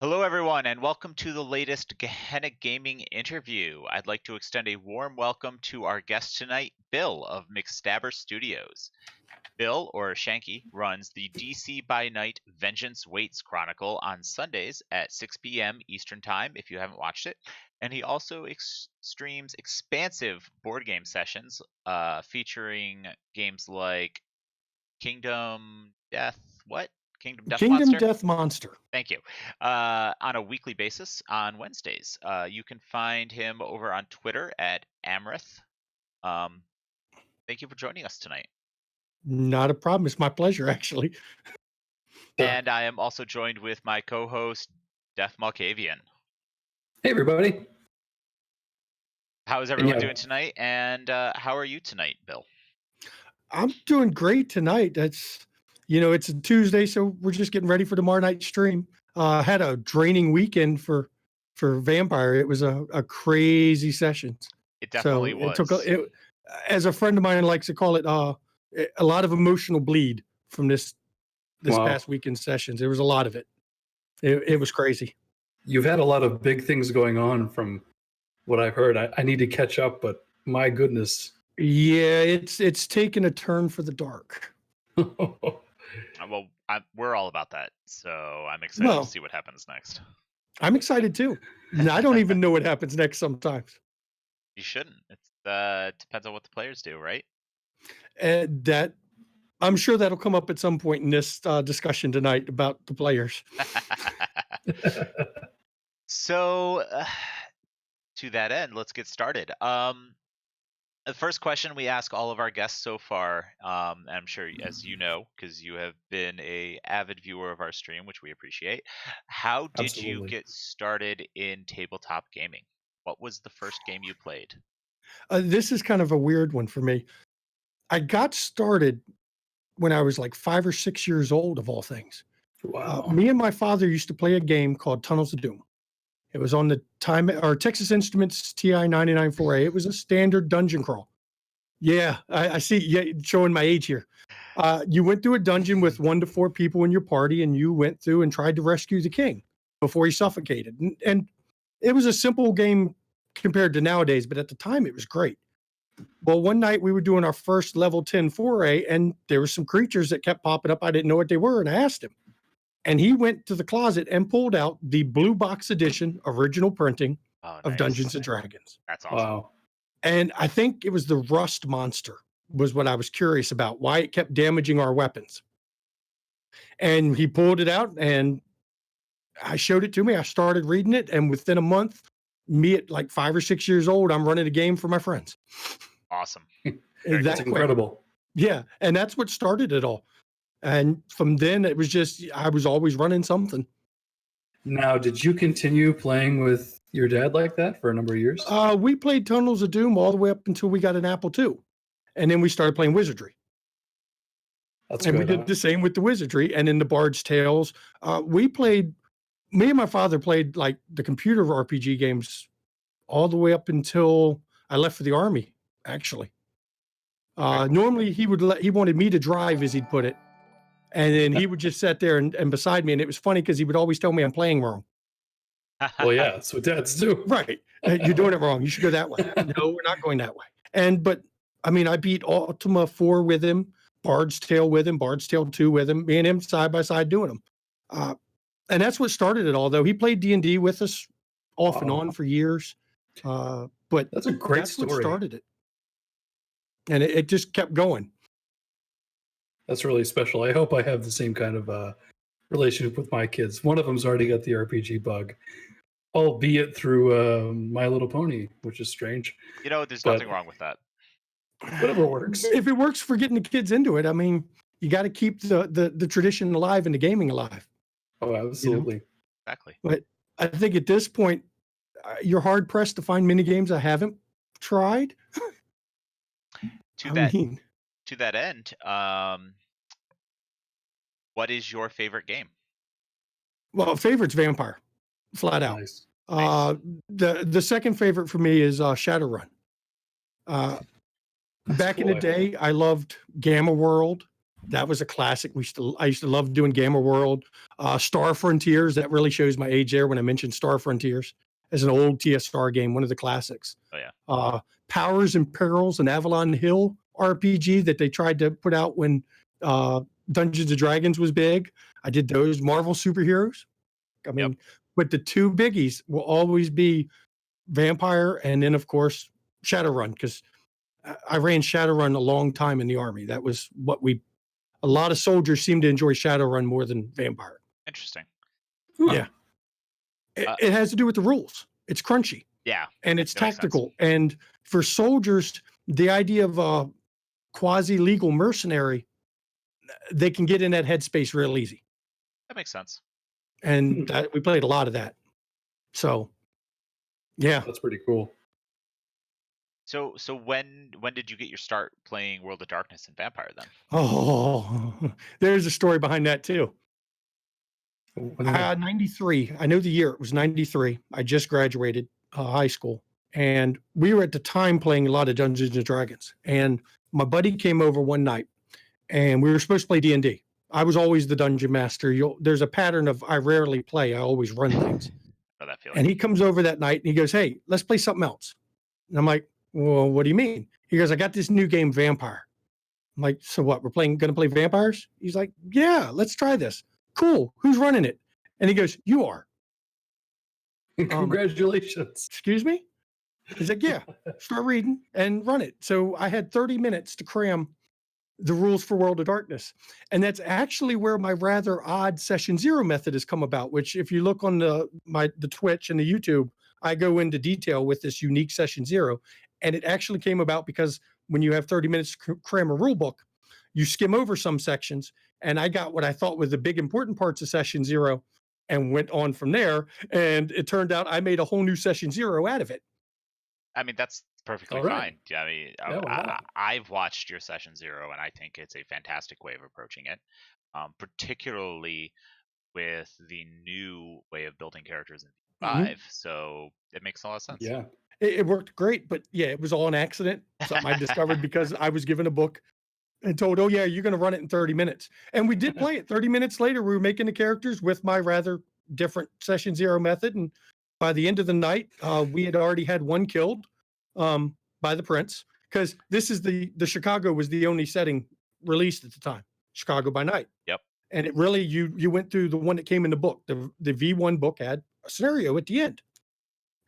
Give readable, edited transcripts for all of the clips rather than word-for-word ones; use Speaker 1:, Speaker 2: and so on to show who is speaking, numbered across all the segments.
Speaker 1: Hello, everyone, and welcome to the latest Gehenna Gaming Interview. I'd like to extend a warm welcome to our guest tonight, Bill of McStabber Studios. Bill, or Shanky, runs the DC by Night Vengeance Waits Chronicle on Sundays at 6 p.m. Eastern Time, if you haven't watched it. And he also streams expansive board game sessions featuring games like Kingdom Death, what? Kingdom Death
Speaker 2: Kingdom
Speaker 1: Monster?
Speaker 2: Death Monster.
Speaker 1: Thank you. On a weekly basis on Wednesdays. You can find him over on Twitter at Amrith. Thank you for joining us tonight.
Speaker 2: Not a problem. It's my pleasure, actually.
Speaker 1: And I am also joined with my co-host, Def Malkavian.
Speaker 3: Hey, everybody.
Speaker 1: How is everyone doing tonight? And how are you tonight, Bill?
Speaker 2: I'm doing great tonight. It's a Tuesday, so we're just getting ready for tomorrow night's stream. Had a draining weekend for Vampire. It was a crazy session.
Speaker 1: It definitely was.
Speaker 2: As a friend of mine likes to call it, a lot of emotional bleed from this past weekend sessions. There was a lot of it. It was crazy.
Speaker 3: You've had a lot of big things going on from what I've heard. I need to catch up, but my goodness.
Speaker 2: Yeah, it's taken a turn for the dark.
Speaker 1: Well, we're all about that, so I'm excited to see what happens next.
Speaker 2: I'm excited too. I don't even know what happens next sometimes.
Speaker 1: You shouldn't. It depends on what the players do, right?
Speaker 2: That I'm sure that'll come up at some point in this discussion tonight about the players.
Speaker 1: So, to that end, let's get started. The first question we ask all of our guests so far, and I'm sure, as you know, because you have been an avid viewer of our stream, which we appreciate. How did you get started in tabletop gaming? What was the first game you played?
Speaker 2: This is kind of a weird one for me. I got started when I was like 5 or 6 years old, of all things.
Speaker 3: Wow.
Speaker 2: Me and my father used to play a game called Tunnels of Doom. It was on the Texas Instruments TI 99-4A. It was a standard dungeon crawl. Yeah, I see. Yeah, showing my age here. You went through a dungeon with 1 to 4 people in your party, and you went through and tried to rescue the king before he suffocated. And it was a simple game compared to nowadays, but at the time it was great. Well, one night we were doing our first level 10 4A, and there were some creatures that kept popping up. I didn't know what they were, and I asked him. And he went to the closet and pulled out the blue box edition original printing of Dungeons and Dragons.
Speaker 1: That's awesome.
Speaker 3: Wow.
Speaker 2: And I think it was the rust monster was what I was curious about, why it kept damaging our weapons. And he pulled it out and I showed it to me. I started reading it. And within a month, me at like 5 or 6 years old, I'm running a game for my friends.
Speaker 1: Awesome.
Speaker 3: That's incredible.
Speaker 2: Yeah. And that's what started it all. And from then it was just, I was always running something.
Speaker 3: Now, did you continue playing with your dad like that for a number of years?
Speaker 2: We played Tunnels of Doom all the way up until we got an Apple II. And then we started playing Wizardry.
Speaker 3: That's
Speaker 2: and
Speaker 3: good,
Speaker 2: we did the same with the Wizardry. And in the Bard's Tales, me and my father played like the computer RPG games all the way up until I left for the Army, actually. Normally he wanted me to drive, as he'd put it. And then he would just sit there and beside me. And it was funny because he would always tell me I'm playing wrong.
Speaker 3: Well, yeah, that's what dads do.
Speaker 2: Right. You're doing it wrong. You should go that way. No, we're not going that way. But I mean, I beat Ultima 4 with him, Bard's Tale with him, Bard's Tale 2 with him, me and him side by side doing them. And that's what started it all, though. He played D&D with us off and on for years. But
Speaker 3: that's a great story.
Speaker 2: What started it. And it just kept going.
Speaker 3: That's really special. I hope I have the same kind of relationship with my kids. One of them's already got the RPG bug, albeit through My Little Pony, which is strange.
Speaker 1: There's nothing wrong with that.
Speaker 3: Whatever works.
Speaker 2: If it works for getting the kids into it, I mean, you got to keep the tradition alive and the gaming alive.
Speaker 3: Oh, absolutely.
Speaker 1: Exactly.
Speaker 2: But I think at this point, you're hard pressed to find mini games I haven't tried.
Speaker 1: To that end, what is your favorite game?
Speaker 2: Well, favorite's Vampire, flat out.
Speaker 3: Nice.
Speaker 2: The second favorite for me is Shadowrun. Back in the day, I loved Gamma World. That was a classic. I used to love doing Gamer World, Star Frontiers. That really shows my age there when I mentioned Star Frontiers as an old TSR game, one of the classics.
Speaker 1: Oh yeah.
Speaker 2: Powers and Perils and Avalon Hill RPG that they tried to put out when Dungeons and Dragons was big. I did those. Marvel superheroes. I mean, but the two biggies will always be Vampire and then, of course, Shadowrun, because I ran Shadowrun a long time in the Army. That was what a lot of soldiers seem to enjoy Shadowrun more than Vampire.
Speaker 1: Interesting.
Speaker 2: Yeah. It has to do with the rules. It's crunchy.
Speaker 1: Yeah.
Speaker 2: And it's tactical. And for soldiers, the idea of a quasi-legal mercenary, they can get in that headspace real easy.
Speaker 1: That makes sense.
Speaker 2: And we played a lot of that. So, yeah.
Speaker 3: That's pretty cool.
Speaker 1: So when did you get your start playing World of Darkness and Vampire then?
Speaker 2: Oh, there's a story behind that too. 93. I know the year. It was 93. I just graduated high school. And we were at the time playing a lot of Dungeons and Dragons. And my buddy came over one night and we were supposed to play D&D. I was always the dungeon master. There's a pattern of I rarely play. I always run things.
Speaker 1: Oh, that feeling.
Speaker 2: And he comes over that night and he goes, "Hey, let's play something else." And I'm like, "Well, what do you mean?" He goes, "I got this new game, Vampire." I'm like, "So what? We're going to play vampires?" He's like, "Yeah, let's try this." "Cool. Who's running it?" And he goes, "You are."
Speaker 3: Congratulations.
Speaker 2: Excuse me? He's like, "Yeah, start reading and run it." So I had 30 minutes to cram the rules for World of Darkness. And that's actually where my rather odd Session Zero method has come about, which if you look on the Twitch and the YouTube, I go into detail with this unique Session Zero. And it actually came about because when you have 30 minutes to cram a rule book, you skim over some sections. And I got what I thought was the big important parts of Session Zero and went on from there. And it turned out I made a whole new Session Zero out of it.
Speaker 1: I mean, that's perfectly fine. I mean, I've watched your Session Zero, and I think it's a fantastic way of approaching it, particularly with the new way of building characters in V5. So it makes a lot of sense.
Speaker 2: Yeah, it worked great, but yeah, it was all an accident. Something I discovered because I was given a book and told, "Oh yeah, you're going to run it in 30 minutes." And we did play it. 30 minutes later, we were making the characters with my rather different Session Zero method. And by the end of the night, we had already had one killed by the prince, because this is the Chicago was the only setting released at the time, Chicago by Night.
Speaker 1: Yep. And
Speaker 2: it really, you went through the one that came in the book. The V1 book had a scenario at the end.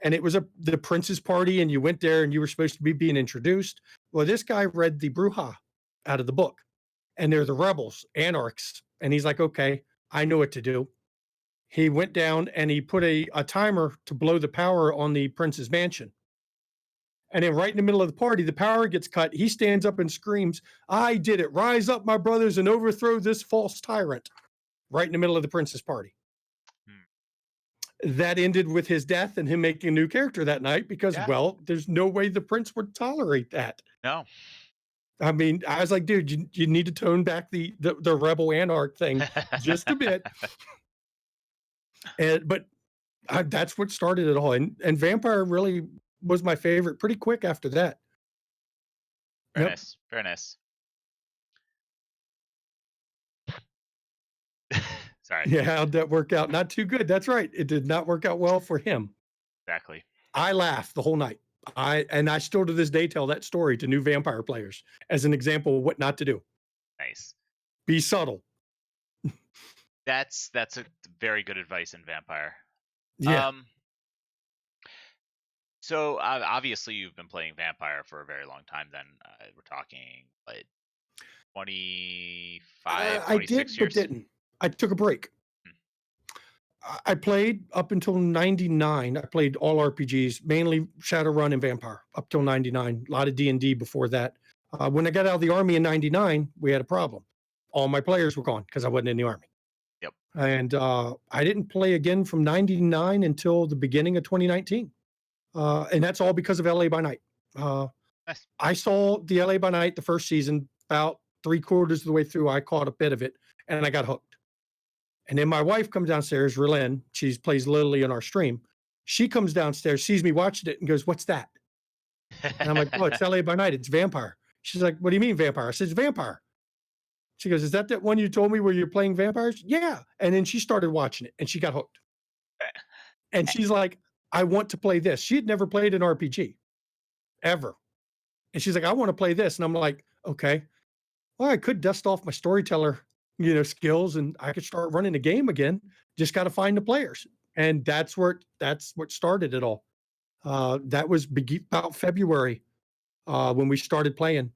Speaker 2: And it was the prince's party, and you went there and you were supposed to be being introduced. Well, this guy read the Bruja out of the book, and they're the rebels, anarchs. And he's like, "Okay, I know what to do." He went down and he put a timer to blow the power on the prince's mansion. And then right in the middle of the party, the power gets cut. He stands up and screams, "I did it. Rise up, my brothers, and overthrow this false tyrant." Right in the middle of the prince's party. That ended with his death and him making a new character that night because, well, there's no way the prince would tolerate that.
Speaker 1: No.
Speaker 2: I mean, I was like, dude, you need to tone back the rebel anarch thing just a bit. But that's what started it all. And Vampire really was my favorite pretty quick after that.
Speaker 1: Very nice. Very nice. Sorry.
Speaker 2: Yeah, how'd that work out? Not too good. That's right. It did not work out well for him.
Speaker 1: Exactly.
Speaker 2: I laughed the whole night. I still to this day tell that story to new Vampire players as an example of what not to do.
Speaker 1: Nice.
Speaker 2: Be subtle.
Speaker 1: That's a very good advice in Vampire.
Speaker 2: Yeah.
Speaker 1: So obviously you've been playing Vampire for a very long time. Then we're talking what 25, 26
Speaker 2: I did,
Speaker 1: years.
Speaker 2: but didn't. I took a break. I played up until 99. I played all RPGs, mainly Shadowrun and Vampire, up till 99. A lot of D&D before that. When I got out of the Army in 99, we had a problem. All my players were gone because I wasn't in the Army.
Speaker 1: Yep.
Speaker 2: And I didn't play again from 99 until the beginning of 2019. And that's all because of LA by Night.
Speaker 1: Nice.
Speaker 2: I saw the LA by Night the first season, about 3/4 of the way through. I caught a bit of it, and I got hooked. And then my wife comes downstairs, Relyn, she plays Lily on our stream. She comes downstairs, sees me watching it, and goes, "What's that?" And I'm like, "Oh, it's LA by Night. It's Vampire." She's like, "What do you mean Vampire?" I said, "It's Vampire." She goes, "Is that one you told me where you're playing vampires?" Yeah. And then she started watching it and she got hooked. And she's like, "I want to play this." She had never played an RPG ever. And she's like, "I want to play this." And I'm like, "Okay, well, I could dust off my storyteller, skills and I could start running a game again. Just got to find the players." And that's what started it all. That was about February when we started playing.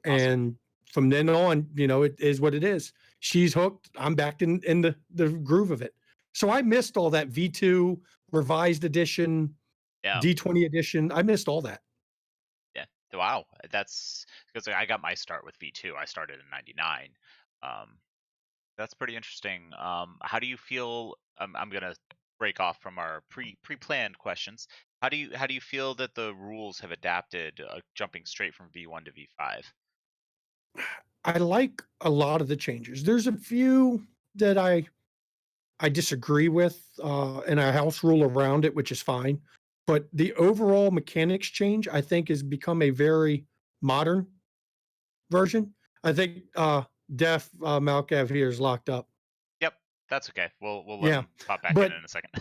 Speaker 1: Awesome.
Speaker 2: And from then on, it is what it is. She's hooked. I'm back in the groove of it. So I missed all that V2 revised edition,
Speaker 1: Yeah.
Speaker 2: D20 edition. I missed all that.
Speaker 1: Yeah. Wow. That's because I got my start with V2. I started in '99. That's pretty interesting. How do you feel? I'm gonna break off from our pre-planned questions. How do you feel that the rules have adapted, jumping straight from V1 to V5?
Speaker 2: I like a lot of the changes. There's a few that I disagree with, and I house rule around it, which is fine. But the overall mechanics change, I think, has become a very modern version. I think Def Malkav here is locked up.
Speaker 1: Yep, that's okay. We'll let him pop back
Speaker 2: but
Speaker 1: in a second.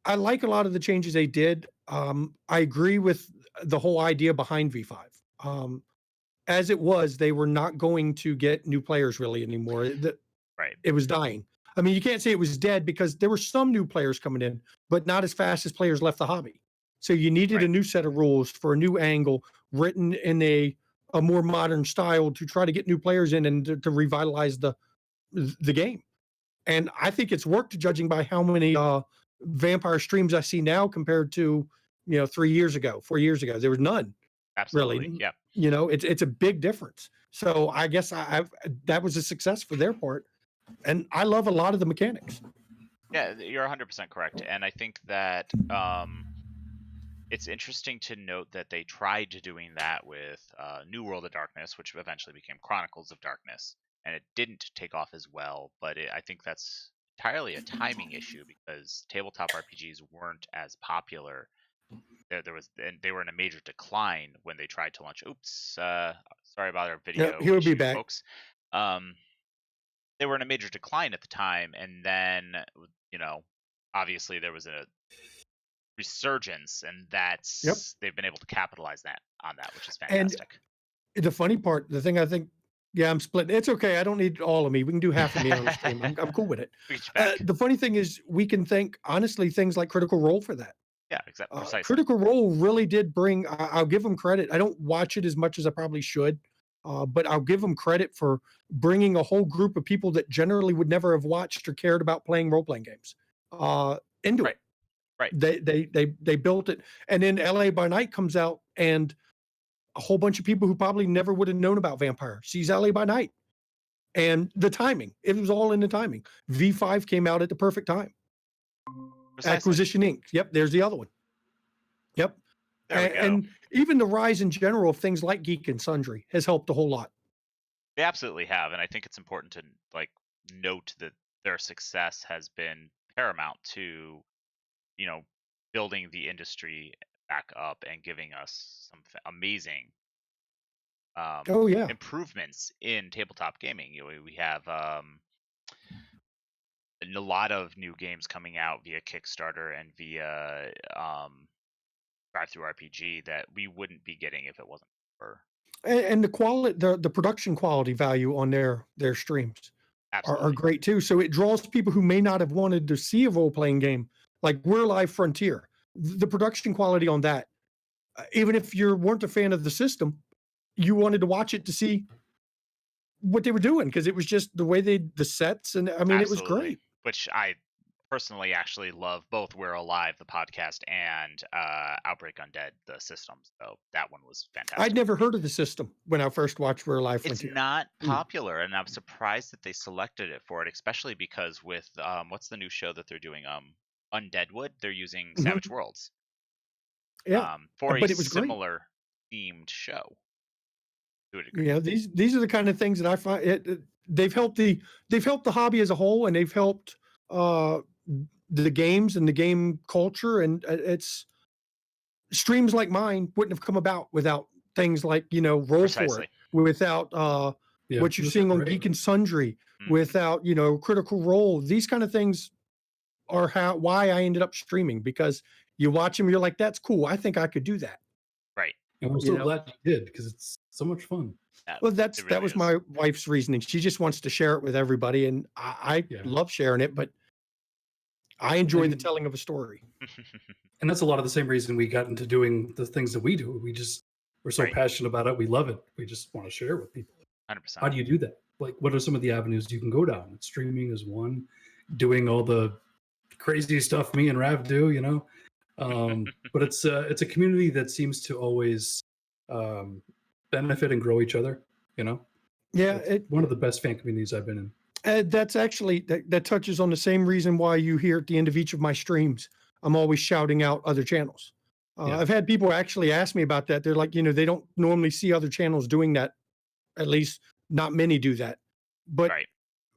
Speaker 2: I like a lot of the changes they did. I agree with the whole idea behind V5. As it was, they were not going to get new players really anymore.
Speaker 1: Right.
Speaker 2: It was dying. I mean, you can't say it was dead because there were some new players coming in, but not as fast as players left the hobby. So you needed a new set of rules for a new angle written in a more modern style to try to get new players in and to revitalize the game. And I think it's worked, judging by how many vampire streams I see now compared to 3 years ago, 4 years ago. There was none.
Speaker 1: Absolutely.
Speaker 2: Really.
Speaker 1: Yeah.
Speaker 2: It's a big difference. So I guess that was a success for their part. And I love a lot of the mechanics.
Speaker 1: Yeah, you're 100% correct. And I think that it's interesting to note that they tried doing that with New World of Darkness, which eventually became Chronicles of Darkness, and it didn't take off as well. But I think that's entirely a timing issue because tabletop RPGs weren't as popular. They were in a major decline when they tried to launch. Oops, sorry about our video.
Speaker 2: He'll be back,
Speaker 1: folks. They were in a major decline at the time, and then obviously there was a resurgence, and they've been able to capitalize on that, which is fantastic.
Speaker 2: And the funny part, the thing I think, I'm splitting. It's okay. I don't need all of me. We can do half of me on the stream. I'm cool with it. The funny thing is, we can thank honestly things like Critical Role for that.
Speaker 1: Yeah, exactly. Precisely.
Speaker 2: Critical Role really did bring. I'll give them credit. I don't watch it as much as I probably should, but I'll give them credit for bringing a whole group of people that generally would never have watched or cared about playing role-playing games into it.
Speaker 1: Right.
Speaker 2: They built it, and then LA by Night comes out, and a whole bunch of people who probably never would have known about Vampire sees LA by Night, and the timing. It was all in the timing. V5 came out at the perfect time. Precisely. Acquisition Inc. Yep, there's the other one. Yep. And even the rise in general of things like Geek and Sundry has helped a whole lot.
Speaker 1: They absolutely have, and I think it's important to note that their success has been paramount to building the industry back up and giving us some amazing improvements in tabletop gaming. We have a lot of new games coming out via Kickstarter and via Drive-Thru RPG that we wouldn't be getting if it wasn't for.
Speaker 2: And the quality, the production quality value on their streams are great too. So it draws people who may not have wanted to see a role-playing game like We're Live Frontier. The production quality on that, even if you weren't a fan of the system, you wanted to watch it to see what they were doing because it was just the way the sets, and I mean, it was great.
Speaker 1: Which I personally actually love both We're Alive, the podcast, and Outbreak Undead, the system. So that one was fantastic.
Speaker 2: I'd never heard of the system when I first watched We're Alive Frontier.
Speaker 1: It's not popular, and I'm surprised that they selected it for it, especially because with what's the new show that they're doing? Undeadwood. They're using Savage Worlds.
Speaker 2: Yeah,
Speaker 1: for a similar themed show.
Speaker 2: Yeah, these are the kind of things that I find they've helped the hobby as a whole, and they've helped the games and the game culture, and it's streams like mine wouldn't have come about without things like Roll For It, without what you're seeing on Geek and Sundry without, Critical Role. These kind of things are why I ended up streaming, because you watch them, you're like, that's cool. I think I could do that.
Speaker 1: Right.
Speaker 3: And we're so glad you did, because it's so much fun.
Speaker 2: Well, that was my wife's reasoning. She just wants to share it with everybody, and I love sharing it, but I enjoy the telling of a story.
Speaker 3: And that's a lot of the same reason we got into doing the things that we do. We're so passionate about it. We love it. We just want to share it with people.
Speaker 1: 100%.
Speaker 3: How do you do that? Like, what are some of the avenues you can go down? Streaming is one. Doing all the crazy stuff me and Rav do, but it's a community that seems to always benefit and grow each other.
Speaker 2: Yeah,
Speaker 3: it's one of the best fan communities I've been in.
Speaker 2: That's actually that touches on the same reason why you hear at the end of each of my streams, I'm always shouting out other channels. I've had people actually ask me about that. They're like, they don't normally see other channels doing that. At least not many do that. But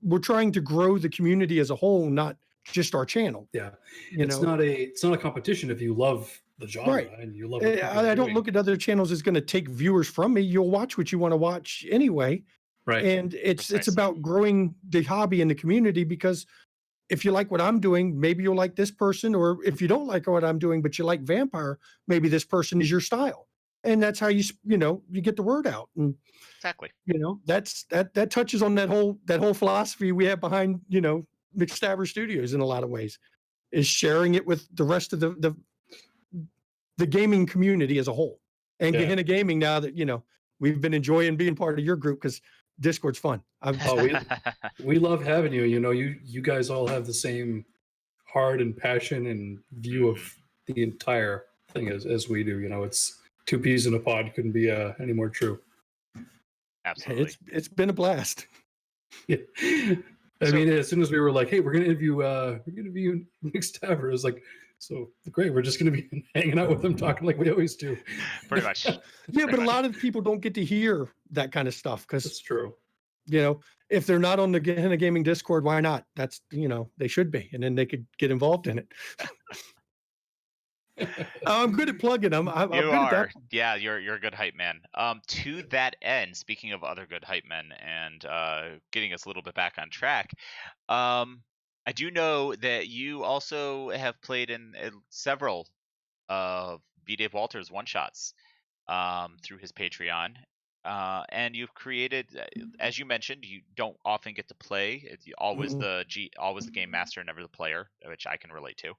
Speaker 2: we're trying to grow the community as a whole, not just our channel.
Speaker 3: Yeah, it's not a competition if you love the genre and you love it.
Speaker 2: I don't look at other channels as going to take viewers from me. You'll watch what you want to watch anyway.
Speaker 3: Right.
Speaker 2: And it's about growing the hobby and the community, because if you like what I'm doing, maybe you'll like this person, or if you don't like what I'm doing, but you like vampire, maybe this person is your style. And that's how you get the word out. And
Speaker 1: exactly,
Speaker 2: that touches on that whole philosophy we have behind, McStabber Studios in a lot of ways, is sharing it with the rest of the gaming community as a whole. And Gehenna Gaming, now that, we've been enjoying being part of your group, because Discord's fun.
Speaker 3: We love having you. You guys all have the same heart and passion and view of the entire thing as we do. It's two peas in a pod. Couldn't be any more true.
Speaker 1: Absolutely.
Speaker 2: It's been a blast.
Speaker 3: Yeah. I mean, as soon as we were like, hey, we're gonna interview McStabber, it was like, so great, we're just gonna be hanging out with them, talking like we always do.
Speaker 1: Pretty much.
Speaker 2: But a lot of people don't get to hear that kind of stuff, because
Speaker 3: it's true.
Speaker 2: If they're not on the Gehenna Gaming Discord, why not? That's they should be, and then they could get involved in it. I'm good at plugging them. I'm
Speaker 1: you
Speaker 2: good
Speaker 1: are.
Speaker 2: At that.
Speaker 1: Yeah, you're a good hype man. To that end, speaking of other good hype men and getting us a little bit back on track, I do know that you also have played in several of B. Dave Walters one-shots through his Patreon. And you've created, as you mentioned, you don't often get to play. It's always the game master, never the player, which I can relate to.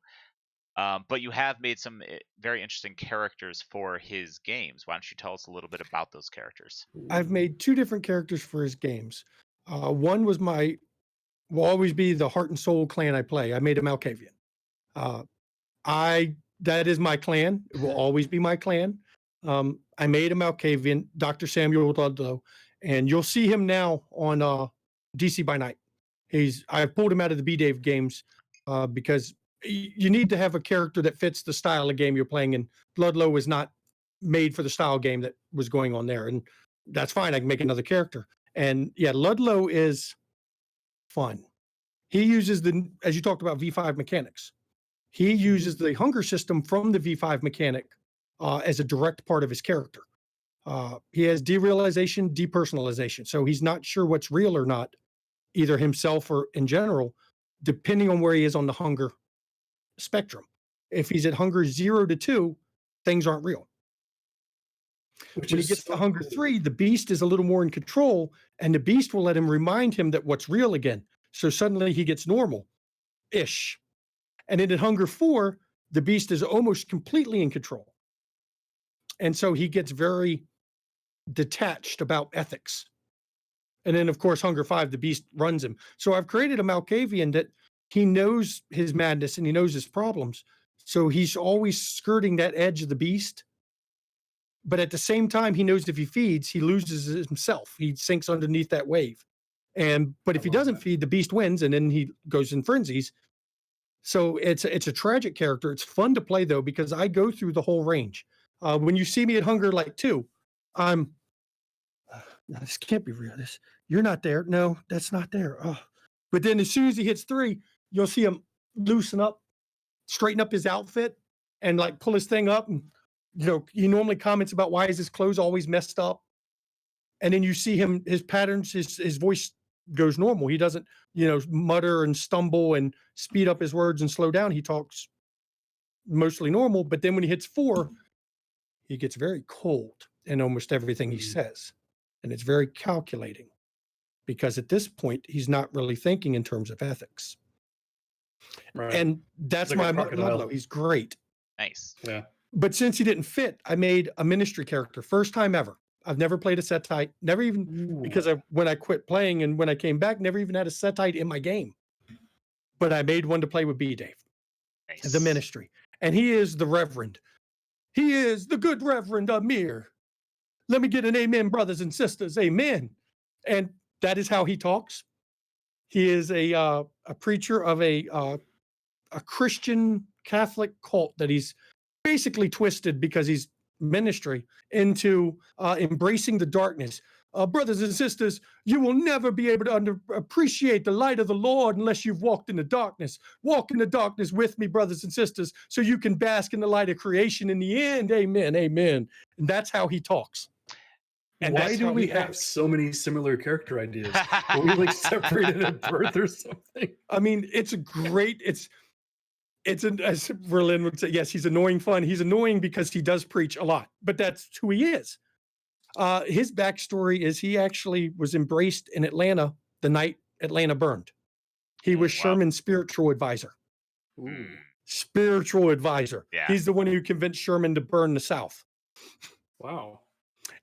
Speaker 1: But you have made some very interesting characters for his games. Why don't you tell us a little bit about those characters?
Speaker 2: I've made 2 different characters for his games. One will always be the heart and soul clan I play. I made a Malkavian. That is my clan. It will always be my clan. I made a Malkavian, Dr. Samuel Ludlow, and you'll see him now on DC by Night. I've pulled him out of the B. Dave games because you need to have a character that fits the style of game you're playing, and Ludlow was not made for the style game that was going on there, and that's fine. I can make another character. And Ludlow is fun. He uses as you talked about, V5 mechanics. He uses the hunger system from the V5 mechanic as a direct part of his character. He has derealization, depersonalization. So he's not sure what's real or not, either himself or in general, depending on where he is on the hunger spectrum. If he's at hunger 0 to 2, things aren't real. When he gets to hunger 3, the beast is a little more in control, and the beast will let him remind him that what's real again. So suddenly he gets normal-ish. And then at hunger 4, the beast is almost completely in control. And so he gets very detached about ethics. And then, of course, hunger 5, the beast runs him. So I've created a Malkavian that he knows his madness and he knows his problems. So he's always skirting that edge of the beast. But at the same time, he knows if he feeds, he loses himself. He sinks underneath that wave. But if he doesn't feed, the beast wins, and then he goes in frenzies. So it's a tragic character. It's fun to play, though, because I go through the whole range. When you see me at hunger 2, I'm, no, this can't be real. You're not there. No, that's not there. Oh. But then as soon as he hits 3, you'll see him loosen up, straighten up his outfit, and pull his thing up. And he normally comments about why is his clothes always messed up. And then you see him, his patterns, his voice goes normal. He doesn't, mutter and stumble and speed up his words and slow down. He talks mostly normal. But then when he hits 4, he gets very cold in almost everything he says. And it's very calculating, because at this point, he's not really thinking in terms of ethics.
Speaker 3: Right.
Speaker 2: And that's
Speaker 3: Like a
Speaker 2: my
Speaker 3: crocodile.
Speaker 2: motto. He's great.
Speaker 1: Nice.
Speaker 3: Yeah.
Speaker 2: But since he didn't fit, I made a ministry character. First time ever. I've never played a Setite. Never even, because when I quit playing and when I came back, never even had a Setite in my game. But I made one to play with B. Dave.
Speaker 1: Nice.
Speaker 2: The ministry. And he is the Reverend. He is the good Reverend Amir. Let me get an amen, brothers and sisters. Amen. And that is how he talks. He is a preacher of a Christian Catholic cult that he's basically twisted, because he's ministry, into embracing the darkness. Brothers and sisters, you will never be able to appreciate the light of the Lord unless you've walked in the darkness. Walk in the darkness with me, brothers and sisters, so you can bask in the light of creation in the end. Amen. Amen. And that's how he talks.
Speaker 3: And why do we have so many similar character ideas? Were we like separated at birth or something?
Speaker 2: I mean, it's a great, it's as Berlin would say, yes, he's annoying fun. He's annoying because he does preach a lot, but that's who he is. His backstory is he actually was embraced in Atlanta the night Atlanta burned. He was Sherman's spiritual advisor. Spiritual advisor.
Speaker 1: Yeah.
Speaker 2: He's the one who convinced Sherman to burn the South.
Speaker 3: Wow.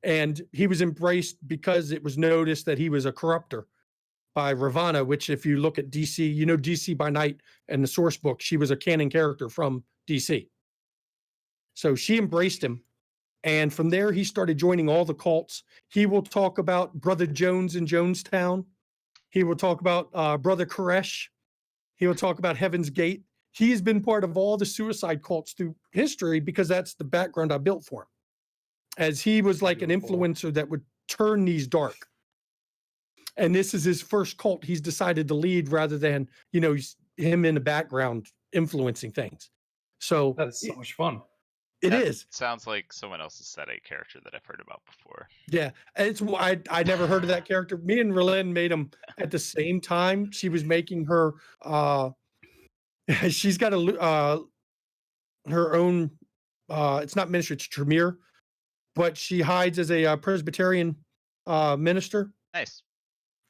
Speaker 2: And he was embraced because it was noticed that he was a corrupter by Ravana, which if you look at DC, DC by Night and the source book, she was a canon character from DC. So she embraced him. And from there, he started joining all the cults. He will talk about Brother Jones in Jonestown. He will talk about Brother Koresh. He will talk about Heaven's Gate. He's been part of all the suicide cults through history because that's the background I built for him. As he was like an influencer that would turn these dark. And this is his first cult he's decided to lead rather than, him in the background influencing things. So
Speaker 3: that is so much fun.
Speaker 2: It is.
Speaker 1: Sounds like someone else's set A character that I've heard about before.
Speaker 2: Yeah. It's I never heard of that character. Me and Relin made them at the same time. She was making her she's got her own it's not ministry, it's Tremere, but she hides as a Presbyterian minister.
Speaker 1: Nice.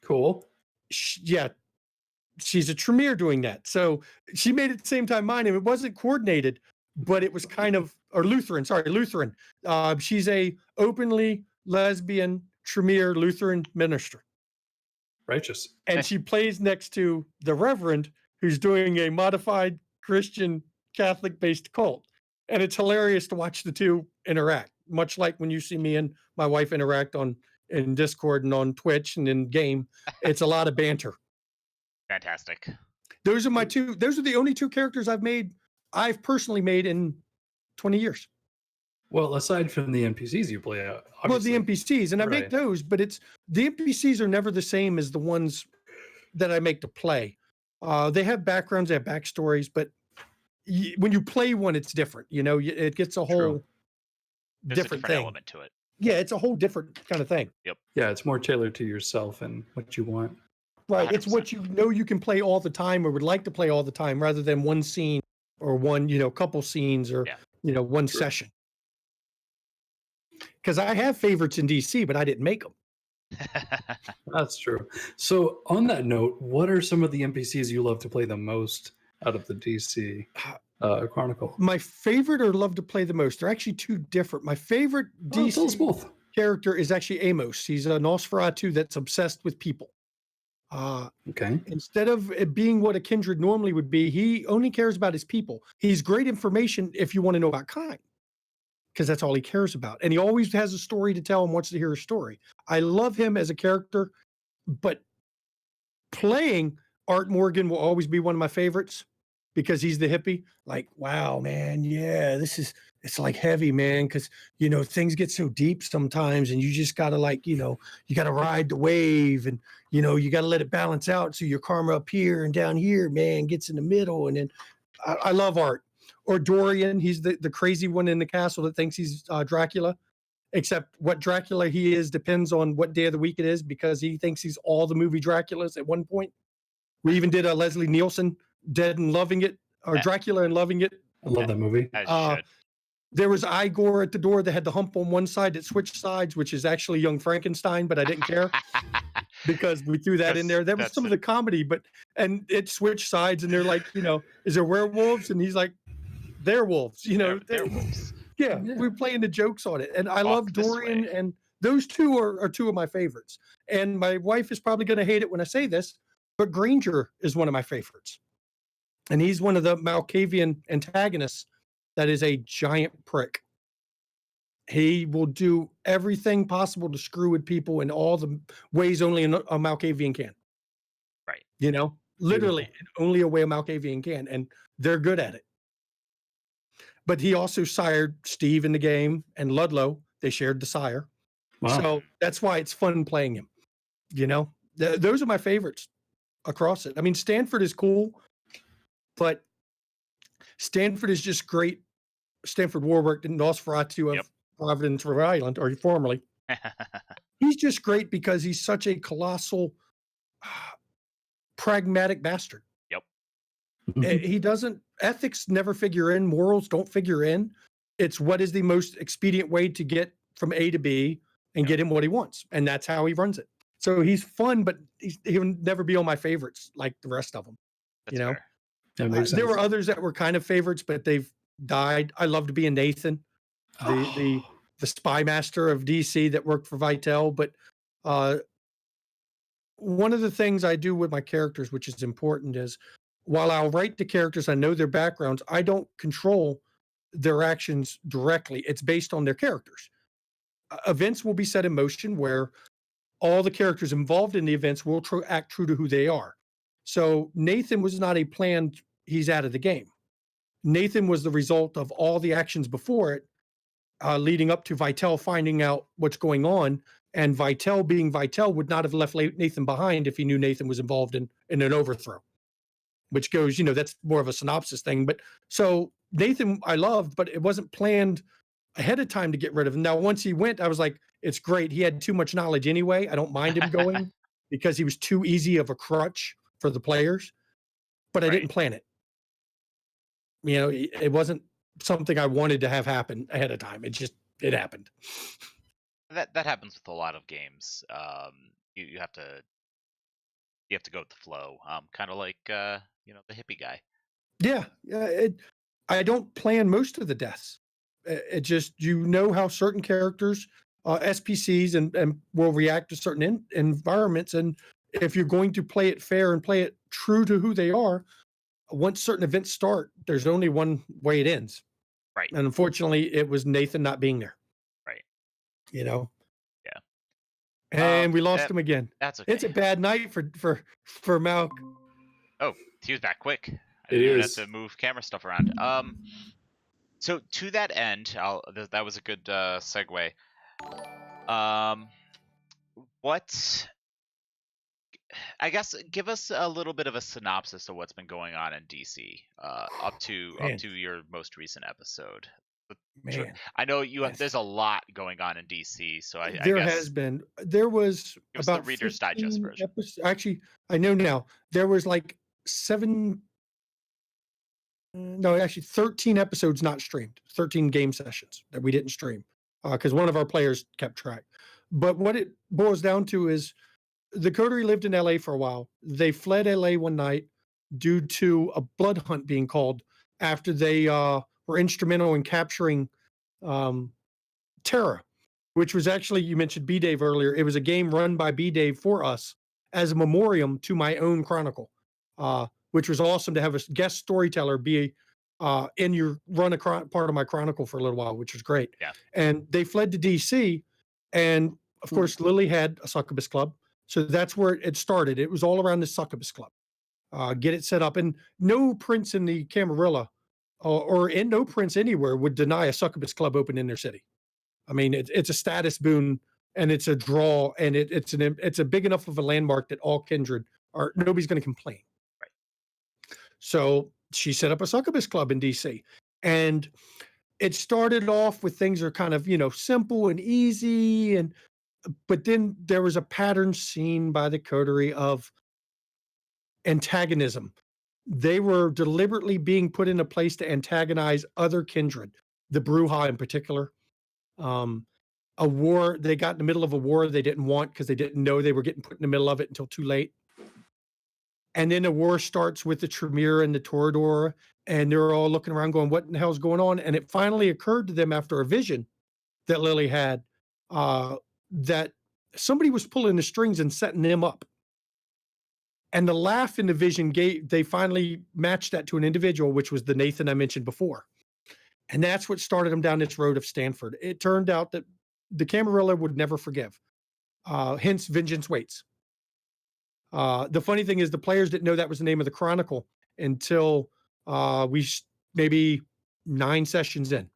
Speaker 3: Cool.
Speaker 2: She's a Tremere doing that. So she made it at the same time mine, and it wasn't coordinated, but it was kind of, or Lutheran. She's a openly lesbian Tremere Lutheran minister.
Speaker 3: Righteous.
Speaker 2: And she plays next to the Reverend, who's doing a modified Christian Catholic-based cult. And it's hilarious to watch the two interact, much like when you see me and my wife interact in Discord and on Twitch and in game. It's a lot of banter.
Speaker 1: Fantastic.
Speaker 2: Those are the only two characters I've personally made in 20 years.
Speaker 3: Well, aside from the NPCs you play out.
Speaker 2: Well, the NPCs, and I make those, but the NPCs are never the same as the ones that I make to play. They have backgrounds, they have backstories, but when you play one, it's different. It gets a whole different thing.
Speaker 1: Element to it.
Speaker 2: Yeah, it's a whole different kind of thing.
Speaker 1: Yep.
Speaker 3: Yeah, it's more tailored to yourself and what you want.
Speaker 2: Right.
Speaker 1: 100%.
Speaker 2: It's what you can play all the time or would like to play all the time rather than one scene or one, couple scenes or, one session. Because I have favorites in DC, but I didn't make them.
Speaker 3: That's true. So on that note, what are some of the NPCs you love to play the most out of the DC Chronicle?
Speaker 2: My favorite or love to play the most, they're actually two different. My favorite DC
Speaker 3: tell us both.
Speaker 2: Character is actually Amos. He's a Nosferatu that's obsessed with people.
Speaker 3: Okay.
Speaker 2: Instead of it being what a kindred normally would be, he only cares about his people. He's great information if you want to know about kind, because that's all he cares about. And he always has a story to tell and wants to hear a story. I love him as a character, but playing Art Morgan will always be one of my favorites because he's the hippie. Like, wow, man, yeah, it's like heavy, man, because, things get so deep sometimes and you just got to you got to ride the wave and, you got to let it balance out. So your karma up here and down here, man, gets in the middle. And then I love Art. Or Dorian, he's the crazy one in the castle that thinks he's Dracula. except what Dracula he is depends on what day of the week it is, because he thinks he's all the movie Draculas at one point. We even did a Leslie Nielsen Dead and Loving It, or Dracula and Loving It.
Speaker 3: I love that movie.
Speaker 1: As you should.
Speaker 2: There was Igor at the door that had the hump on one side that switched sides, which is actually Young Frankenstein, but I didn't care because we threw that in there. That was some of the comedy, and it switched sides, and they're like, is there werewolves? And he's like, they're wolves,
Speaker 1: They're wolves.
Speaker 2: Yeah, we're playing the jokes on it. And I love Dorian, and those two are two of my favorites. And my wife is probably going to hate it when I say this, but Granger is one of my favorites. And he's one of the Malkavian antagonists that is a giant prick. He will do everything possible to screw with people in all the ways only a Malkavian can.
Speaker 1: Right.
Speaker 2: Literally only a way a Malkavian can. And they're good at it. But he also sired Steve in the game and Ludlow. They shared the sire. Wow. So that's why it's fun playing him. Those are my favorites across it. I mean, Stanford is cool, but Stanford is just great. Stanford Warwick and Nosferatu of Providence, Rhode Island, or formerly. He's just great because he's such a colossal, pragmatic bastard. He doesn't, ethics never figure in, morals don't figure in. It's what is the most expedient way to get from A to B and get him what he wants. And that's how he runs it. So he's fun, but he'll never be on my favorites like the rest of them.
Speaker 1: That's
Speaker 2: There were others that were kind of favorites, but they've died. I loved being Nathan, the spy master of DC that worked for Vitell. But one of the things I do with my characters, which is important, is while I'll write the characters, I know their backgrounds, I don't control their actions directly. It's based on their characters. Events will be set in motion where all the characters involved in the events will act true to who they are. So Nathan was not a planned, he's out of the game. Nathan was the result of all the actions before it, leading up to Vitell finding out what's going on. And Vitell being Vitell would not have left Nathan behind if he knew Nathan was involved in an overthrow. Which goes, that's more of a synopsis thing. But so Nathan, I loved, but it wasn't planned ahead of time to get rid of him. Now, once he went, I was like, it's great. He had too much knowledge anyway. I don't mind him going because he was too easy of a crutch for the players, but I didn't plan it. It wasn't something I wanted to have happen ahead of time. It happened.
Speaker 1: That happens with a lot of games. You have to go with the flow. Kind of like the hippie guy.
Speaker 2: Yeah. I don't plan most of the deaths. It just, how certain characters, SPCs, and will react to certain environments. And if you're going to play it fair and play it true to who they are, once certain events start, there's only one way it ends.
Speaker 1: Right.
Speaker 2: And unfortunately, it was Nathan not being there.
Speaker 1: Right.
Speaker 2: Yeah.
Speaker 1: And
Speaker 2: we lost him again.
Speaker 1: That's okay.
Speaker 2: It's a bad night for Mal.
Speaker 1: Oh, he was back quick. I didn't have to move camera stuff around. So to that end, that was a good segue. I guess give us a little bit of a synopsis of what's been going on in DC up to your most recent episode.
Speaker 2: Man,
Speaker 1: I know there's a lot going on in DC, so I
Speaker 2: there
Speaker 1: guess
Speaker 2: has been. There was about
Speaker 1: the Reader's Digest version.
Speaker 2: Actually, I know now. There was like 13 episodes not streamed. 13 game sessions that we didn't stream because one of our players kept track. But what it boils down to is the coterie lived in LA for a while. They fled LA one night due to a blood hunt being called after they were instrumental in capturing Terra, which was actually, you mentioned B-Dave earlier. It was a game run by B-Dave for us as a memoriam to my own Chronicle, which was awesome to have a guest storyteller be in your run part of my Chronicle for a little while, which was great.
Speaker 1: Yeah.
Speaker 2: And they fled to DC, and of course, Lily had a succubus club. So that's where it started. It was all around the succubus club. Get it set up. And no prince in the Camarilla or in no prince anywhere would deny a succubus club open in their city. I mean, it's a status boon and it's a draw, and it's a big enough of a landmark that all kindred nobody's going to complain. Right. So she set up a succubus club in DC, and it started off with things are kind of, simple and easy, but then there was a pattern seen by the coterie of antagonism. They were deliberately being put in a place to antagonize other kindred, the Bruja in particular. A war, they got in the middle of a war they didn't want because they didn't know they were getting put in the middle of it until too late. And then a war starts with the Tremere and the Toreador, and they're all looking around going, what in the hell's going on? And it finally occurred to them after a vision that Lily had, that somebody was pulling the strings and setting them up. And the laugh in the vision they finally matched that to an individual, which was the Nathan I mentioned before. And that's what started them down this road of Stanford. It turned out that the Camarilla would never forgive. Hence, vengeance waits. The funny thing is the players didn't know that was the name of the Chronicle until maybe 9 sessions in,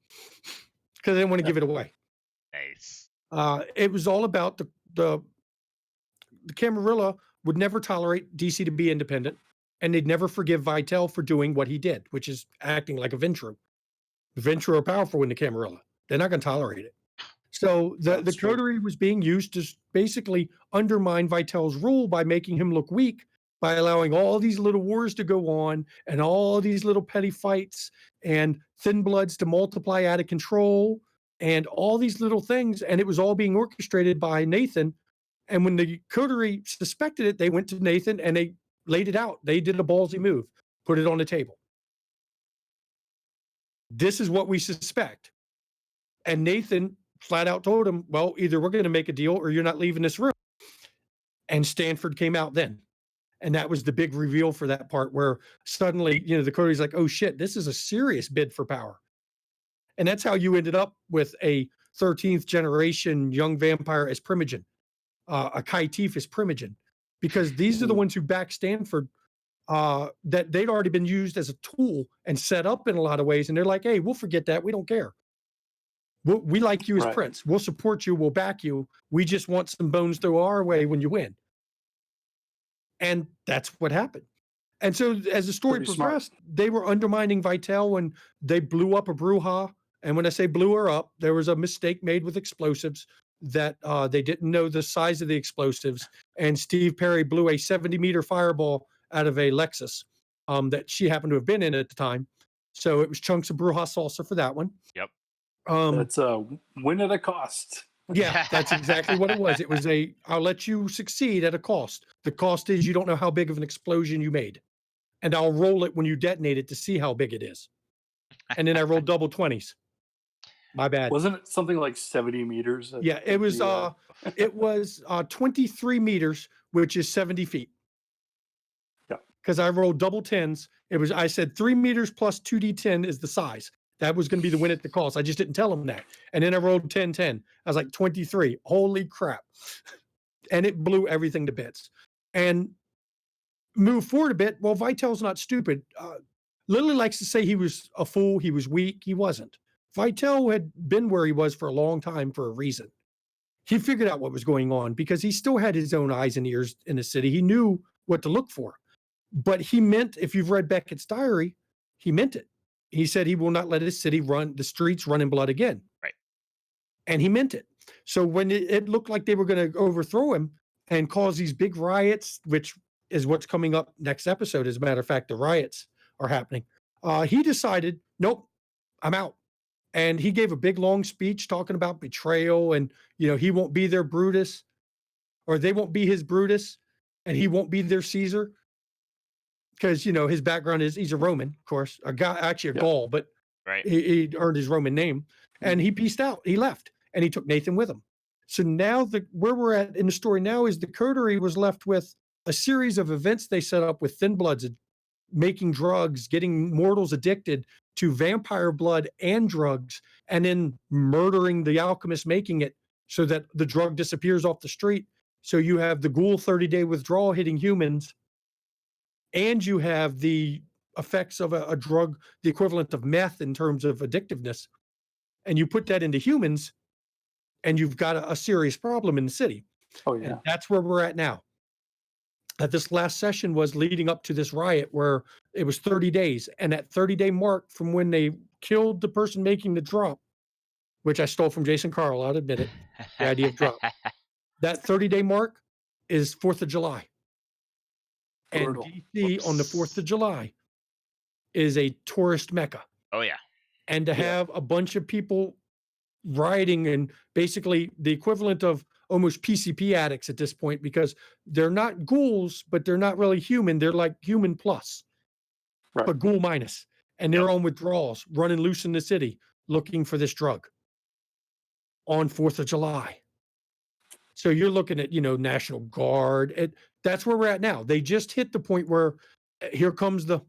Speaker 2: because they didn't want to give it away.
Speaker 1: Nice.
Speaker 2: It was all about the Camarilla would never tolerate DC to be independent, and they'd never forgive Vitel for doing what he did, which is acting like a Ventru. The Ventru are powerful in the Camarilla. They're not going to tolerate it. So the coterie was being used to basically undermine Vitel's rule by making him look weak, by allowing all these little wars to go on and all these little petty fights and thin bloods to multiply out of control and all these little things. And it was all being orchestrated by Nathan. And when the coterie suspected it, they went to Nathan and they laid it out. They did a ballsy move, put it on the table. This is what we suspect. And Nathan flat out told him, well, either we're going to make a deal or you're not leaving this room. And Stanford came out then. And that was the big reveal for that part where suddenly, the coterie's like, oh shit, this is a serious bid for power. And that's how you ended up with a 13th generation young vampire as Primogen, a Kaitif as Primogen, because these are the ones who backed Stanford, that they'd already been used as a tool and set up in a lot of ways. And they're like, hey, we'll forget that. We don't care. We like you as Prince. We'll support you. We'll back you. We just want some bones thrown our way when you win. And that's what happened. And so as the story progressed, they were undermining Vitel when they blew up a Bruja. And when I say blew her up, there was a mistake made with explosives that they didn't know the size of the explosives. And Steve Perry blew a 70-meter fireball out of a Lexus that she happened to have been in at the time. So it was chunks of Bruja salsa for that one.
Speaker 1: Yep.
Speaker 3: That's a win at a cost.
Speaker 2: Yeah, that's exactly what it was. It was I'll let you succeed at a cost. The cost is you don't know how big of an explosion you made. And I'll roll it when you detonate it to see how big it is. And then I rolled double 20s. My bad.
Speaker 3: Wasn't it something like 70 meters?
Speaker 2: Yeah, it was it was 23 meters, which is 70 feet.
Speaker 3: Yeah.
Speaker 2: Because I rolled double 10s. I said 3 meters plus 2d10 is the size. That was going to be the win at the cost. I just didn't tell them that. And then I rolled 10-10. I was like 23. Holy crap. And it blew everything to bits. And move forward a bit. Well, Vitel's not stupid. Lily likes to say he was a fool. He was weak. He wasn't. Vitel had been where he was for a long time for a reason. He figured out what was going on because he still had his own eyes and ears in the city. He knew what to look for. But he meant, if you've read Beckett's diary, he meant it. He said he will not let his city the streets run in blood again.
Speaker 1: Right.
Speaker 2: And he meant it. So when it looked like they were going to overthrow him and cause these big riots, which is what's coming up next episode, as a matter of fact, the riots are happening. He decided, nope, I'm out. And he gave a big, long speech talking about betrayal and, he won't be their Brutus, or they won't be his Brutus, and he won't be their Caesar. Because, his background is he's a Roman, of course, a guy, actually a Gaul, but he earned his Roman name. And he peaced out. He left, and he took Nathan with him. So now where we're at in the story now is the coterie was left with a series of events they set up with thin bloods, making drugs, getting mortals addicted to vampire blood and drugs, and then murdering the alchemist making it so that the drug disappears off the street. So you have the ghoul 30-day withdrawal hitting humans, and you have the effects of a drug, the equivalent of meth in terms of addictiveness, and you put that into humans, and you've got a serious problem in the city.
Speaker 3: Oh, yeah.
Speaker 2: And that's where we're at now. This last session was leading up to this riot where it was 30 days. And that 30-day mark from when they killed the person making the drop, which I stole from Jason Carl, I'll admit it, the idea of drop. That 30-day mark is 4th of July. And
Speaker 3: Brutal.
Speaker 2: DC on the 4th of July is a tourist mecca.
Speaker 1: Oh yeah.
Speaker 2: And to have a bunch of people rioting and basically the equivalent of almost PCP addicts at this point, because they're not ghouls, but they're not really human. They're like human plus, but ghoul minus. And they're on withdrawals, running loose in the city, looking for this drug on 4th of July. So you're looking at, National Guard. That's where we're at now. They just hit the point where here comes the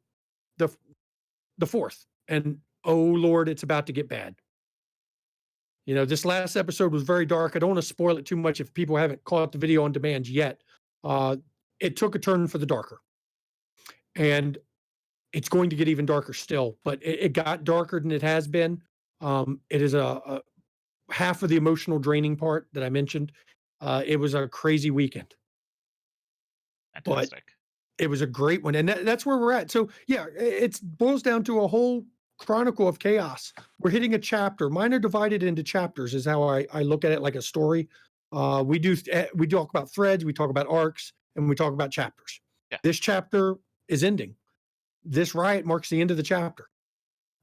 Speaker 2: 4th. And oh Lord, it's about to get bad. This last episode was very dark. I don't want to spoil it too much if people haven't caught the video on demand yet. It took a turn for the darker. And it's going to get even darker still, but it got darker than it has been. It is a half of the emotional draining part that I mentioned. It was a crazy weekend.
Speaker 1: Fantastic.
Speaker 2: But it was a great one. And that's where we're at. So yeah, it boils down to a whole chronicle of chaos. We're hitting a chapter. Mine are divided into chapters is how I look at it, like a story. We talk about threads, we talk about arcs, and we talk about chapters.
Speaker 1: Yeah.
Speaker 2: This chapter is ending. This riot marks the end of the chapter.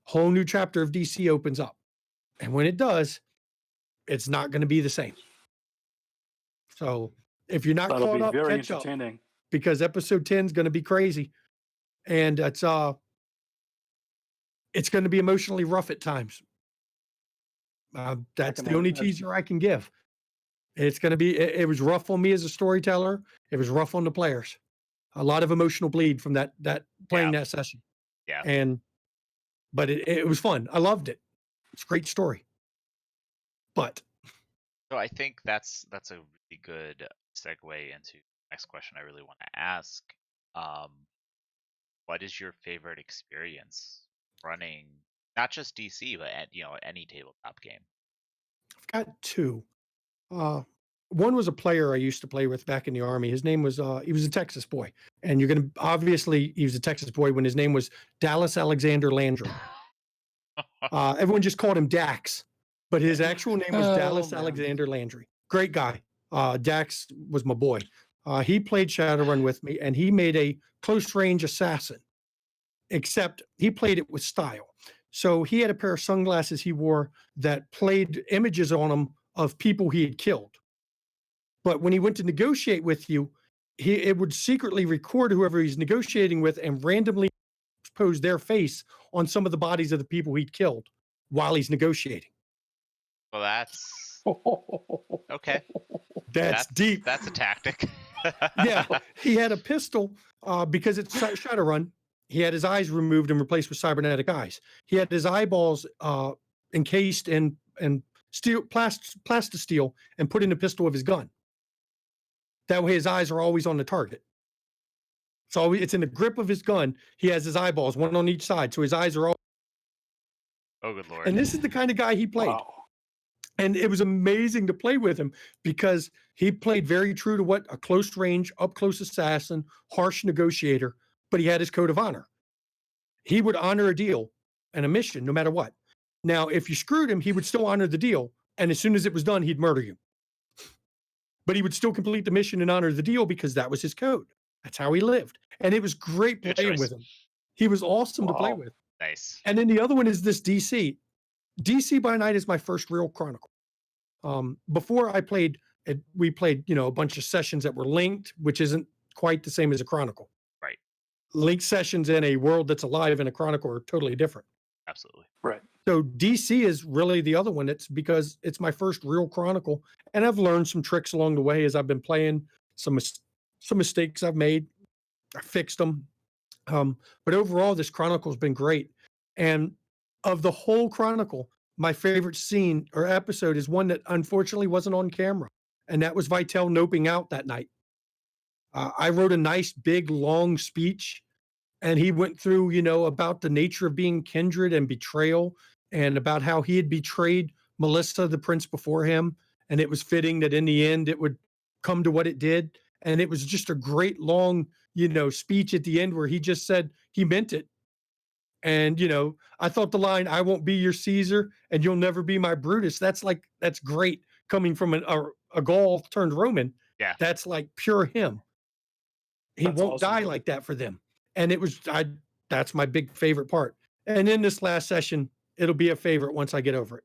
Speaker 2: Whole new chapter of DC opens up. And when it does, it's not going to be the same. So if you're not caught up,
Speaker 4: very
Speaker 2: catch up,
Speaker 4: entertaining.
Speaker 2: because episode 10 is going to be crazy. And it's going to be emotionally rough at times. That's the only teaser I can give. It's going to be, it was rough on me as a storyteller. It was rough on the players. A lot of emotional bleed from that playing that session.
Speaker 1: Yeah.
Speaker 2: But it was fun. I loved it. It's a great story. But
Speaker 1: So I think that's a really good segue into the next question I really want to ask. What is your favorite experience running not just DC, but any tabletop game?
Speaker 2: I've got two. One was a player I used to play with back in the Army. His name was, he was a Texas boy. And he was a Texas boy when his name was Dallas Alexander Landry. Everyone just called him Dax, but his actual name was Dallas Alexander Landry. Great guy. Dax was my boy. He played Shadowrun with me, and he made a close-range assassin, except he played it with style. So he had a pair of sunglasses he wore that played images on them of people he had killed. But when he went to negotiate with you, it would secretly record whoever he's negotiating with and randomly pose their face on some of the bodies of the people he'd killed while he's negotiating.
Speaker 1: Well, that's okay.
Speaker 2: That's deep.
Speaker 1: That's a tactic.
Speaker 2: Yeah, he had a pistol because it's Shadowrun. He had his eyes removed and replaced with cybernetic eyes. He had his eyeballs encased in steel, plastisteel, and put in the pistol of his gun. That way his eyes are always on the target. So it's in the grip of his gun. He has his eyeballs, one on each side. So his eyes are all.
Speaker 1: Oh, good Lord.
Speaker 2: And this is the kind of guy he played.
Speaker 4: Wow.
Speaker 2: And it was amazing to play with him because he played very true to what a close range, up close assassin, harsh negotiator, but he had his code of honor. He would honor a deal and a mission no matter what. Now, if you screwed him, he would still honor the deal. And as soon as it was done, he'd murder you. But he would still complete the mission and honor the deal because that was his code. That's how he lived. And it was great playing with him. He was awesome to play with.
Speaker 1: Nice.
Speaker 2: And then the other one is this DC. DC by Night is my first real Chronicle. Before I played, we played, a bunch of sessions that were linked, which isn't quite the same as a Chronicle.
Speaker 1: Right.
Speaker 2: Linked sessions in a world that's alive in a Chronicle are totally different.
Speaker 1: Absolutely.
Speaker 4: Right.
Speaker 2: So DC is really the other one. It's because it's my first real Chronicle, and I've learned some tricks along the way as I've been playing. Some mistakes I've made, I fixed them. But overall, this Chronicle has been great. And of the whole Chronicle, my favorite scene or episode is one that unfortunately wasn't on camera, and that was Vitel noping out that night. I wrote a nice, big, long speech, and he went through, about the nature of being kindred and betrayal, and about how he had betrayed Melissa, the prince before him, and it was fitting that in the end it would come to what it did. And it was just a great long, speech at the end where he just said he meant it. And, I thought the line, "I won't be your Caesar and you'll never be my Brutus," that's great coming from a Gaul turned Roman.
Speaker 1: Yeah.
Speaker 2: That's like pure him. He
Speaker 3: That's
Speaker 2: won't
Speaker 3: awesome.
Speaker 2: die like that for them. And that's my big favorite part. And in this last session, it'll be a favorite once I get over it.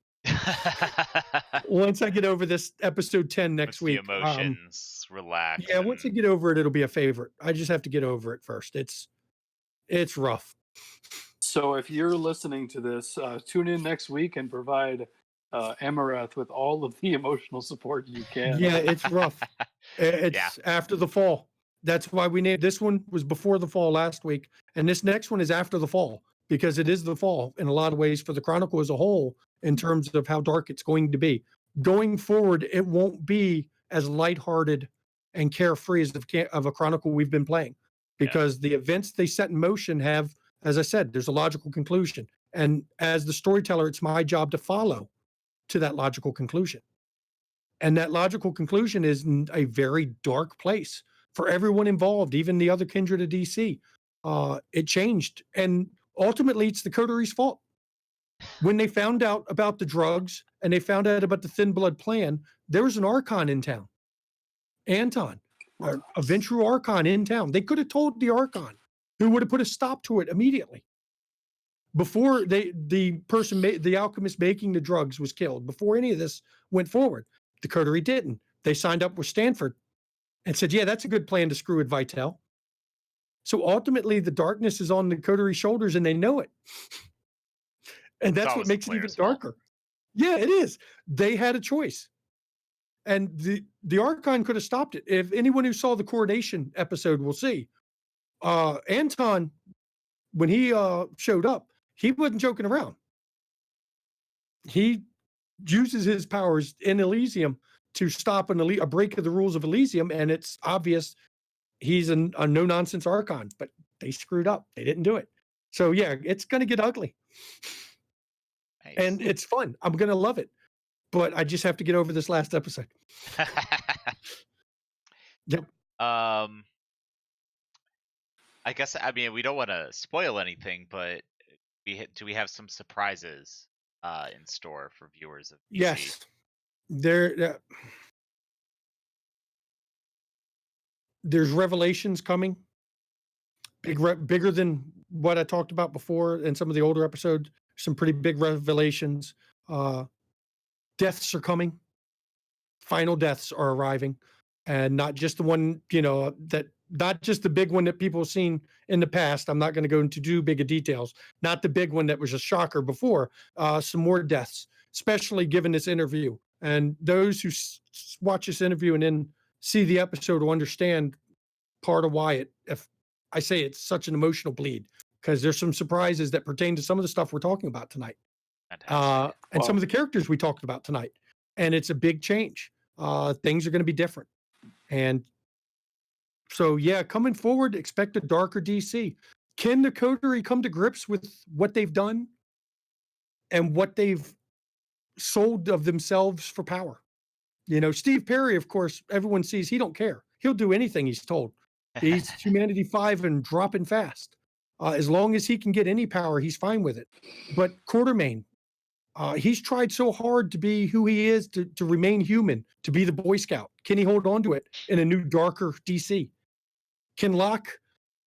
Speaker 2: Once I get over this episode 10 next
Speaker 1: Once the
Speaker 2: week.
Speaker 1: emotions relax.
Speaker 2: Yeah, once I get over it, it'll be a favorite. I just have to get over it first. It's rough.
Speaker 3: So if you're listening to this, tune in next week and provide Amarath with all of the emotional support you can.
Speaker 2: Yeah, it's rough. It's after the fall. That's why we named this one was before the fall last week, and this next one is after the fall because it is the fall in a lot of ways for the Chronicle as a whole in terms of how dark it's going to be. Going forward, it won't be as lighthearted and carefree of a Chronicle we've been playing because the events they set in motion have, as I said, there's a logical conclusion. And as the storyteller, it's my job to follow to that logical conclusion. And that logical conclusion is a very dark place for everyone involved, even the other kindred of DC. It changed. And ultimately, it's the coteries' fault. When they found out about the drugs and they found out about the Thin Blood plan, there was an Archon in town. Anton, a Ventru Archon in town. They could have told the Archon, who would have put a stop to it immediately. Before the alchemist making the drugs was killed, before any of this went forward, the coterie didn't. They signed up with Stanford and said, yeah, that's a good plan to screw with Vitel. So ultimately, the darkness is on the coterie shoulders and they know it. And that's what makes it even darker. Yeah, it is. They had a choice. And the Archon could have stopped it. If anyone who saw the coronation episode will see, Anton, when he showed up, he wasn't joking around. He uses his powers in Elysium to stop a break of the rules of Elysium, and it's obvious he's a no-nonsense Archon, but they screwed up. They didn't do it. So, yeah, it's going to get ugly. Nice. And it's fun. I'm going to love it. But I just have to get over this last episode. Yep.
Speaker 1: I guess, we don't want to spoil anything, but do we have some surprises in store for viewers of DC?
Speaker 2: Yes. There's revelations coming. Bigger than what I talked about before in some of the older episodes. Some pretty big revelations. Deaths are coming. Final deaths are arriving. And not just the one, not just the big one that people have seen in the past. I'm not going to go into too big of details. Not the big one that was a shocker before. Some more deaths, especially given this interview. And those who watch this interview and then see the episode will understand part of why if I say it's such an emotional bleed, because there's some surprises that pertain to some of the stuff we're talking about tonight. And some of the characters we talked about tonight. And it's a big change. Things are going to be different. And so, yeah, coming forward, expect a darker DC. Can the coterie come to grips with what they've done and what they've sold of themselves for power? Steve Perry, of course, everyone sees he don't care. He'll do anything he's told. He's Humanity 5 and dropping fast. As long as he can get any power, he's fine with it. But Quartermain, he's tried so hard to be who he is, to remain human, to be the Boy Scout. Can he hold on to it in a new, darker DC? Can Locke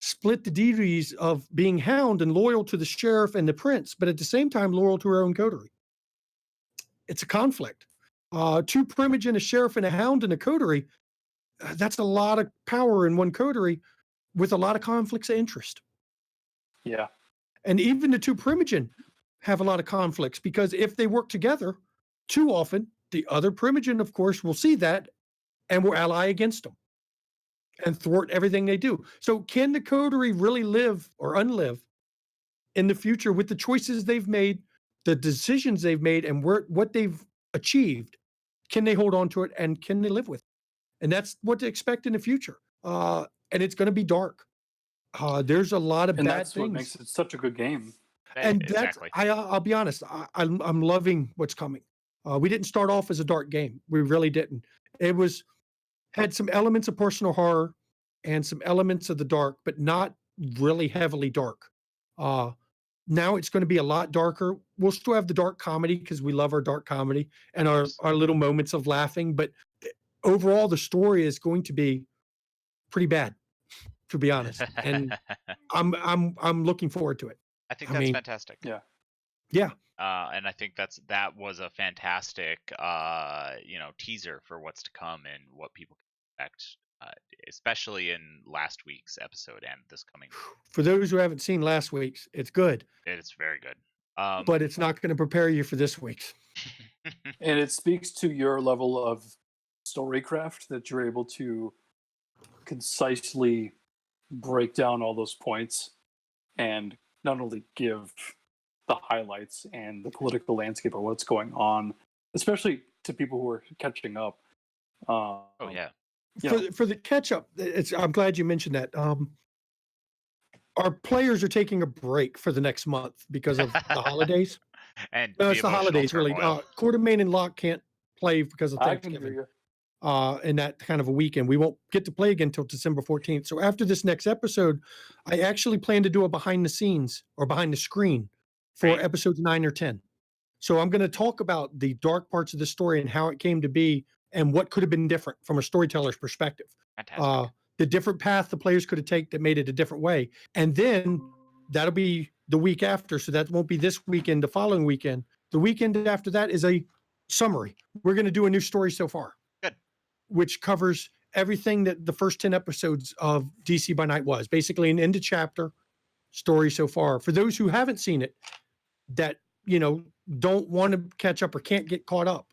Speaker 2: split the duties of being Hound and loyal to the sheriff and the prince, but at the same time loyal to her own coterie? It's a conflict. Two Primogen, a sheriff and a Hound and a coterie, that's a lot of power in one coterie with a lot of conflicts of interest.
Speaker 3: Yeah.
Speaker 2: And even the two Primogen have a lot of conflicts because if they work together too often, the other Primogen, of course, will see that and will ally against them and thwart everything they do. So can the coterie really live or unlive in the future with the choices they've made, the decisions they've made, and what they've achieved? Can they hold on to it and can they live with it? And that's what to expect in the future. And it's going to be dark. There's a lot of bad things. And
Speaker 3: that's what makes it such a good game.
Speaker 2: And exactly. I'll be honest, I'm loving what's coming. We didn't start off as a dark game. We really didn't. It had some elements of personal horror and some elements of the dark, but not really heavily dark. Now it's going to be a lot darker. We'll still have the dark comedy because we love our dark comedy and our little moments of laughing. But overall, the story is going to be pretty bad, to be honest. And I'm looking forward to it.
Speaker 1: I think that's fantastic.
Speaker 3: Yeah.
Speaker 2: Yeah.
Speaker 1: And I think that was a fantastic, teaser for what's to come and what people can expect, especially in last week's episode and this coming week.
Speaker 2: For those who haven't seen last week's, it's good.
Speaker 1: It's very good.
Speaker 2: But it's not going to prepare you for this week's.
Speaker 3: And it speaks to your level of storycraft that you're able to concisely break down all those points and not only give the highlights and the political landscape of what's going on, especially to people who are catching up.
Speaker 2: For the catch up, I'm glad you mentioned that. Our players are taking a break for the next month because of the holidays.
Speaker 1: And
Speaker 2: no, it's the holidays,
Speaker 1: turmoil.
Speaker 2: really. Quartermain and Locke can't play because of Thanksgiving. In that kind of a weekend. We won't get to play again until December 14th. So after this next episode, I actually plan to do a behind the scenes or behind the screen for episodes 9 or 10. So I'm going to talk about the dark parts of the story and how it came to be and what could have been different from a storyteller's perspective.
Speaker 1: Fantastic.
Speaker 2: The different path the players could have taken that made it a different way. And then that'll be the week after. So that won't be this weekend, the following weekend. The weekend after that is a summary. We're going to do a new story so far.
Speaker 1: Good.
Speaker 2: Which covers everything that the first 10 episodes of DC by Night was. Basically an end of chapter story so far. For those who haven't seen it, that, don't want to catch up or can't get caught up,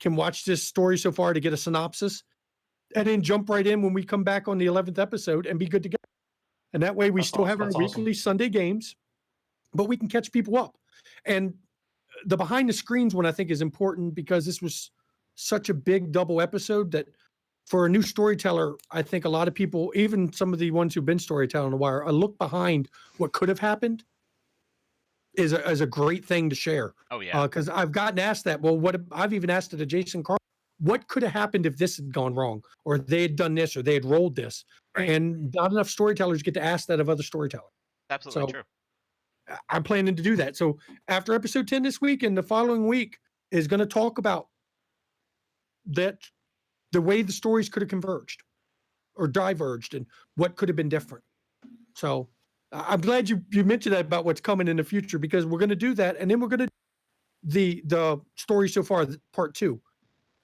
Speaker 2: can watch this story so far to get a synopsis and then jump right in when we come back on the 11th episode and be good to go. And that way we still have our weekly Sunday games, but we can catch people up. And the behind the screens one I think is important because this was such a big double episode that for a new storyteller, I think a lot of people, even some of the ones who've been storytelling a while, a look behind what could have happened is a great thing to share.
Speaker 1: Oh yeah.
Speaker 2: Because I've gotten asked that. Well, I've even asked it to Jason Carl. What could have happened if this had gone wrong, or they had done this, or they had rolled this?
Speaker 1: Right.
Speaker 2: And not enough storytellers get to ask that of other storytellers.
Speaker 1: Absolutely true.
Speaker 2: I'm planning to do that. So after episode 10 this week and the following week is going to talk about that, the way the stories could have converged or diverged and what could have been different. So I'm glad you mentioned that about what's coming in the future, because we're going to do that. And then we're going to the story so far, part 2,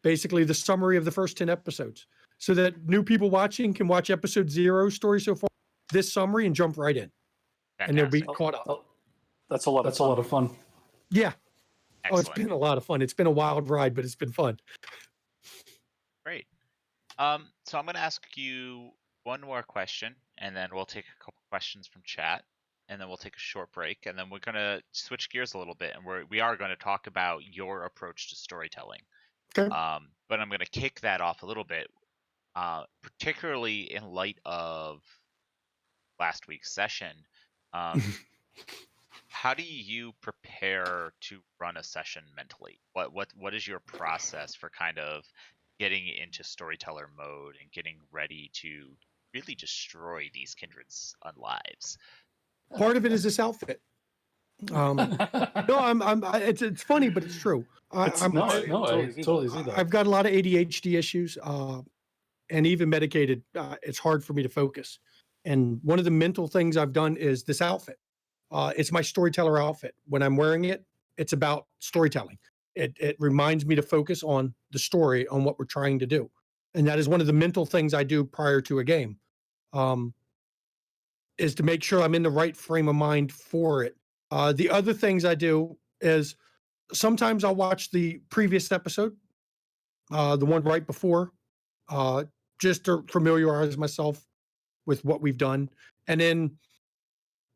Speaker 2: basically the summary of the first 10 episodes, so that new people watching can watch episode 0 story so far, this summary, and jump right in.
Speaker 1: Fantastic.
Speaker 2: And they'll be caught up.
Speaker 3: That's a lot of fun.
Speaker 2: Yeah.
Speaker 1: Excellent.
Speaker 2: Oh, it's been a lot of fun. It's been a wild ride, but it's been fun.
Speaker 1: Great. So I'm going to ask you one more question, and then we'll take a couple questions from chat, and then we'll take a short break, and then we're going to switch gears a little bit, and we are going to talk about your approach to storytelling.
Speaker 2: Okay.
Speaker 1: But I'm going to kick that off a little bit, particularly in light of last week's session. How do you prepare to run a session mentally? What is your process for kind of getting into storyteller mode and getting ready to really destroy these kindred's lives?
Speaker 2: Part of it is this outfit. It's funny, but it's true. I
Speaker 3: totally see that.
Speaker 2: I've got a lot of ADHD issues, and even medicated. It's hard for me to focus. And one of the mental things I've done is this outfit. It's my storyteller outfit. When I'm wearing it, it's about storytelling. It reminds me to focus on the story, on what we're trying to do. And that is one of the mental things I do prior to a game, is to make sure I'm in the right frame of mind for it. The other things I do is sometimes I'll watch the previous episode, the one right before, just to familiarize myself with what we've done. And then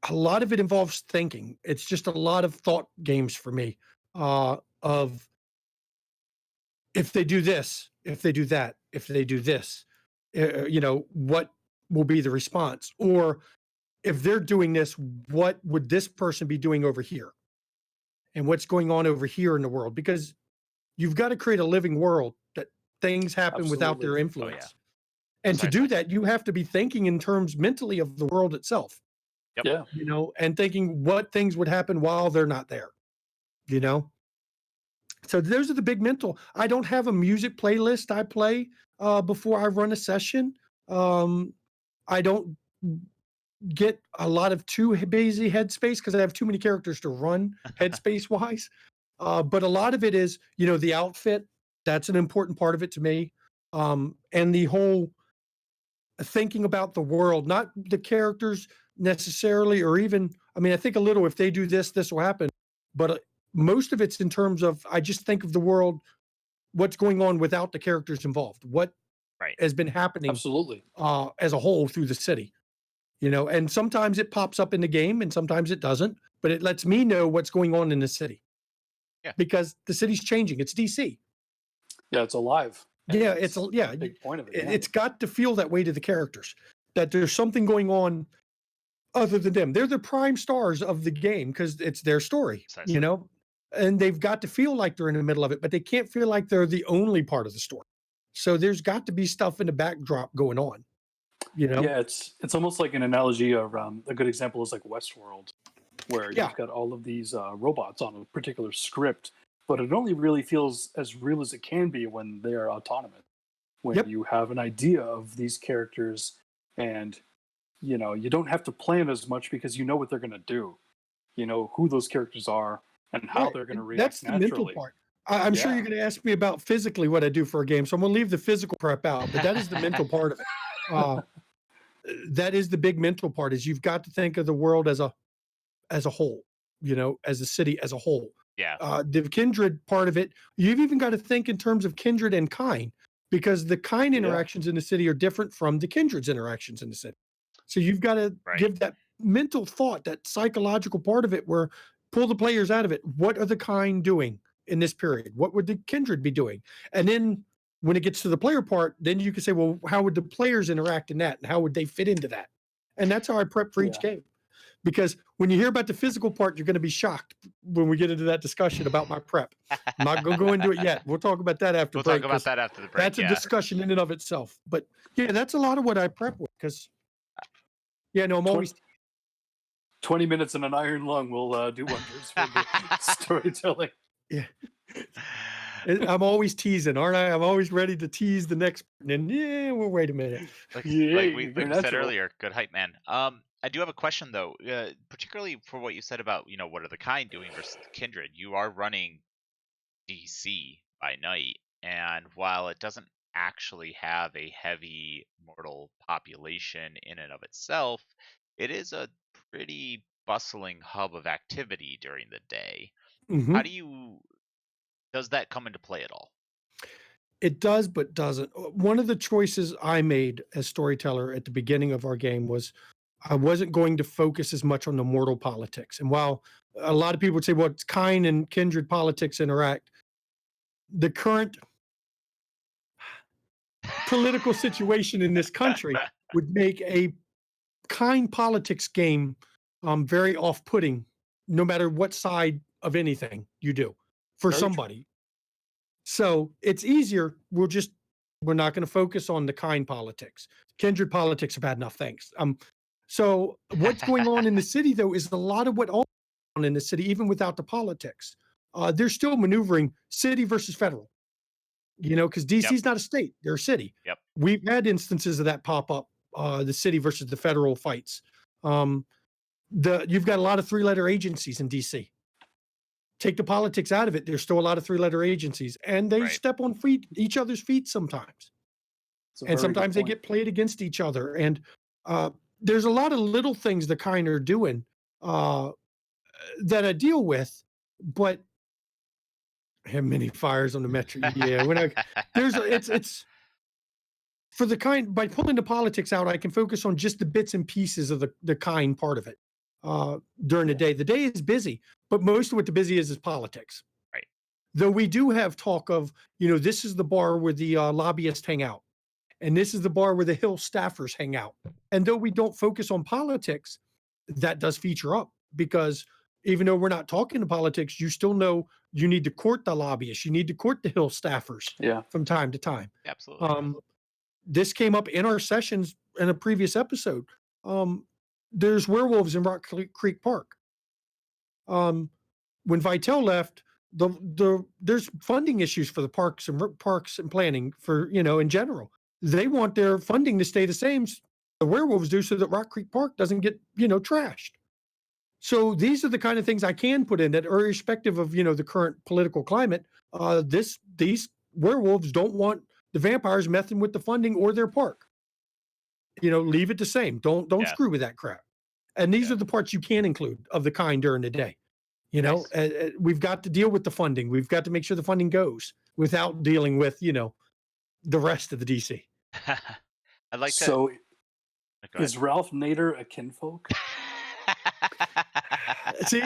Speaker 2: a lot of it involves thinking. It's just a lot of thought games for me, of if they do this, if they do that, if they do this, what will be the response? Or if they're doing this, what would this person be doing over here? And what's going on over here in the world? Because you've got to create a living world that things happen without their influence.
Speaker 1: Oh, yeah.
Speaker 2: And to do that, you have to be thinking in terms mentally of the world itself.
Speaker 1: Yep.
Speaker 3: Yeah.
Speaker 2: you know, and thinking what things would happen while they're not there, you know. So those are the big mental. I don't have a music playlist I play before I run a session. I don't get a lot of too busy headspace because I have too many characters to run headspace wise. But a lot of it is, you know, the outfit. That's an important part of it to me. And the whole thinking about the world, not the characters necessarily, or even, I mean, I think a little if they do this, this will happen. But most of it's in terms of, I just think of the world, what's going on without the characters involved, what
Speaker 1: Right.
Speaker 2: has been happening
Speaker 3: Absolutely.
Speaker 2: as a whole through the city, you know, and sometimes it pops up in the game and sometimes it doesn't, but it lets me know what's going on in the city.
Speaker 1: Yeah.
Speaker 2: Because the city's changing. It's DC.
Speaker 3: Yeah, it's alive. And
Speaker 2: Yeah,
Speaker 3: that's
Speaker 2: it's yeah.
Speaker 3: a big point of it.
Speaker 2: It,
Speaker 3: Yeah.
Speaker 2: It's got to feel that way to the characters, that there's something going on other than them. They're the prime stars of the game because it's their story,
Speaker 1: Precisely.
Speaker 2: you know, and they've got to feel like they're in the middle of it, but they can't feel like they're the only part of the story. So there's got to be stuff in the backdrop going on, you know.
Speaker 3: Yeah, it's almost like an analogy of a good example is like Westworld, where
Speaker 2: Yeah.
Speaker 3: you've got all of these robots on a particular script, but it only really feels as real as it can be when they're autonomous. When
Speaker 2: Yep.
Speaker 3: you have an idea of these characters, and you know you don't have to plan as much because you know what they're going to do, you know who those characters are and how
Speaker 2: Yeah,
Speaker 3: they're going to react
Speaker 2: that's the mental
Speaker 3: naturally.
Speaker 2: part. I'm sure
Speaker 3: Yeah.
Speaker 2: you're going to ask me about physically what I do for a game, so I'm going to leave the physical prep out, but that is the mental part of it. That is the big mental part, is you've got to think of the world as a whole, you know, as a city as a whole.
Speaker 1: Yeah.
Speaker 2: The kindred part of it, you've even got to think in terms of kindred and kind, because the kind
Speaker 3: Yeah.
Speaker 2: interactions in the city are different from the kindred's interactions in the city. So you've got to
Speaker 1: Right.
Speaker 2: give that mental thought, that psychological part of it, where pull the players out of it. What are the kind doing in this period? What would the kindred be doing? And then when it gets to the player part, then you can say, well, how would the players interact in that? And how would they fit into that? And that's how I prep for each
Speaker 3: Yeah.
Speaker 2: game. Because when you hear about the physical part, you're going to be shocked when we get into that discussion about my prep. I'm not going to go into it yet. We'll talk about that after
Speaker 1: We'll
Speaker 2: break.
Speaker 1: talk about
Speaker 2: 'cause
Speaker 1: that after the break.
Speaker 2: That's a
Speaker 1: Yeah.
Speaker 2: discussion in and of itself. But yeah, that's a lot of what I prep with. Because yeah, no, I'm always
Speaker 3: 20 minutes and an iron lung will do wonders for the storytelling.
Speaker 2: yeah. I'm always teasing, aren't I? I'm always ready to tease the next. And then well, wait a minute.
Speaker 1: Like
Speaker 3: Yeah,
Speaker 1: we
Speaker 3: you're
Speaker 1: said
Speaker 3: natural.
Speaker 1: earlier, good hype man. I do have a question though, particularly for what you said about, you know, what are the kind doing versus the kindred. You are running DC by night, and while it doesn't actually have a heavy mortal population in and of itself, it is a pretty bustling hub of activity during the day.
Speaker 2: Mhm.
Speaker 1: How does that come into play at all?
Speaker 2: It does, but doesn't. One of the choices I made as storyteller at the beginning of our game was I wasn't going to focus as much on the mortal politics. And while a lot of people would say, well, it's kind and kindred politics interact, the current political situation in this country would make a kind politics game very off-putting, no matter what side of anything you do for
Speaker 3: Very true.
Speaker 2: somebody. So it's easier. We're not going to focus on the kind politics. Kindred politics are bad enough. Thanks. So what's going on in the city though is a lot of what all on in the city, even without the politics. They're still maneuvering city versus federal. You know, because DC's not a state; they're a city.
Speaker 1: Yep.
Speaker 2: We've had instances of that pop up. The city versus the federal fights. You've got a lot of three-letter agencies in DC. Take the politics out of it, there's still a lot of three-letter agencies, and they
Speaker 1: Right.
Speaker 2: step on each other's feet sometimes.
Speaker 3: It's a
Speaker 2: And
Speaker 3: very good
Speaker 2: sometimes they
Speaker 3: point.
Speaker 2: get played against each other. And there's a lot of little things the kind are doing that I deal with, but I have many fires on the metro. Yeah, it's for the kind, by pulling the politics out, I can focus on just the bits and pieces of the kind part of it during the day. The day is busy, but most of what the busy is politics.
Speaker 1: Right.
Speaker 2: Though we do have talk of, you know, this is the bar where the lobbyists hang out, and this is the bar where the Hill staffers hang out. And though we don't focus on politics, that does feature up, because even though we're not talking to politics, you still know you need to court the lobbyists, you need to court the Hill staffers
Speaker 3: Yeah.
Speaker 2: from time to time.
Speaker 1: Absolutely.
Speaker 2: This came up in our sessions in a previous episode. there's werewolves in Rock Creek Park. When Vitale left, there's funding issues for the parks and planning for, in general. They want their funding to stay the same, the werewolves do, so that Rock Creek Park doesn't get, trashed. So these are the kind of things I can put in that, irrespective of, the current political climate. These werewolves don't want the vampires messing with the funding or their park. Leave it the same. Don't screw with that crap. And these are the parts you can include of the kind during the day. Nice. We've got to deal with the funding. We've got to make sure the funding goes without dealing with, the rest of the DC.
Speaker 1: I'd like to.
Speaker 3: So, is Ralph Nader a kinfolk?
Speaker 2: See,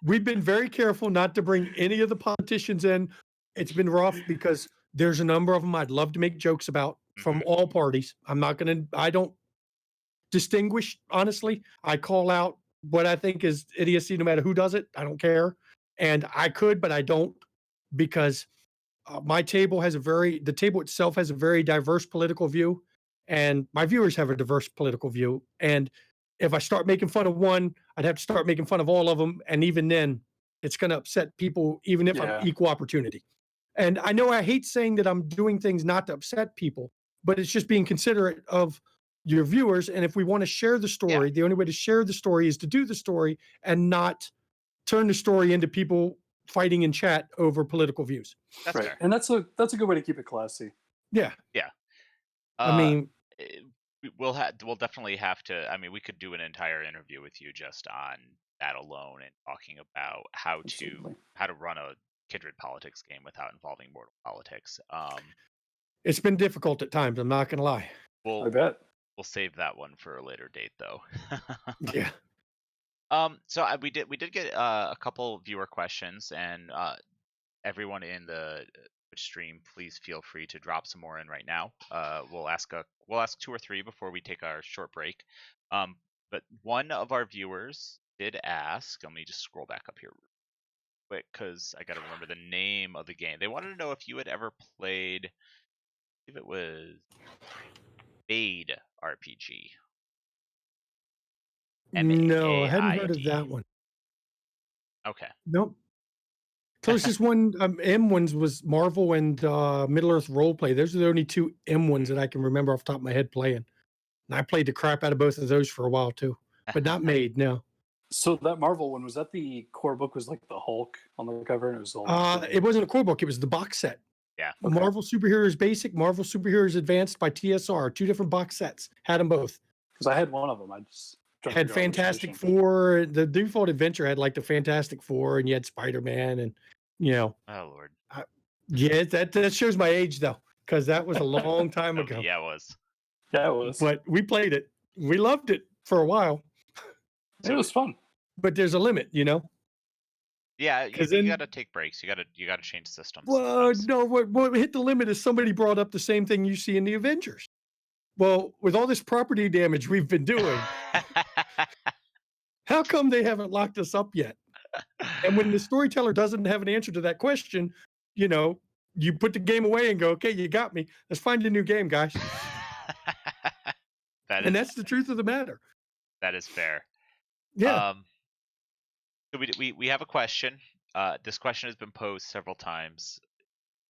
Speaker 2: we've been very careful not to bring any of the politicians in. It's been rough because there's a number of them I'd love to make jokes about from all parties. I don't distinguish, honestly. I call out what I think is idiocy no matter who does it. I don't care. And I could, but I don't, because my table the table itself has a very diverse political view, and my viewers have a diverse political view. And if I start making fun of one, I'd have to start making fun of all of them. And even then, it's going to upset people, even if I'm equal opportunity. And I know I hate saying that I'm doing things not to upset people, but it's just being considerate of your viewers. And if we want to share the story, the only way to share the story is to do the story and not turn the story into people fighting in chat over political views.
Speaker 1: That's
Speaker 3: right.
Speaker 1: fair.
Speaker 3: And that's a good way to keep it classy.
Speaker 2: Yeah.
Speaker 1: Yeah.
Speaker 2: I mean,
Speaker 1: we'll definitely have to. I mean, we could do an entire interview with you just on that alone and talking about how to run a Kindred politics game without involving mortal politics.
Speaker 2: It's been difficult at times. I'm not going to lie.
Speaker 3: I bet.
Speaker 1: We'll save that one for a later date, though.
Speaker 2: Yeah.
Speaker 1: So we did get a couple viewer questions, and everyone in the stream, please feel free to drop some more in right now. We'll ask 2 or 3 before we take our short break. But one of our viewers did ask. Let me just scroll back up here quick because I got to remember the name of the game. They wanted to know if you had ever played. I believe it was Fade RPG.
Speaker 2: No, I hadn't heard of that one.
Speaker 1: Okay.
Speaker 2: Nope. Closest one, M ones was Marvel and Middle Earth Roleplay. Those are the only 2 M ones that I can remember off the top of my head playing. And I played the crap out of both of those for a while too, but not made. No.
Speaker 3: So that Marvel one, was that the core book? Was like the Hulk on the cover, and it was all.
Speaker 2: It wasn't a core book. It was the box set.
Speaker 1: Yeah.
Speaker 2: Okay. Marvel Superheroes Basic, Marvel Superheroes Advanced by TSR. 2 different box sets. Had them both.
Speaker 3: Because I had one of them. I just
Speaker 2: had Fantastic Four. The default adventure had like the Fantastic Four, and you had Spider-Man, and
Speaker 1: Oh Lord.
Speaker 2: Yeah, that shows my age though, because that was a long time ago.
Speaker 1: Yeah, it was.
Speaker 3: Yeah, it was.
Speaker 2: But we played it. We loved it for a while.
Speaker 3: It was fun.
Speaker 2: But there's a limit,
Speaker 1: Yeah, you got to take breaks. You got to change systems.
Speaker 2: Well, no, what hit the limit is somebody brought up the same thing you see in the Avengers. Well, with all this property damage we've been doing, how come they haven't locked us up yet? And when the storyteller doesn't have an answer to that question, you put the game away and go, okay, you got me. Let's find a new game, guys. That's the truth of the matter.
Speaker 1: That is fair.
Speaker 2: Yeah.
Speaker 1: So we have a question. This question has been posed several times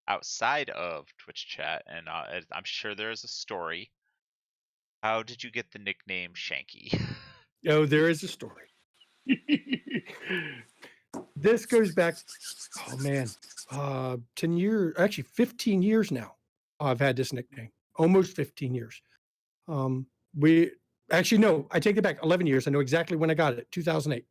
Speaker 1: outside of Twitch chat, and I'm sure there's a story. How did you get the nickname Shanky?
Speaker 2: Oh, there is a story. This goes back, 10 years, actually 15 years now. I've had this nickname, almost 15 years. I take it back, 11 years. I know exactly when I got it, 2008.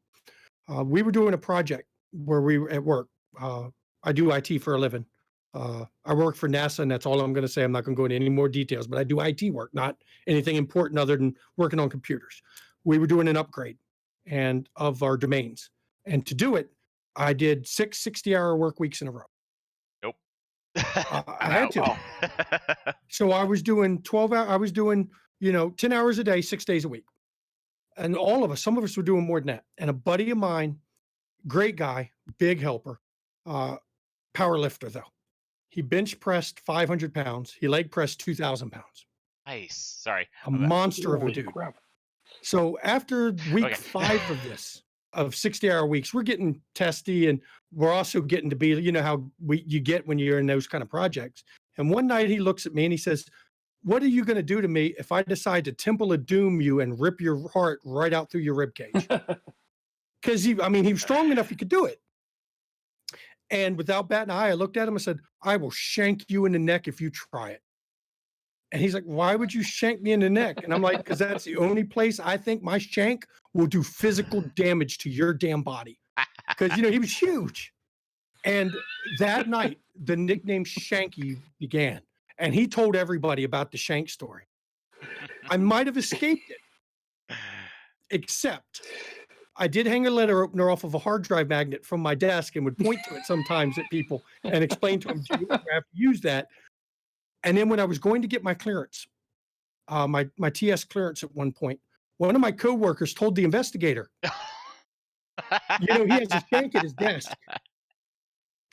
Speaker 2: We were doing a project where we were at work. I do IT for a living. I work for NASA, and that's all I'm going to say. I'm not going to go into any more details, but I do IT work, not anything important other than working on computers. We were doing an upgrade of our domains. And to do it, I did 6 60-hour work weeks in a row.
Speaker 1: Nope.
Speaker 2: I had to. So I was doing 12 hours. I was doing, 10 hours a day, 6 days a week. And some of us were doing more than that. And a buddy of mine, great guy, big helper, power lifter though. He bench pressed 500 pounds. He leg pressed 2,000 pounds.
Speaker 1: Nice. Sorry.
Speaker 2: A monster of a dude.
Speaker 3: Crap.
Speaker 2: So after week
Speaker 1: Okay.
Speaker 2: 5 of this, of 60-hour weeks, we're getting testy, and we're also getting to be, you know, how you get when you're in those kind of projects. And one night he looks at me and he says, "What are you going to do to me if I decide to Temple of Doom you and rip your heart right out through your rib cage?" Because he was strong enough he could do it. And without batting an eye, I looked at him and said, "I will shank you in the neck if you try it." And he's like, "Why would you shank me in the neck?" And I'm like, "Because that's the only place I think my shank will do physical damage to your damn body." Because, you know, he was huge. And that night, the nickname Shanky began. And he told everybody about the Shank story. I might have escaped it, except I did hang a letter opener off of a hard drive magnet from my desk and would point to it sometimes at people and explain to them, "Do you have to use that?" And then when I was going to get my clearance, my TS clearance at one point, one of my coworkers told the investigator, "You know, he has a shank at his desk,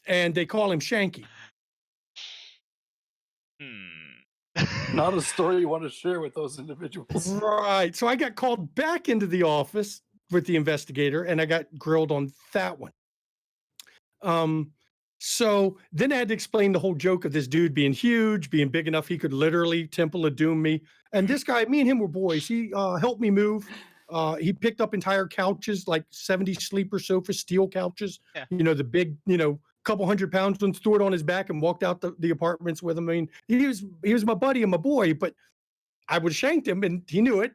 Speaker 2: and they call him Shanky."
Speaker 3: Not a story you want to share with those individuals.
Speaker 2: Right. So I got called back into the office with the investigator, and I got grilled on that one. So then I had to explain the whole joke of this dude being huge, being big enough he could literally Temple of Doom me. And this guy, me and him were boys. He helped me move. He picked up entire couches, like 70 sleeper sofa steel couches.
Speaker 1: Yeah.
Speaker 2: You know, the big, you know, couple 100 pounds ones, threw it on his back and walked out the apartments with him. I mean, he was my buddy and my boy, but I would have shanked him and he knew it.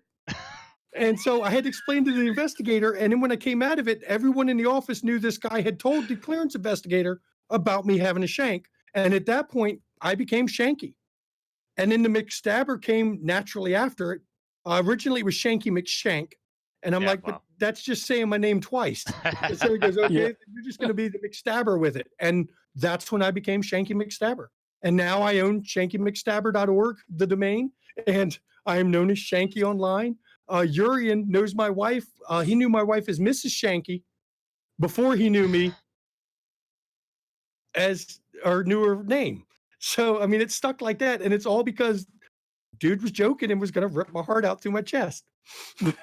Speaker 2: And so I had to explain to the investigator. And then when I came out of it, everyone in the office knew this guy had told the clearance investigator about me having a shank. And at that point, I became Shanky. And then the McStabber came naturally after it. Originally, it was Shanky McShank. And I'm like, "But that's just saying my name twice." And so he goes, "Okay,
Speaker 3: Yeah.
Speaker 2: you're just going to be the McStabber with it." And that's when I became Shanky McStabber. And now I own shankymcstabber.org, the domain, and I am known as Shanky online. Urian knows my wife. He knew my wife as Mrs. Shanky before he knew me as our newer name. So, I mean, it's stuck like that. And it's all because dude was joking and was going to rip my heart out through my chest.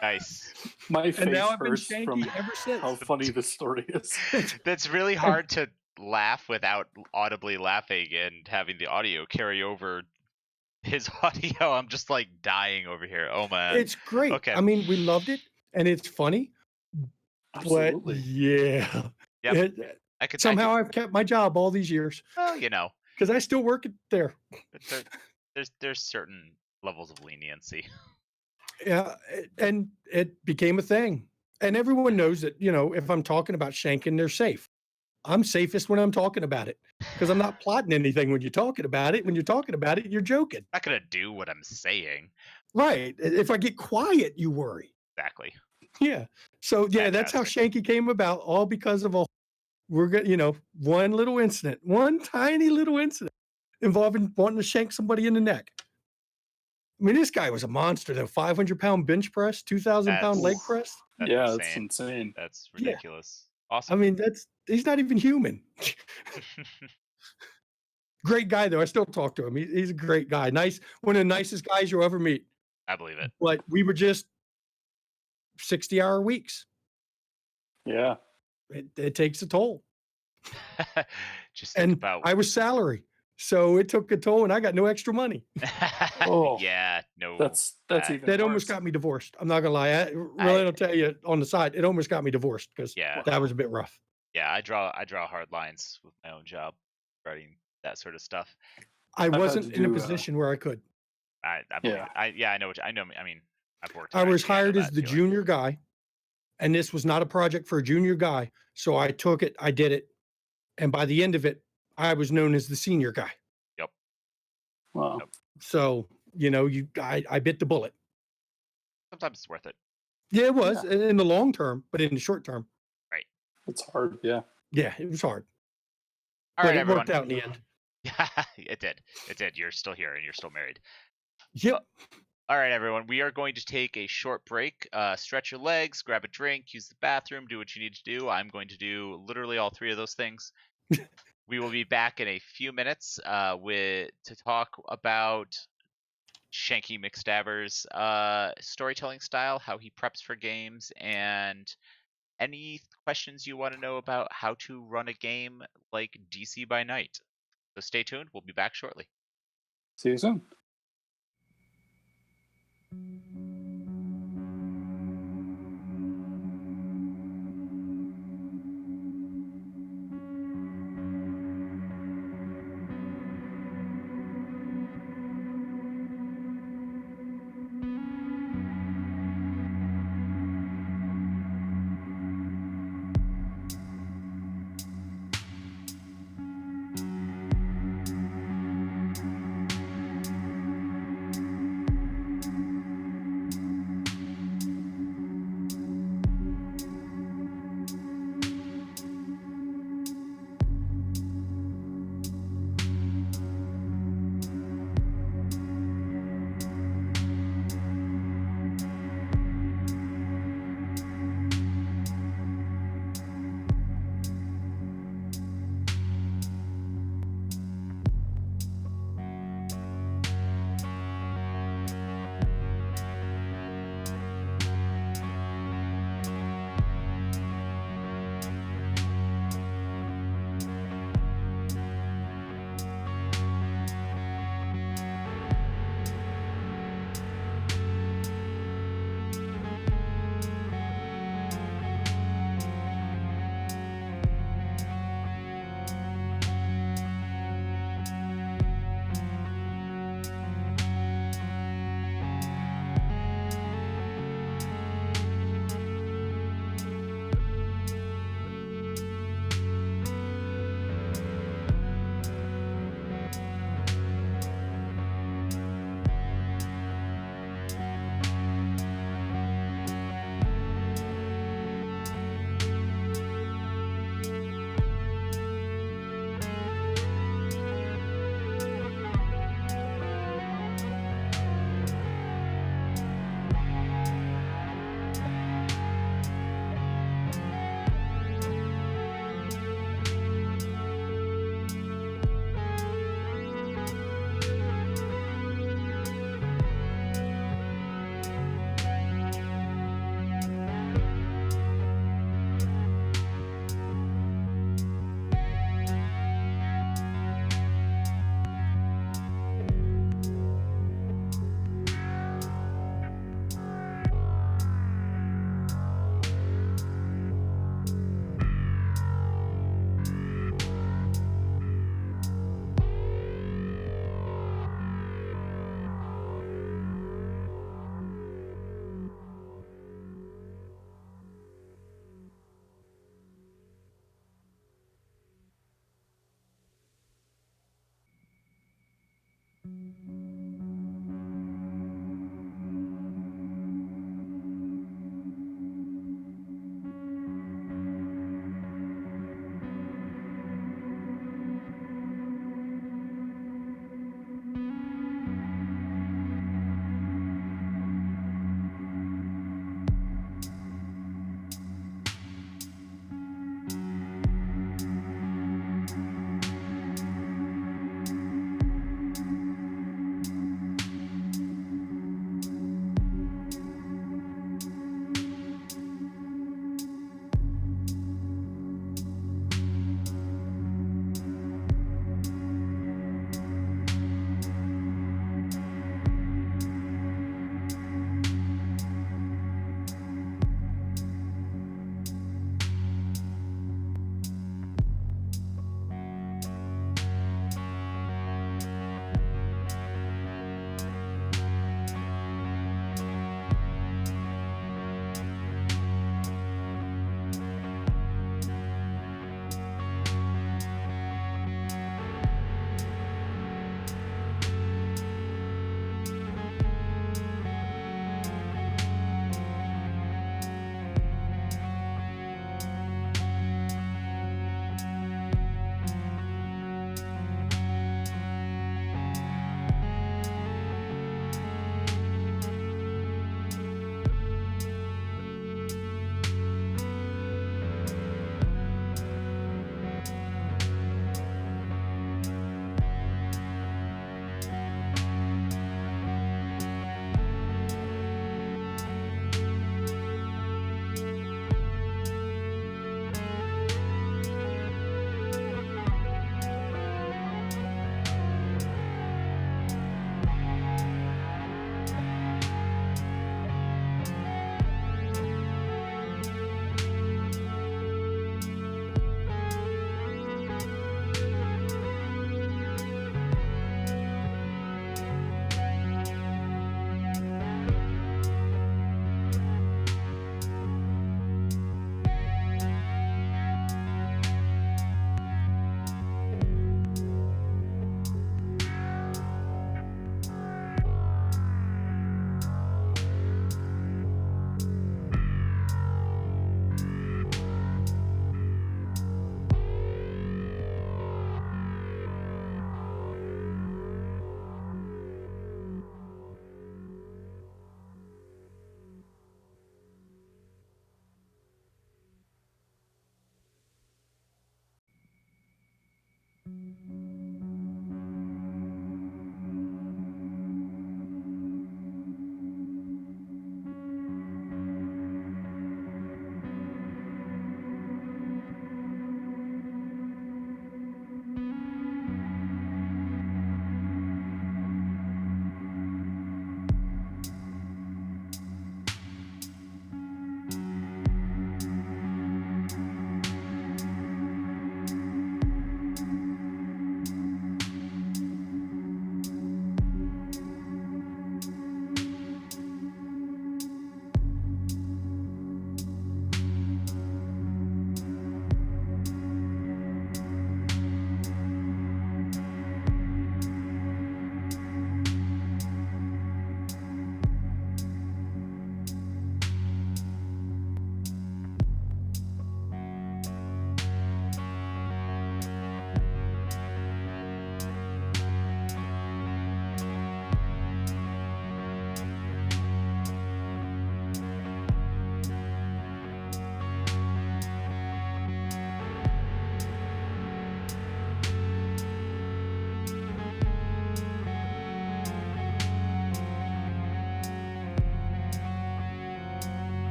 Speaker 1: Nice.
Speaker 3: My face
Speaker 2: And now I've been
Speaker 3: hurts from
Speaker 2: Shanky ever since.
Speaker 3: how funny this story is.
Speaker 1: That's really hard to laugh without audibly laughing and having the audio carry over his audio. I'm just like dying over here. Oh man.
Speaker 2: It's great.
Speaker 1: Okay.
Speaker 2: I mean, we loved it and it's funny.
Speaker 3: Absolutely.
Speaker 2: But yeah.
Speaker 1: Yep.
Speaker 2: Somehow I've kept my job all these years.
Speaker 1: Well, you know,
Speaker 2: because I still work there.
Speaker 1: There's certain levels of leniency.
Speaker 2: Yeah, and it became a thing. And everyone knows that, you know, if I'm talking about shanking, they're safe. I'm safest when I'm talking about it because I'm not plotting anything when you're talking about it. When you're talking about it, you're joking.
Speaker 1: I'm not going to do what I'm saying.
Speaker 2: Right. If I get quiet, you worry.
Speaker 1: Exactly.
Speaker 2: Yeah. So, yeah,
Speaker 1: Fantastic.
Speaker 2: That's how Shanky came about, all because of one little incident, one tiny little incident involving wanting to shank somebody in the neck. I mean, this guy was a monster, though. 500-pound bench press, 2,000-pound leg press.
Speaker 3: That's insane.
Speaker 1: That's ridiculous.
Speaker 2: Yeah.
Speaker 1: Awesome.
Speaker 2: I mean, he's not even human. Great guy, though. I still talk to him. He's a great guy. Nice, one of the nicest guys you'll ever meet.
Speaker 1: I believe it.
Speaker 2: But we were just 60-hour weeks.
Speaker 3: Yeah.
Speaker 2: It takes a toll.
Speaker 1: Just think about.
Speaker 2: I was salary, so it took a toll, and I got no extra money.
Speaker 3: Oh,
Speaker 1: yeah, no.
Speaker 3: That's even.
Speaker 2: That almost got me divorced. I'm not gonna lie. I'll tell you on the side, it almost got me divorced because that was a bit rough.
Speaker 1: Yeah, I draw hard lines with my own job, writing that sort of stuff.
Speaker 2: I wasn't in a position where I could.
Speaker 1: I know. I mean, I've worked.
Speaker 2: I was hired as the junior guy, and this was not a project for a junior guy. So I took it, I did it, and by the end of it, I was known as the senior guy.
Speaker 1: Yep.
Speaker 3: Wow.
Speaker 1: Yep.
Speaker 2: So I bit the bullet.
Speaker 1: Sometimes it's worth it.
Speaker 2: Yeah, it was in the long term, but in the short term,
Speaker 1: right?
Speaker 3: It's hard. Yeah.
Speaker 2: Yeah, it was hard.
Speaker 1: All right, everyone.
Speaker 2: Worked out in the end.
Speaker 1: Yeah, it did. It did. You're still here and you're still married.
Speaker 2: Yep.
Speaker 1: All right, everyone. We are going to take a short break. Stretch your legs, grab a drink, use the bathroom, do what you need to do. I'm going to do literally all three of those things. We will be back in a few minutes to talk about Shanky McStabber's storytelling style, how he preps for games, and any questions you want to know about how to run a game like DC by Night. So stay tuned. We'll be back shortly.
Speaker 4: See you soon.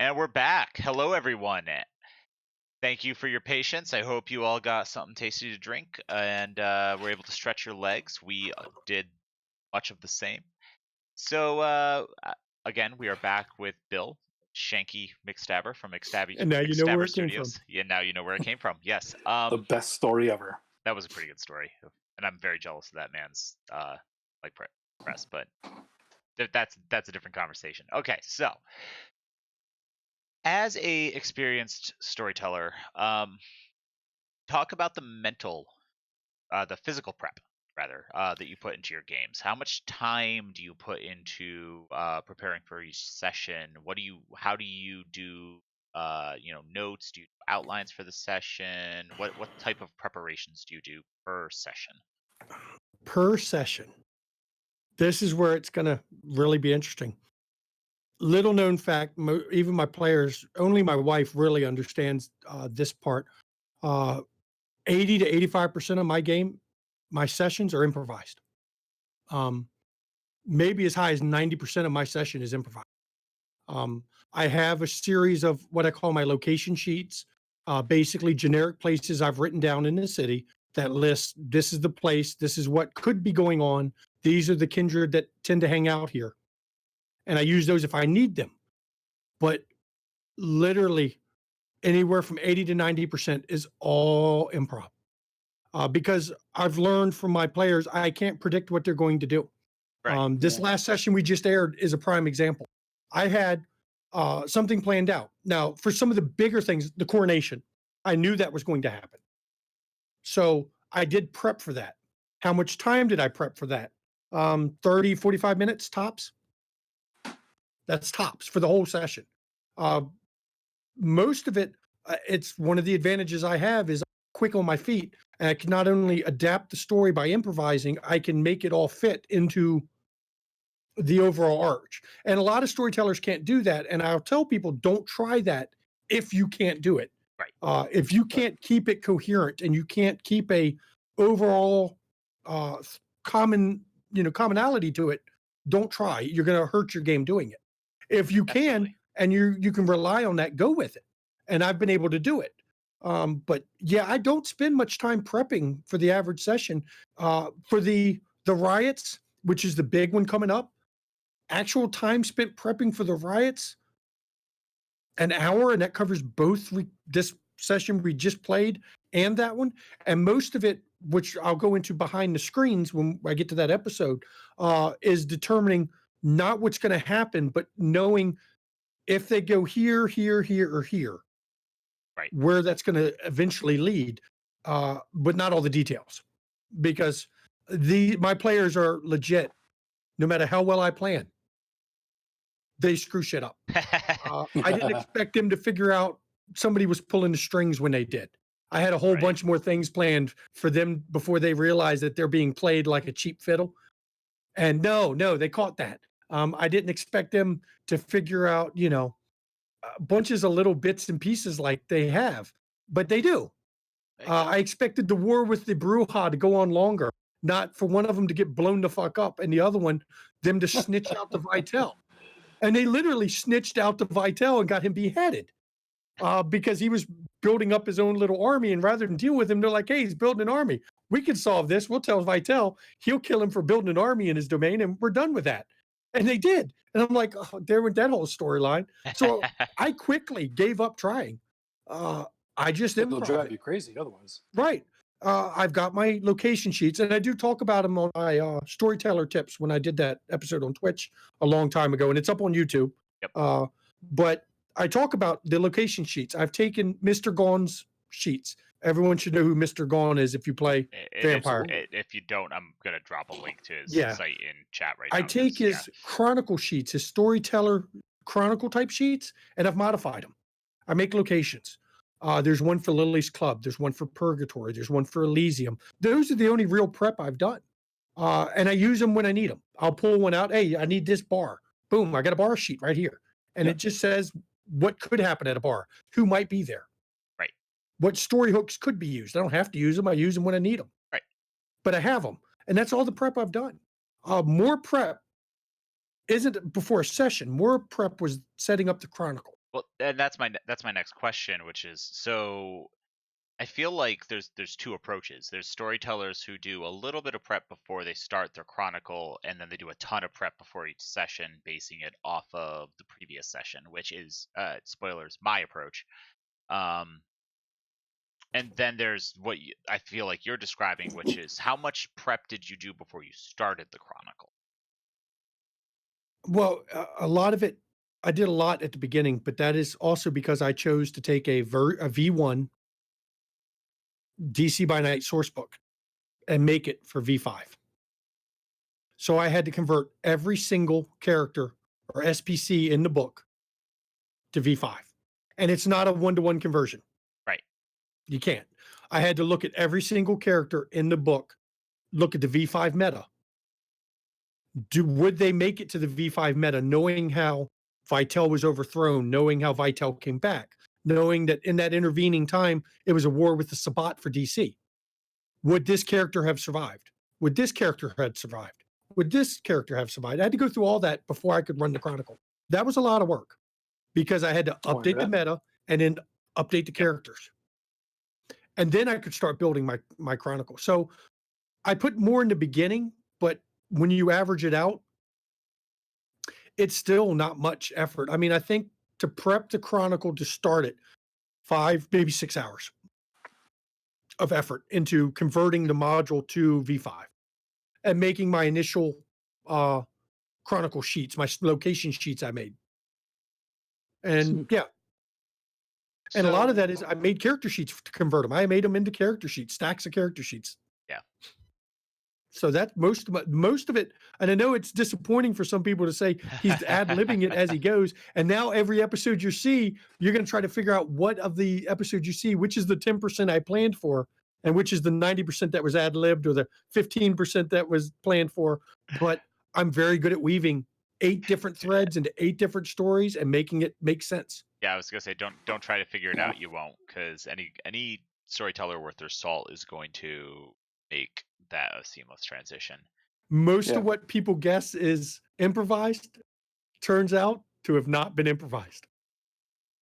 Speaker 1: And we're back. Hello, everyone. Thank you for your patience. I hope you all got something tasty to drink and were able to stretch your legs. We did much of the same. So, again, we are back with Bill, Shanky McStabber from
Speaker 2: And now you know where
Speaker 1: McStabber
Speaker 2: it came from.
Speaker 1: Studios. Yeah, now you know where it came from. Yes.
Speaker 4: The best story ever.
Speaker 1: That was a pretty good story, and I'm very jealous of that man's press, but that's a different conversation. Okay, so as a experienced storyteller, talk about the physical prep rather that you put into your games. How much time do you put into preparing for each session? How do you do notes? Do you do outlines for the session? What type of preparations do you do per session?
Speaker 2: Per session. This is where it's going to really be interesting. Little known fact, even my players, only my wife really understands this part. 80 to 85% of my sessions are improvised. Maybe as high as 90% of my session is improvised. I have a series of what I call my location sheets, basically generic places I've written down in the city that list, this is the place, this is what could be going on, these are the kindred that tend to hang out here. And I use those if I need them. But literally anywhere from 80 to 90% is all improv. Because I've learned from my players, I can't predict what they're going to do.
Speaker 1: Right.
Speaker 2: This last session we just aired is a prime example. I had something planned out. Now, for some of the bigger things, the coronation, I knew that was going to happen. So I did prep for that. How much time did I prep for that? 30, 45 minutes tops. That's tops for the whole session. Most of it, it's one of the advantages I have is I'm quick on my feet, and I can not only adapt the story by improvising, I can make it all fit into the overall arch. And a lot of storytellers can't do that. And I'll tell people, don't try that if you can't do it.
Speaker 1: Right.
Speaker 2: If you can't keep it coherent and you can't keep a overall commonality to it, don't try. You're going to hurt your game doing it. If you can, and you can rely on that, go with it. And I've been able to do it. But yeah, I don't spend much time prepping for the average session. For the riots, which is the big one coming up, actual time spent prepping for the riots, an hour, and that covers both this session we just played and that one. And most of it, which I'll go into behind the screens when I get to that episode, is determining not what's going to happen, but knowing if they go here, here, here, or here,
Speaker 1: right,
Speaker 2: where that's going to eventually lead, but not all the details, because my players are legit. No matter how well I plan, they screw shit up. I didn't expect them to figure out somebody was pulling the strings when they did. I had a whole bunch more things planned for them before they realized that they're being played like a cheap fiddle. And no, they caught that. I didn't expect them to figure out, bunches of little bits and pieces like they have, but they do. I expected the war with the Bruja to go on longer, not for one of them to get blown the fuck up and the other one, them to snitch out the Vitel. And they literally snitched out the Vitel and got him beheaded because he was building up his own little army. And rather than deal with him, they're like, hey, he's building an army. We can solve this. We'll tell Vitel. He'll kill him for building an army in his domain, and we're done with that. And they did. And I'm like, oh, there went that whole storyline. So I quickly gave up trying. I just
Speaker 4: They'll drive you crazy otherwise.
Speaker 2: Right. I've got my location sheets, and I do talk about them on my Storyteller Tips when I did that episode on Twitch a long time ago, and it's up on YouTube.
Speaker 1: Yep.
Speaker 2: But I talk about the location sheets. I've taken Mr. Gaugne's sheets. Everyone should know who Mr. Gaugne is if you play Vampire.
Speaker 1: If you don't, I'm going to drop a link to his site in chat right now.
Speaker 2: I take his Chronicle sheets, his Storyteller Chronicle type sheets, and I've modified them. I make locations. There's one for Lily's Club. There's one for Purgatory. There's one for Elysium. Those are the only real prep I've done. And I use them when I need them. I'll pull one out. Hey, I need this bar. Boom, I got a bar sheet right here. And it just says what could happen at a bar, who might be there.
Speaker 1: Right.
Speaker 2: What story hooks could be used. I don't have to use them. I use them when I need them.
Speaker 1: Right.
Speaker 2: But I have them. And that's all the prep I've done. More prep isn't before a session. More prep was setting up the Chronicle.
Speaker 1: Well, and that's my next question, which is, so I feel like there's two approaches. There's storytellers who do a little bit of prep before they start their chronicle, and then they do a ton of prep before each session, basing it off of the previous session, which is spoilers, my approach. And then there's what I feel like you're describing, which is how much prep did you do before you started the chronicle?
Speaker 2: Well, a lot of it, I did a lot at the beginning, but that is also because I chose to take a V1 DC by Night source book and make it for V5. So I had to convert every single character or SPC in the book to V5. And it's not a one-to-one conversion.
Speaker 1: Right.
Speaker 2: You can't. I had to look at every single character in the book, look at the V5 meta. Would they make it to the V5 meta, knowing how Vitel was overthrown, knowing how Vitel came back, knowing that in that intervening time, it was a war with the Sabbat for DC? Would this character have survived? Would this character have survived? Would this character have survived? I had to go through all that before I could run the Chronicle. That was a lot of work because I had to update the meta and then update the characters. And then I could start building my Chronicle. So I put more in the beginning, but when you average it out, it's still not much effort. I mean, I think to prep the Chronicle to start it, 5, maybe 6 hours of effort into converting the module to V5 and making my initial Chronicle sheets, my location sheets I made. And yeah. And a lot of that is I made character sheets to convert them. I made them into character sheets, stacks of character sheets.
Speaker 1: Yeah.
Speaker 2: So that's most of it. And I know it's disappointing for some people to say he's ad-libbing it as he goes. And now every episode you see, you're going to try to figure out what of the episodes you see, which is the 10% I planned for, and which is the 90% that was ad-libbed or the 15% that was planned for. But I'm very good at weaving 8 different threads into 8 different stories and making it make sense.
Speaker 1: Yeah, I was gonna say don't try to figure it out. You won't, because any storyteller worth their salt is going to make that a seamless transition.
Speaker 2: Most of what people guess is improvised turns out to have not been improvised.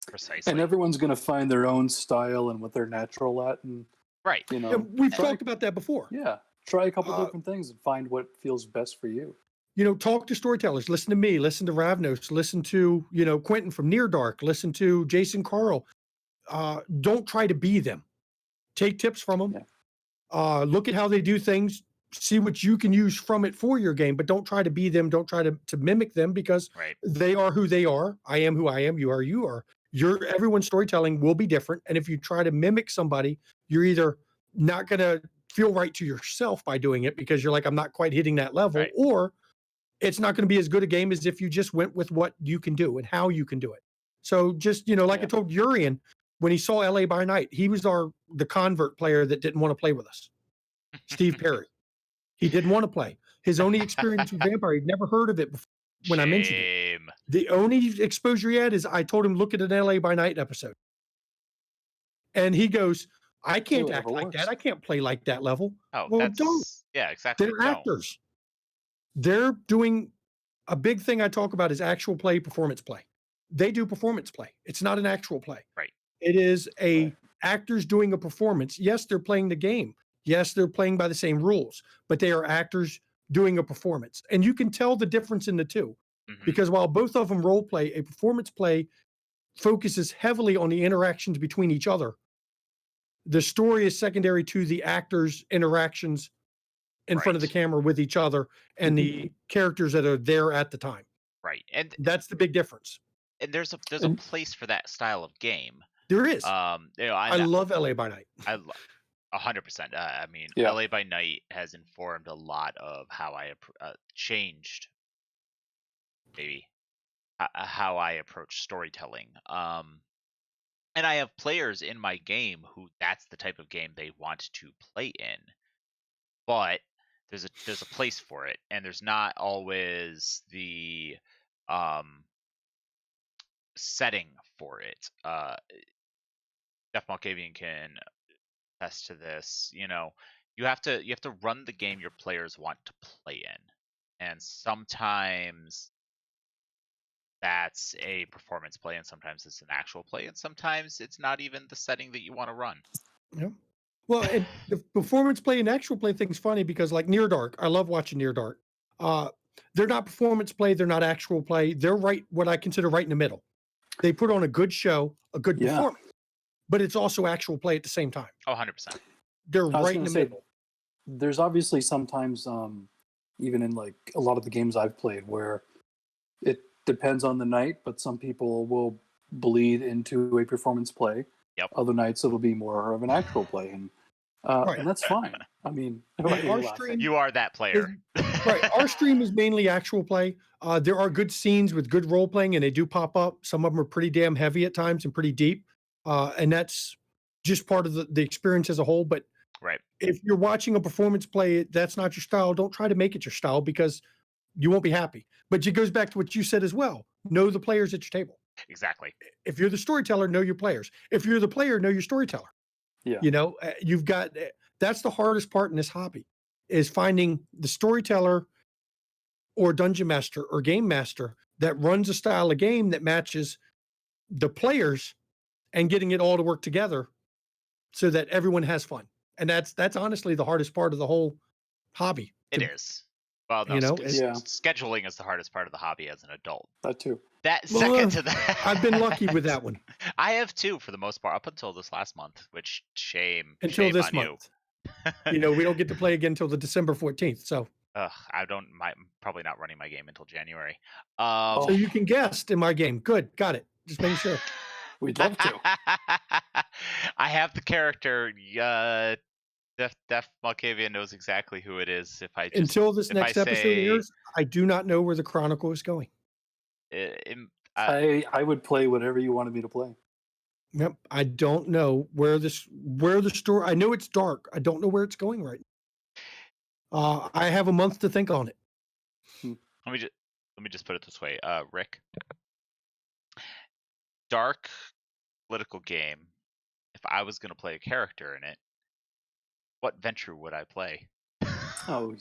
Speaker 1: Precisely.
Speaker 4: And everyone's going to find their own style and what they're natural at, and
Speaker 1: right.
Speaker 4: you know,
Speaker 2: and we've talked about that before.
Speaker 4: Yeah, try a couple different things and find what feels best for you.
Speaker 2: You know, talk to storytellers. Listen to me. Listen to Ravnos. Listen to Quentin from Near Dark. Listen to Jason Carl. Don't try to be them. Take tips from them. Yeah. Look at how they do things. See what you can use from it for your game, but don't try to be them. Don't try to mimic them, because they are who they are. I am who I am. You are you are. Everyone's storytelling will be different. And if you try to mimic somebody, you're either not going to feel right to yourself by doing it because you're like, I'm not quite hitting that level, or it's not going to be as good a game as if you just went with what you can do and how you can do it. So just, like I told Urian, when he saw LA by Night, he was the convert player that didn't want to play with us. Steve Perry. He didn't want to play. His only experience with Vampire, he'd never heard of it before when I mentioned it. The only exposure he had is I told him, look at an LA by Night episode. And he goes, I can't act like that. I can't play like that level.
Speaker 1: Oh,
Speaker 2: well, don't.
Speaker 1: Yeah, exactly.
Speaker 2: They're actors. They're doing a big thing I talk about is actual play, performance play. They do performance play. It's not an actual play.
Speaker 1: Right.
Speaker 2: It is actors doing a performance. Yes, they're playing the game. Yes, they're playing by the same rules, but they are actors doing a performance. And you can tell the difference in the two, because while both of them role play, a performance play focuses heavily on the interactions between each other. The story is secondary to the actors' interactions in front of the camera with each other and the characters that are there at the time.
Speaker 1: Right. And
Speaker 2: that's the big difference.
Speaker 1: And there's a place for that style of game.
Speaker 2: There is.
Speaker 1: I
Speaker 2: love LA by Night.
Speaker 1: 100%. I mean, LA by Night has informed a lot of how I changed, maybe, how I approach storytelling. And I have players in my game who that's the type of game they want to play in, but there's a place for it, and there's not always the setting for it. Jeff Malkavian can attest to this. You have to run the game your players want to play in, and sometimes that's a performance play, and sometimes it's an actual play, and sometimes it's not even the setting that you want to run.
Speaker 2: Yeah. Well, the performance play and actual play thing's funny because, like Near Dark, I love watching Near Dark. They're not performance play, they're not actual play. They're what I consider right in the middle. They put on a good show, a good performance, but it's also actual play at the same time.
Speaker 1: Oh, 100%.
Speaker 2: They're right in the middle.
Speaker 4: There's obviously sometimes, even in like a lot of the games I've played, where it depends on the night, but some people will bleed into a performance play.
Speaker 1: Yep.
Speaker 4: Other nights it'll be more of an actual play, and that's fine. I mean,
Speaker 2: Our stream,
Speaker 1: you are that player.
Speaker 2: Right. Our stream is mainly actual play. There are good scenes with good role playing, and they do pop up. Some of them are pretty damn heavy at times and pretty deep. And that's just part of the experience as a whole. But
Speaker 1: right,
Speaker 2: if you're watching a performance play, that's not your style. Don't try to make it your style because you won't be happy. But it goes back to what you said as well. Know the players at your table.
Speaker 1: Exactly.
Speaker 2: If you're the storyteller, know your players. If you're the player, know your storyteller.
Speaker 4: Yeah.
Speaker 2: You know, you've got, that's the hardest part in this hobby, is finding the storyteller or dungeon master or game master that runs a style of game that matches the players and getting it all to work together so that everyone has fun. And that's honestly the hardest part of the whole hobby.
Speaker 1: It is. Well, no,
Speaker 2: you know,
Speaker 1: scheduling is the hardest part of the hobby as an adult.
Speaker 4: That too.
Speaker 1: Second to that.
Speaker 2: I've been lucky with that one.
Speaker 1: I have too, for the most part, up until this last month, which shame.
Speaker 2: Until
Speaker 1: shame
Speaker 2: this
Speaker 1: on
Speaker 2: month. You know, we don't get to play again until the December 14th. So
Speaker 1: I'm probably not running my game until January.
Speaker 2: So you can guest in my game. Good. Got it. Just making sure.
Speaker 4: We'd love to.
Speaker 1: I have the character. Def Malkavian knows exactly who it is.
Speaker 2: Until this next episode airs, I do not know where the Chronicle is going.
Speaker 4: I would play whatever you wanted me to play.
Speaker 2: Yep. I don't know where the story. I know it's dark. I don't know where it's going right now. I have a month to think on it.
Speaker 1: Let me just put it this way, Rick. Dark political game. If I was going to play a character in it, what venture would I play?
Speaker 4: Oh,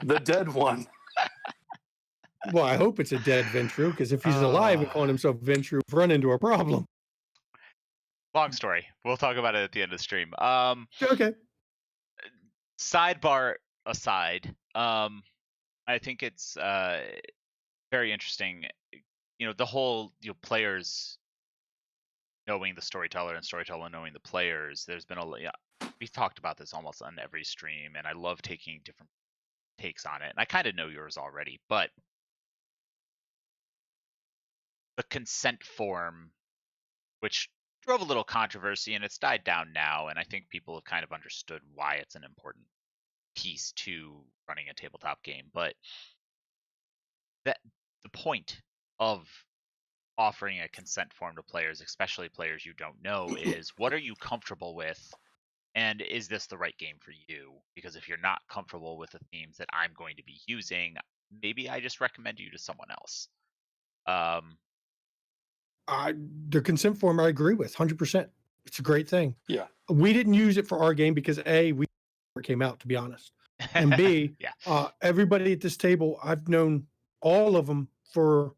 Speaker 4: the dead one.
Speaker 2: Well, I hope it's a dead Ventru, because if he's alive and calling himself Ventru, we've run into a problem.
Speaker 1: Long story. We'll talk about it at the end of the stream.
Speaker 2: Okay.
Speaker 1: Sidebar aside, I think it's very interesting. You know, the whole players knowing the storyteller and storyteller knowing the players. There's been we've talked about this almost on every stream, and I love taking different takes on it. And I kind of know yours already, but the consent form, which drove a little controversy, and it's died down now, and I think people have kind of understood why it's an important piece to running a tabletop game. But the point of offering a consent form to players, especially players you don't know, is what are you comfortable with, and is this the right game for you? Because if you're not comfortable with the themes that I'm going to be using, maybe I just recommend you to someone else.
Speaker 2: The consent form I agree with 100%. It's a great thing.
Speaker 4: Yeah.
Speaker 2: We didn't use it for our game because A, it came out, to be honest. And B, everybody at this table, I've known all of them for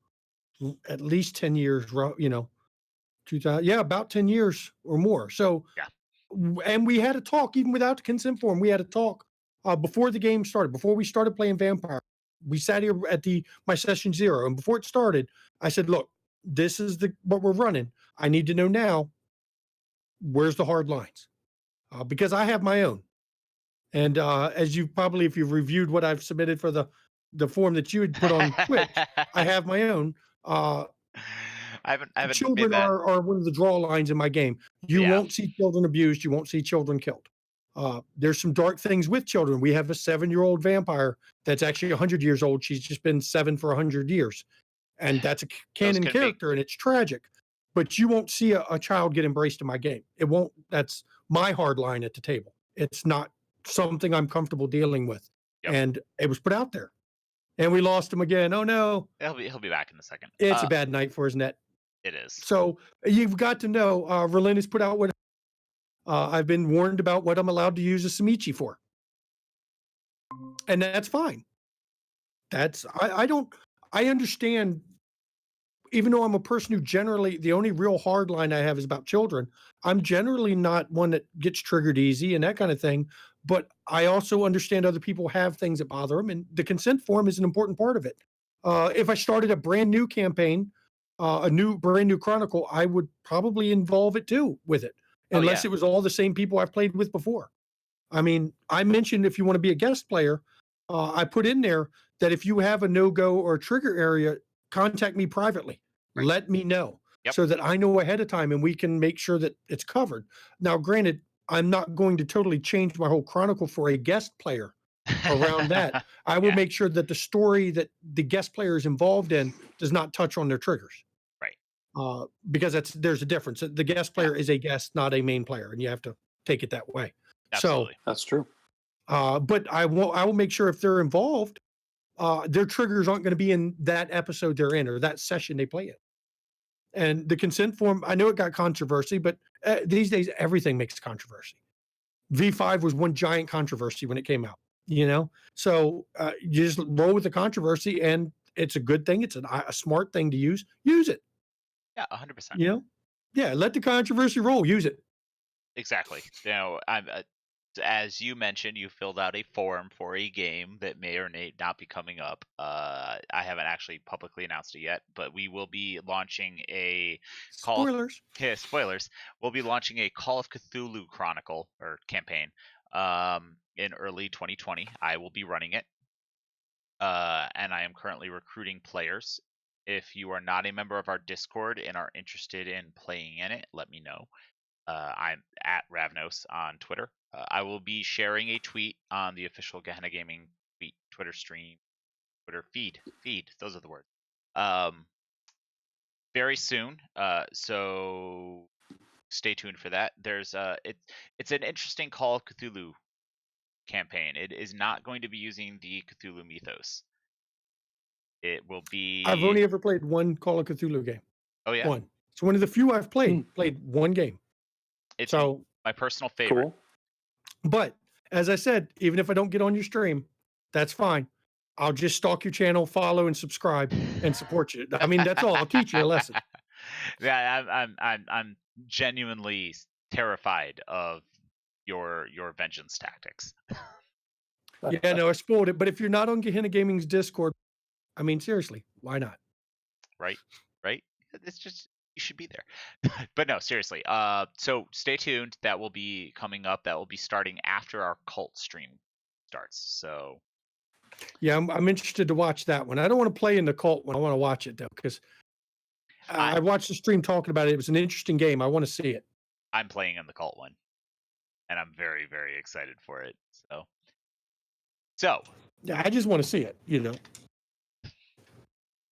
Speaker 2: at least 10 years, you know, 2000, about 10 years or more. So, and we had a talk, even without the consent form, we had a talk before the game started, before we started playing Vampire. We sat here at my session 0, and before it started, I said, look, this is what we're running. I need to know now, where's the hard lines? Because I have my own. And as you probably, if you've reviewed what I've submitted for the form that you had put on Twitch, I have my own.
Speaker 1: I haven't
Speaker 2: children are one of the draw lines in my game. You won't see children abused. You won't see children killed. There's some dark things with children. We have a 7-year-old vampire that's actually 100 years old. She's just been 7 for 100 years. And that's a canon character, and it's tragic. But you won't see a child get embraced in my game. It won't. That's my hard line at the table. It's not something I'm comfortable dealing with. Yep. And it was put out there. And we lost him again. Oh, no.
Speaker 1: He'll be back in a second.
Speaker 2: It's a bad night for his net.
Speaker 1: It is.
Speaker 2: So you've got to know, Verlin has put out what I've been warned about what I'm allowed to use a Samichi for. And that's fine. I understand, even though I'm a person who generally, the only real hard line I have is about children. I'm generally not one that gets triggered easy and that kind of thing. But I also understand other people have things that bother them, and the consent form is an important part of it. If I started a brand new campaign, brand new Chronicle, I would probably involve it too with it, unless it was all the same people I've played with before. I mean, I mentioned if you want to be a guest player, I put in there that if you have a no-go or a trigger area, contact me privately.
Speaker 1: Right.
Speaker 2: Let me know
Speaker 1: Yep.
Speaker 2: so that I know ahead of time and we can make sure that it's covered. Now, granted, I'm not going to totally change my whole Chronicle for a guest player around that. I will make sure that the story that the guest player is involved in does not touch on their triggers.
Speaker 1: Right.
Speaker 2: Because there's a difference. The guest player is a guest, not a main player, and you have to take it that way.
Speaker 1: Absolutely.
Speaker 2: So
Speaker 4: That's true.
Speaker 2: but I will make sure if they're involved, their triggers aren't going to be in that episode they're in or that session they play it. And the consent form, I know it got controversy, but these days everything makes controversy. V5 was one giant controversy when it came out, So you just roll with the controversy, and it's a good thing. It's a smart thing to use. Use it.
Speaker 1: Yeah, 100%.
Speaker 2: Yeah, let the controversy roll. Use it.
Speaker 1: Exactly. I'm as you mentioned, you filled out a form for a game that may or may not be coming up. I haven't actually publicly announced it yet, but we will be launching a
Speaker 2: Spoilers.
Speaker 1: Spoilers. We'll be launching a Call of Cthulhu Chronicle or campaign in early 2020. I will be running it, and I am currently recruiting players. If you are not a member of our Discord and are interested in playing in it, let me know. I'm at Ravnos on Twitter. I will be sharing a tweet on the official Gehenna Gaming Twitter stream, Twitter feed. Those are the words. Very soon. So stay tuned for that. There's it's an interesting Call of Cthulhu campaign. It is not going to be using the Cthulhu mythos. It will be.
Speaker 2: I've only ever played one Call of Cthulhu game.
Speaker 1: Oh yeah.
Speaker 2: One. It's one of the few I've played one game.
Speaker 1: It's my personal favorite.
Speaker 4: Cool.
Speaker 2: But as I said, even if I don't get on your stream, that's fine. I'll just stalk your channel, follow and subscribe, and support you. I mean, that's all. I'll teach you a lesson.
Speaker 1: Yeah, I'm genuinely terrified of your vengeance tactics.
Speaker 2: Yeah, no, I spoiled it. But if you're not on Gehenna Gaming's Discord, I mean, seriously, why not?
Speaker 1: Right. It's just, you should be there. But no, seriously. So stay tuned. That will be coming up. That will be starting after our Kult stream starts. So
Speaker 2: yeah, I'm interested to watch that one. I don't want to play in the Kult one. I want to watch it though, because I watched the stream talking about it. It was an interesting game. I want to see it.
Speaker 1: I'm playing in the Kult one, and I'm very, very excited for it. So
Speaker 2: yeah, I just want to see it.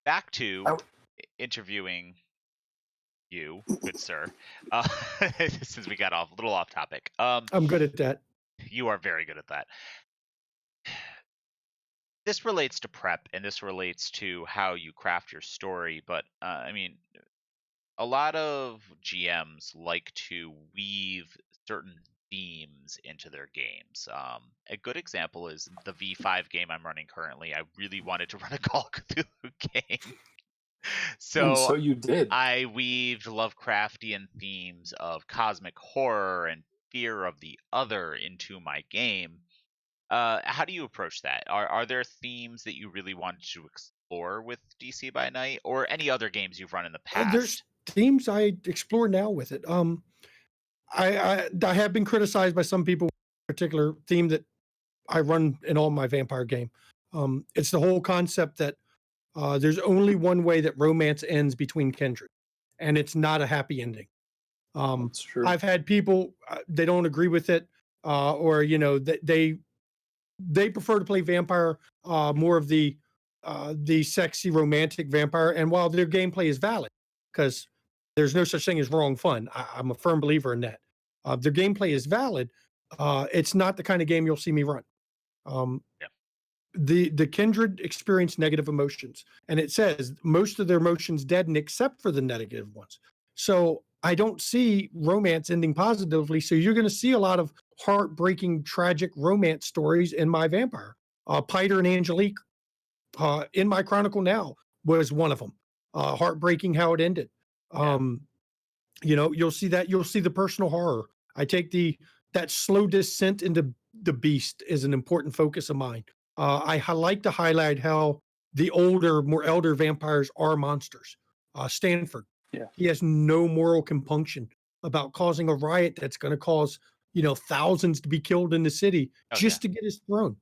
Speaker 1: Back to interviewing you, good sir. Since we got a little off topic.
Speaker 2: I'm good at that.
Speaker 1: You are very good at that. This relates to prep, and this relates to how you craft your story. But I mean, a lot of GMs like to weave certain themes into their games. A good example is the V5 game I'm running currently. I really wanted to run a Call of Cthulhu game. So
Speaker 4: you did.
Speaker 1: I weaved Lovecraftian themes of cosmic horror and fear of the other into my game. How do you approach that? Are there themes that you really wanted to explore with DC by Night, or any other games you've run in the past?
Speaker 2: There's themes I explore now with it. I have been criticized by some people with a particular theme that I run in all my vampire game. It's the whole concept that there's only one way that romance ends between kindred, and it's not a happy ending.
Speaker 4: That's true.
Speaker 2: I've had people they don't agree with it, or they prefer to play vampire, more of the sexy romantic vampire. And while their gameplay is valid, because there's no such thing as wrong fun, I'm a firm believer in that. Their gameplay is valid. It's not the kind of game you'll see me run. The kindred experience negative emotions, and it says most of their emotions deaden except for the negative ones. So I don't see romance ending positively. So you're going to see a lot of heartbreaking, tragic romance stories in my vampire. Piter and Angelique In my Chronicle now was one of them. Heartbreaking how it ended. You'll see that. You'll see the personal horror. I take that slow descent into the beast is an important focus of mine. I like to highlight how the more elder vampires are monsters. Stanford, he has no moral compunction about causing a riot that's going to cause thousands to be killed in the city to get his throne.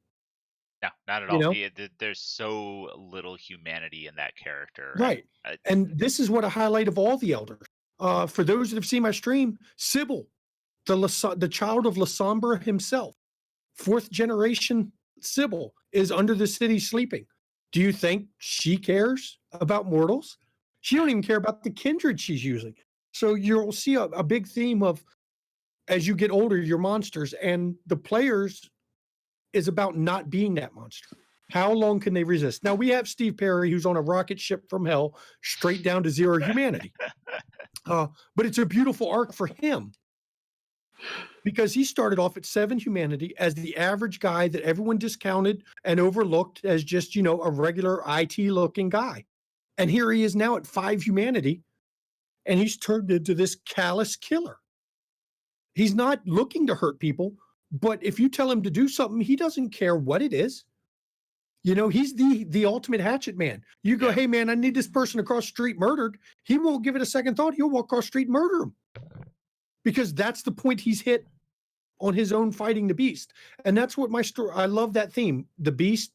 Speaker 1: No, not at all. There's so little humanity in that character.
Speaker 2: Right. And this is what a highlight of all the elders. For those that have seen my stream, Sybil, the child of Lasombra himself, 4th generation Sybil, is under the city sleeping. Do you think she cares about mortals? She don't even care about the kindred she's using. So you'll see a big theme of, as you get older, your monsters, and the players is about not being that monster. How long can they resist? Now we have Steve Perry, who's on a rocket ship from hell, straight down to 0 humanity. But it's a beautiful arc for him, because he started off at 7 humanity as the average guy that everyone discounted and overlooked as just, a regular IT looking guy. And here he is now at 5 humanity, and he's turned into this callous killer. He's not looking to hurt people, but if you tell him to do something, he doesn't care what it is. He's the ultimate hatchet man. You go, hey man, I need this person across the street murdered. He won't give it a second thought. He'll walk across the street and murder him, because that's the point he's hit on his own fighting the beast. And that's what my story, I love that theme. The beast,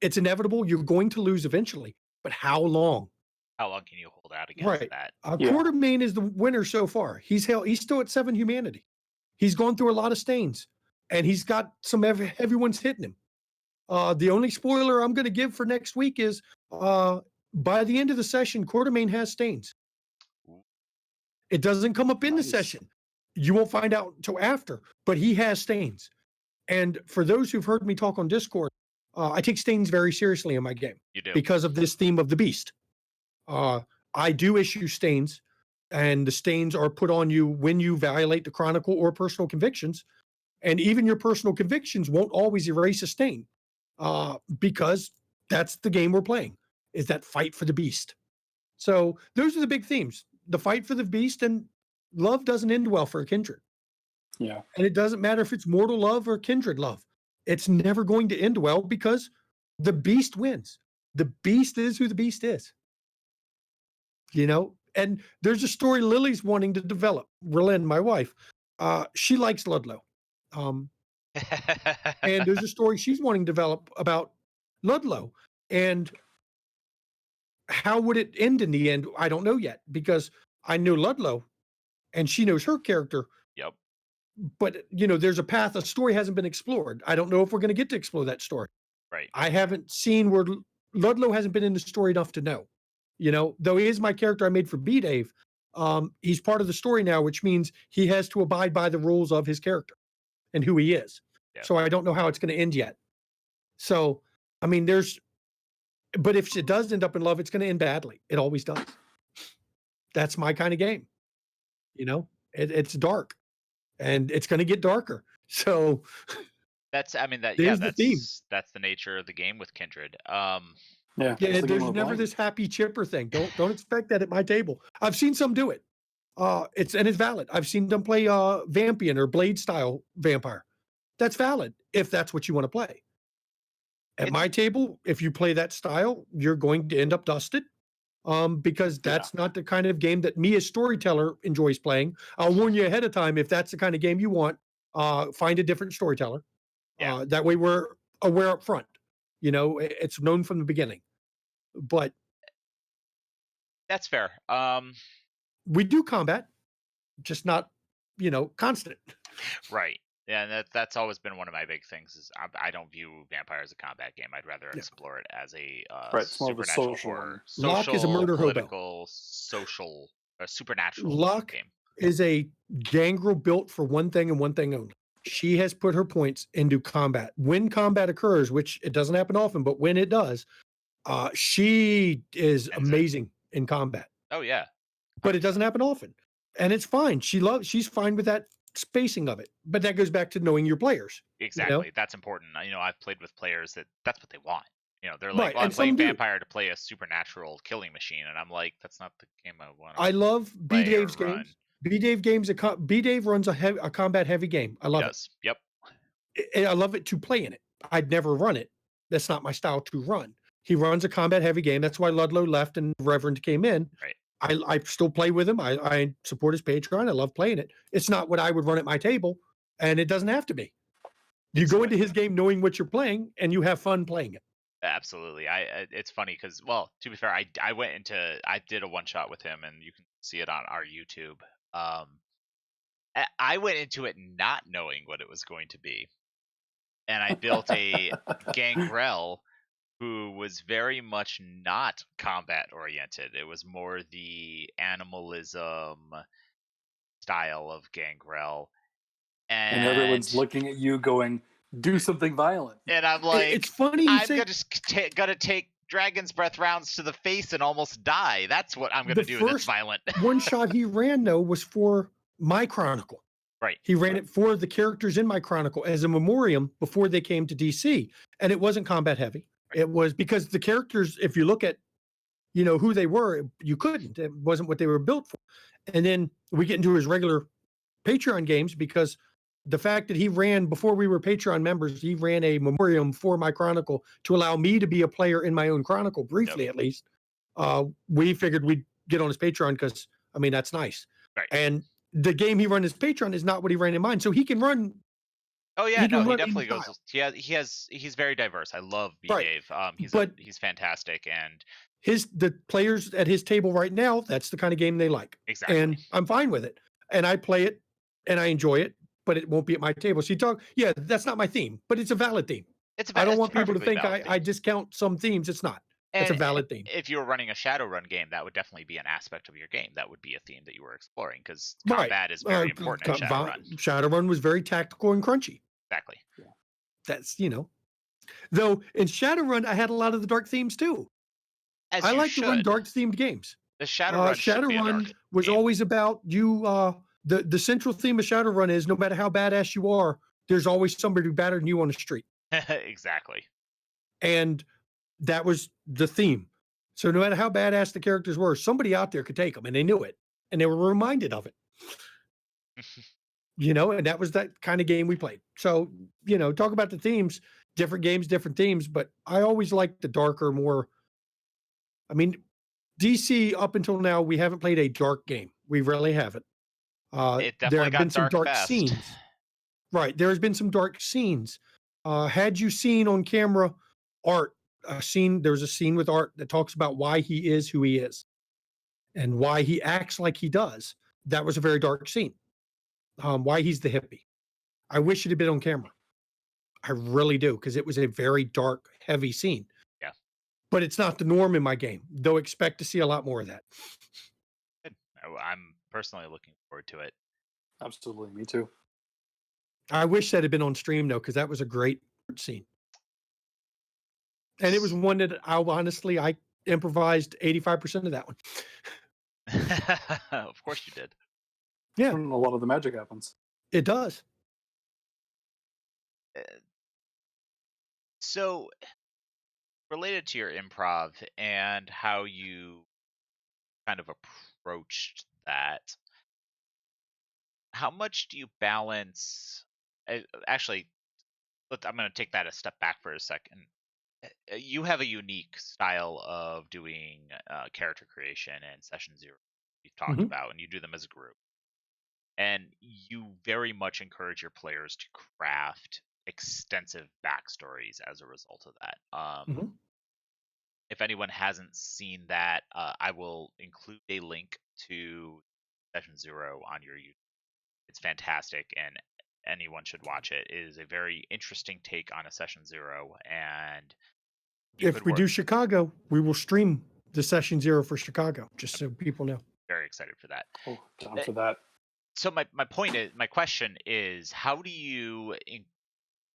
Speaker 2: it's inevitable. You're going to lose eventually, but how long?
Speaker 1: How long can you hold out against that?
Speaker 2: Quartermain is the winner so far. He's still at 7 humanity. He's gone through a lot of stains, and he's got some everyone's hitting him. The only spoiler I'm going to give for next week is by the end of the session, Quartermain has stains. It doesn't come up in the session. You won't find out until after, but he has stains. And for those who've heard me talk on Discord, I take stains very seriously in my game.
Speaker 1: You do.
Speaker 2: Because of this theme of the beast. I do issue stains, and the stains are put on you when you violate the Chronicle or personal convictions. And even your personal convictions won't always erase a stain, because that's the game we're playing, is that fight for the beast. So those are the big themes. The fight for the beast, and love doesn't end well for a kindred.
Speaker 4: Yeah.
Speaker 2: And it doesn't matter if it's mortal love or kindred love. It's never going to end well, because the beast wins. The beast is who the beast is. And there's a story Lily's wanting to develop. Relyn, my wife, she likes Ludlow. And there's a story she's wanting to develop about Ludlow. And how would it end in the end? I don't know yet, because I know Ludlow and she knows her character.
Speaker 1: Yep.
Speaker 2: But, there's a path, a story hasn't been explored. I don't know if we're going to get to explore that story.
Speaker 1: Right.
Speaker 2: I haven't seen where Ludlow hasn't been in the story enough to know. Though he is my character I made for B-Dave, he's part of the story now, which means he has to abide by the rules of his character and who he is.
Speaker 1: Yep.
Speaker 2: So I don't know how it's going to end yet. So, but if it does end up in love, it's going to end badly. It always does. That's my kind of game. It's dark, and it's going to get darker. So
Speaker 1: that's
Speaker 2: the theme.
Speaker 1: That's the nature of the game with Kindred.
Speaker 2: There's never this happy chipper thing. Don't expect that at my table. I've seen some do it. It's valid. I've seen them play Vampian or Blade style vampire. That's valid if that's what you want to play. At my table, if you play that style, you're going to end up dusted. Because that's not the kind of game that me as storyteller enjoys playing. I'll warn you ahead of time, if that's the kind of game you want, find a different storyteller. That way we're aware up front. It's known from the beginning. But
Speaker 1: that's fair.
Speaker 2: We do combat, just not, constant.
Speaker 1: Right. Yeah, and that's always been one of my big things. Is I don't view Vampire as a combat game. I'd rather explore it as a supernatural horror,
Speaker 2: Locke is a murder
Speaker 1: political, social, supernatural
Speaker 2: Locke
Speaker 1: game.
Speaker 2: Is a gangrel built for one thing and one thing only. She has put her points into combat. When combat occurs, which it doesn't happen often, but when it does, she is amazing in combat.
Speaker 1: Oh yeah.
Speaker 2: But it doesn't happen often. And it's fine. She's fine with that spacing of it. But that goes back to knowing your players.
Speaker 1: Exactly. That's important. I've played with players that's what they want. They're like,
Speaker 2: Right,
Speaker 1: well, I'm
Speaker 2: and
Speaker 1: playing
Speaker 2: some do.
Speaker 1: vampire to play a supernatural killing machine, and I'm like, that's not the game I want to
Speaker 2: I love B.
Speaker 1: play or
Speaker 2: Dave's
Speaker 1: run.
Speaker 2: games. B. Dave games. B. Dave runs a combat heavy game. I
Speaker 1: He
Speaker 2: love it.
Speaker 1: does. Yep.
Speaker 2: And I love it to play in it. I'd never run it. That's not my style to run. He runs a combat heavy game. That's why Ludlow left and Reverend came in.
Speaker 1: Right.
Speaker 2: I still play with him. I support his Patreon. I love playing it. It's not what I would run at my table, and it doesn't have to be. You go into his game knowing what you're playing, and you have fun playing it.
Speaker 1: Absolutely. It's funny because, well, to be fair, I did a one shot with him, and you can see it on our YouTube. I went into it not knowing what it was going to be, and I built a Gangrel who was very much not combat oriented. It was more the animalism style of Gangrel.
Speaker 4: And everyone's looking at you going, do something violent.
Speaker 1: And I'm like,
Speaker 2: it's funny you say,
Speaker 1: gonna take Dragon's Breath rounds to the face and almost die. That's what I'm gonna do that's violent.
Speaker 2: One shot he ran, though, was for my Chronicle.
Speaker 1: Right.
Speaker 2: He ran it for the characters in my Chronicle as a memoriam before they came to DC. And it wasn't combat heavy. Right. It was because the characters, if you look at, who they were, you couldn't. It wasn't what they were built for. And then we get into his regular Patreon games because the fact that he ran, before we were Patreon members, he ran a memoriam for my Chronicle to allow me to be a player in my own Chronicle, briefly at least. We figured we'd get on his Patreon because, that's nice.
Speaker 1: Right.
Speaker 2: And the game he ran his Patreon is not what he ran in mine. So he can run.
Speaker 1: Oh yeah, he definitely goes. He's very diverse. I love B. Dave. He's fantastic, and
Speaker 2: the players at his table right now, that's the kind of game they like.
Speaker 1: Exactly.
Speaker 2: And I'm fine with it. And I play it and I enjoy it, but it won't be at my table. So that's not my theme, but it's a valid theme. I don't want people to think I discount some themes. It's not. It's a valid theme.
Speaker 1: If you were running a Shadowrun game, that would definitely be an aspect of your game. That would be a theme that you were exploring because combat is very important in Shadowrun.
Speaker 2: Shadowrun was very tactical and crunchy.
Speaker 1: Exactly.
Speaker 2: Yeah. That's, though in Shadowrun, I had a lot of the dark themes too. I like to run dark themed games.
Speaker 1: The Shadowrun
Speaker 2: was always about you. The central theme of Shadowrun is no matter how badass you are, there's always somebody better than you on the street.
Speaker 1: Exactly.
Speaker 2: And that was the theme. So no matter how badass the characters were, somebody out there could take them, and they knew it, and they were reminded of it. And that was that kind of game we played. So, talk about the themes, different games, different themes, but I always liked the darker, more. DC up until now, we haven't played a dark game. We really haven't. There have been some dark scenes. Right. There has been some dark scenes. Had you seen on camera Art, there's a scene with Art that talks about why he is who he is and why he acts like he does. That was a very dark scene. Why he's the hippie. I wish it had been on camera. I really do, because it was a very dark, heavy scene.
Speaker 1: Yeah.
Speaker 2: But it's not the norm in my game, though expect to see a lot more of that.
Speaker 1: I'm personally looking forward to it.
Speaker 4: Absolutely, me too.
Speaker 2: I wish that had been on stream, though, because that was a great scene. And it was one that I improvised 85% of that one.
Speaker 1: Of course you did.
Speaker 2: Yeah.
Speaker 4: A lot of the magic happens.
Speaker 2: It does.
Speaker 1: So, related to your improv and how you kind of approached that, how much do you balance? Actually, I'm going to take that a step back for a second. You have a unique style of doing character creation and session zero you've talked about, and you do them as a group. And you very much encourage your players to craft extensive backstories as a result of that. If anyone hasn't seen that, I will include a link to Session Zero on your YouTube. It's fantastic, and anyone should watch it. It is a very interesting take on a Session Zero. And
Speaker 2: if we do Chicago, we will stream the Session Zero for Chicago, just so people know.
Speaker 1: Very excited for that.
Speaker 4: Oh, down for that.
Speaker 1: So my question is, how do you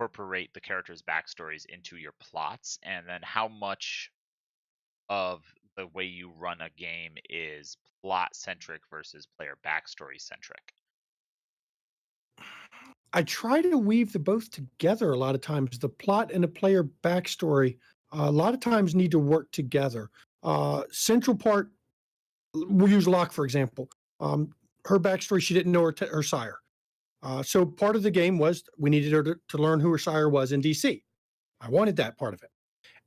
Speaker 1: incorporate the characters' backstories into your plots, and then how much of the way you run a game is plot centric versus player backstory centric?
Speaker 2: I try to weave the both together a lot of times, the plot and the player backstory, a lot of times need to work together. Central part, we'll use Locke, for example. Her backstory, she didn't know her sire. So part of the game was we needed her to learn who her sire was in DC. I wanted that part of it.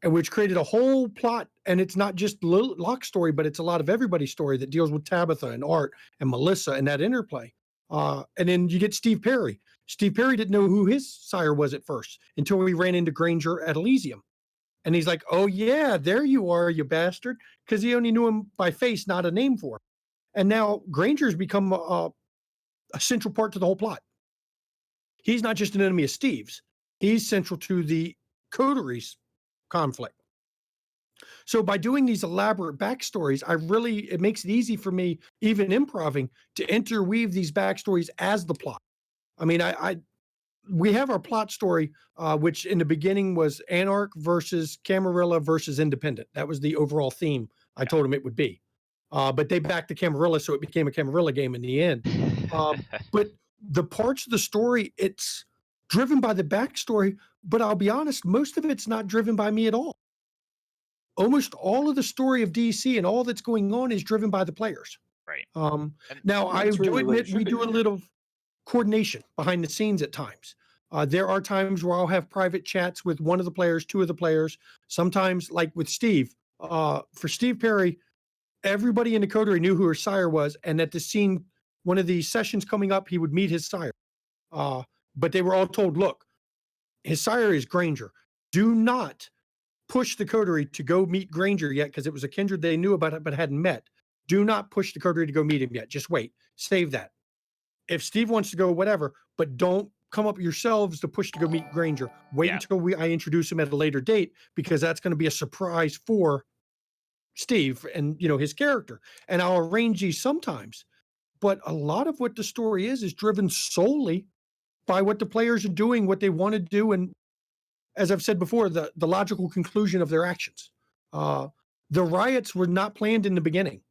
Speaker 2: And which created a whole plot. And it's not just Locke's story, but it's a lot of everybody's story that deals with Tabitha and Art and Melissa and that interplay. And then you get Steve Perry. Steve Perry didn't know who his sire was at first until we ran into Granger at Elysium. And he's like, oh, yeah, there you are, you bastard. Because he only knew him by face, not a name for him. And now Granger's become a central part to the whole plot. He's not just an enemy of Steve's. He's central to the coteries conflict. So by doing these elaborate backstories, it makes it easy for me, even improving, to interweave these backstories as the plot. I mean, we have our plot story, which in the beginning was Anarch versus Camarilla versus Independent. That was the overall theme I told them it would be. But they backed the Camarilla, so it became a Camarilla game in the end. But the parts of the story, it's driven by the backstory, but I'll be honest, most of it's not driven by me at all. Almost all of the story of DC and all that's going on is driven by the players.
Speaker 1: Right.
Speaker 2: Now, I do admit we do a little coordination behind the scenes at times. There are times where I'll have private chats with one of the players, two of the players. Sometimes, like with Steve, for Steve Perry, everybody in the coterie knew who her sire was, and at the scene, one of the sessions coming up, he would meet his sire. But they were all told, look, his sire is Granger. Do not push the coterie to go meet Granger yet, because it was a kindred they knew about it but hadn't met. Do not push the coterie to go meet him yet. Just wait. Save that. If Steve wants to go, whatever, but don't come up yourselves to push to go meet Granger. Wait until I introduce him at a later date, because that's going to be a surprise for Steve and his character. And I'll arrange these sometimes, but a lot of what the story is driven solely by what the players are doing, what they want to do, and as I've said before, the logical conclusion of their actions. The riots were not planned in the beginning,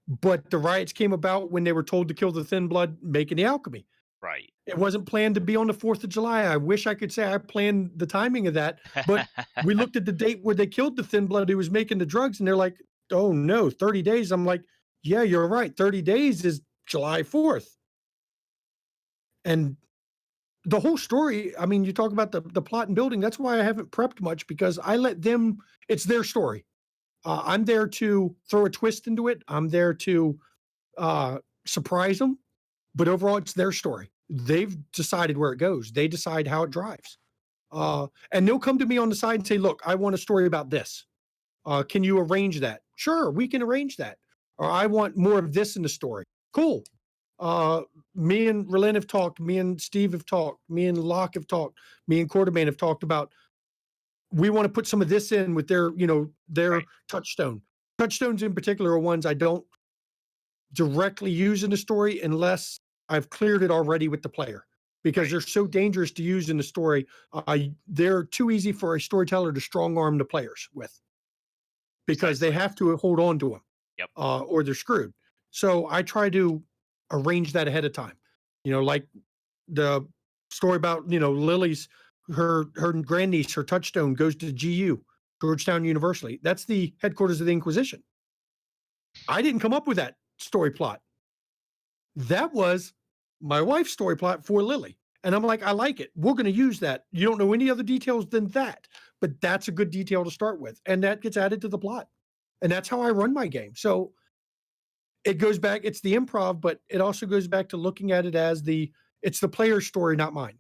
Speaker 2: but the riots came about when they were told to kill the Thin Blood making the alchemy.
Speaker 1: Right.
Speaker 2: It wasn't planned to be on the 4th of July. I wish I could say I planned the timing of that, but we looked at the date where they killed the Thin Blood who was making the drugs, and they're like, oh no, 30 days. I'm like, yeah, you're right. 30 days is July 4th. And the whole story, I mean, you talk about the plot and building. That's why I haven't prepped much, because I let them, it's their story. I'm there to throw a twist into it. I'm there to surprise them. But overall, it's their story. They've decided where it goes. They decide how it drives. And they'll come to me on the side and say, look, I want a story about this. Can you arrange that? Sure, we can arrange that. Or I want more of this in the story. Cool. Me and Relin have talked. Me and Steve have talked. Me and Locke have talked. Me and Quartermain have talked about, we want to put some of this in with their
Speaker 1: Right.
Speaker 2: touchstone. Touchstones in particular are ones I don't directly use in the story unless I've cleared it already with the player, because they're so dangerous to use in the story. They're too easy for a storyteller to strong arm the players with, because they have to hold on to them.
Speaker 1: Yep.
Speaker 2: Or they're screwed. So I try to arrange that ahead of time. Like the story about, Lily's, her grandniece, her touchstone goes to GU, Georgetown University. That's the headquarters of the Inquisition. I didn't come up with that story plot. That was my wife's story plot for Lily. And I'm like, I like it. We're going to use that. You don't know any other details than that, but that's a good detail to start with. And that gets added to the plot. And that's how I run my game. So it goes back, it's the improv, but it also goes back to looking at it as it's the player's story, not mine.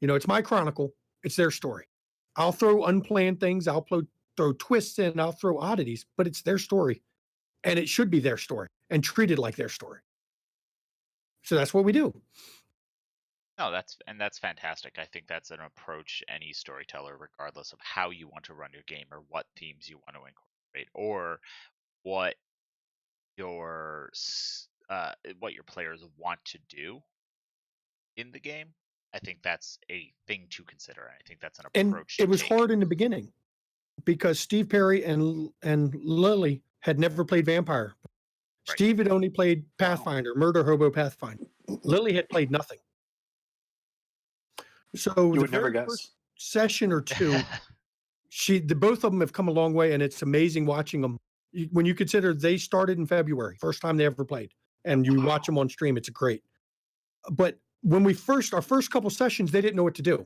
Speaker 2: It's my Chronicle. It's their story. I'll throw unplanned things. I'll throw twists in. I'll throw oddities, but it's their story. And it should be their story and treated like their story. So that's what we do.
Speaker 1: No, that's fantastic. I think that's an approach any storyteller, regardless of how you want to run your game or what themes you want to incorporate or what your players want to do in the game. I think that's a thing to consider. I think that's an approach.
Speaker 2: And it was hard in the beginning because Steve Perry and Lily had never played Vampire. Right. Steve had only played Pathfinder, Murder Hobo Pathfinder. Lily had played nothing. So
Speaker 4: you would never guess.
Speaker 2: First session or two, both of them have come a long way, and it's amazing watching them. When you consider they started in February, first time they ever played, and you watch them on stream, it's great. But when our first couple sessions, they didn't know what to do.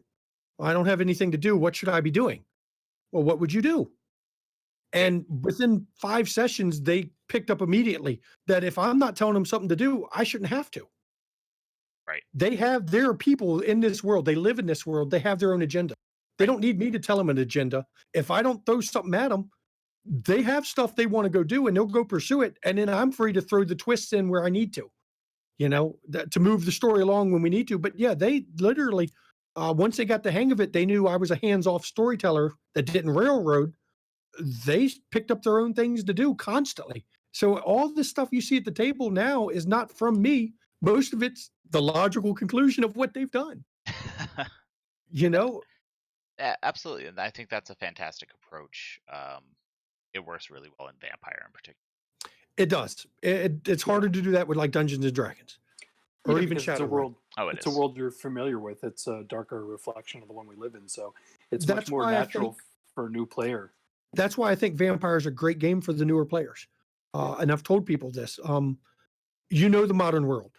Speaker 2: I don't have anything to do. What should I be doing? Well, what would you do? And within 5 sessions, they picked up immediately that if I'm not telling them something to do, I shouldn't have to.
Speaker 1: Right.
Speaker 2: There are people in this world. They live in this world. They have their own agenda. They don't need me to tell them an agenda. If I don't throw something at them, they have stuff they want to go do and they'll go pursue it. And then I'm free to throw the twists in where I need to, to move the story along when we need to. But yeah, they literally, once they got the hang of it, they knew I was a hands-off storyteller that didn't railroad. They picked up their own things to do constantly. So all the stuff you see at the table now is not from me. Most of it's the logical conclusion of what they've done.
Speaker 1: Absolutely, and I think that's a fantastic approach. It works really well in Vampire in particular.
Speaker 2: It does. It's harder to do that with like Dungeons and Dragons, or even Shadow
Speaker 4: world.
Speaker 1: It's
Speaker 4: a world you're familiar with. It's a darker reflection of the one we live in, so it's much more natural for a new player.
Speaker 2: That's why I think Vampire is a great game for the newer players. And I've told people this. The modern world.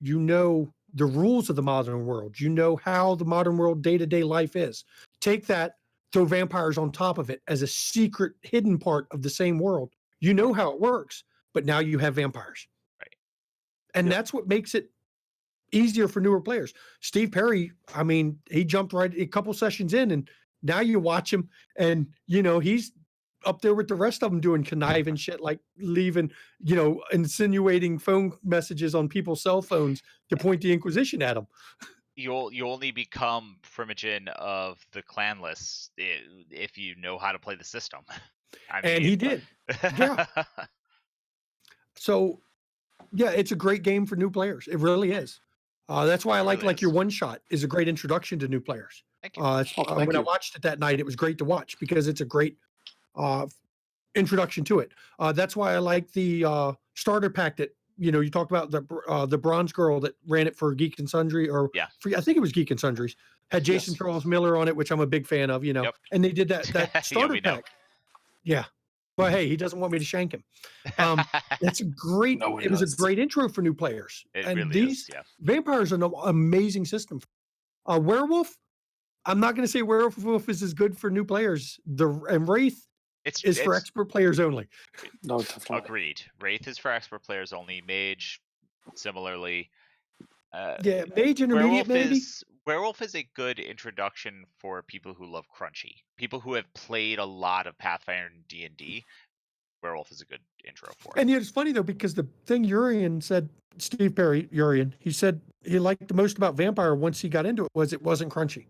Speaker 2: You know the rules of the modern world. You know how the modern world day-to-day life is. Take that, throw vampires on top of it as a secret hidden part of the same world. You know how it works, but now you have vampires.
Speaker 1: Right.
Speaker 2: And that's what makes it easier for newer players. Steve Perry, he jumped right a couple sessions in, and now you watch him and, he's up there with the rest of them doing conniving shit, like leaving, insinuating phone messages on people's cell phones to point the Inquisition at them.
Speaker 1: You only become Primogen of the clan list if you know how to play the system.
Speaker 2: And he did. Yeah. So, yeah, it's a great game for new players. It really is. That's why I like your one shot is a great introduction to new players.
Speaker 1: Thank you.
Speaker 2: When I watched it that night, it was great to watch because it's a great introduction to it. That's why I like the starter pack that you talked about, the Bronze Girl that ran it for Geek and Sundry, I think it was Geek and Sundries. Had Jason Charles Miller on it, which I'm a big fan of. And they did that starter pack. Yeah. But hey, he doesn't want me to shank him. It's a great. It was a great intro for new players. These vampires are an amazing system. Werewolf. I'm not going to say Werewolf is as good for new players. And Wraith is for expert players only.
Speaker 4: No, definitely.
Speaker 1: Agreed. Wraith is for expert players only. Mage, similarly.
Speaker 2: Mage intermediate maybe.
Speaker 1: Werewolf is a good introduction for people who love crunchy. People who have played a lot of Pathfinder and D&D. Werewolf is a good intro for it.
Speaker 2: And it's funny though, because the thing Urian said, Steve Perry, he said he liked the most about Vampire once he got into it was it wasn't crunchy.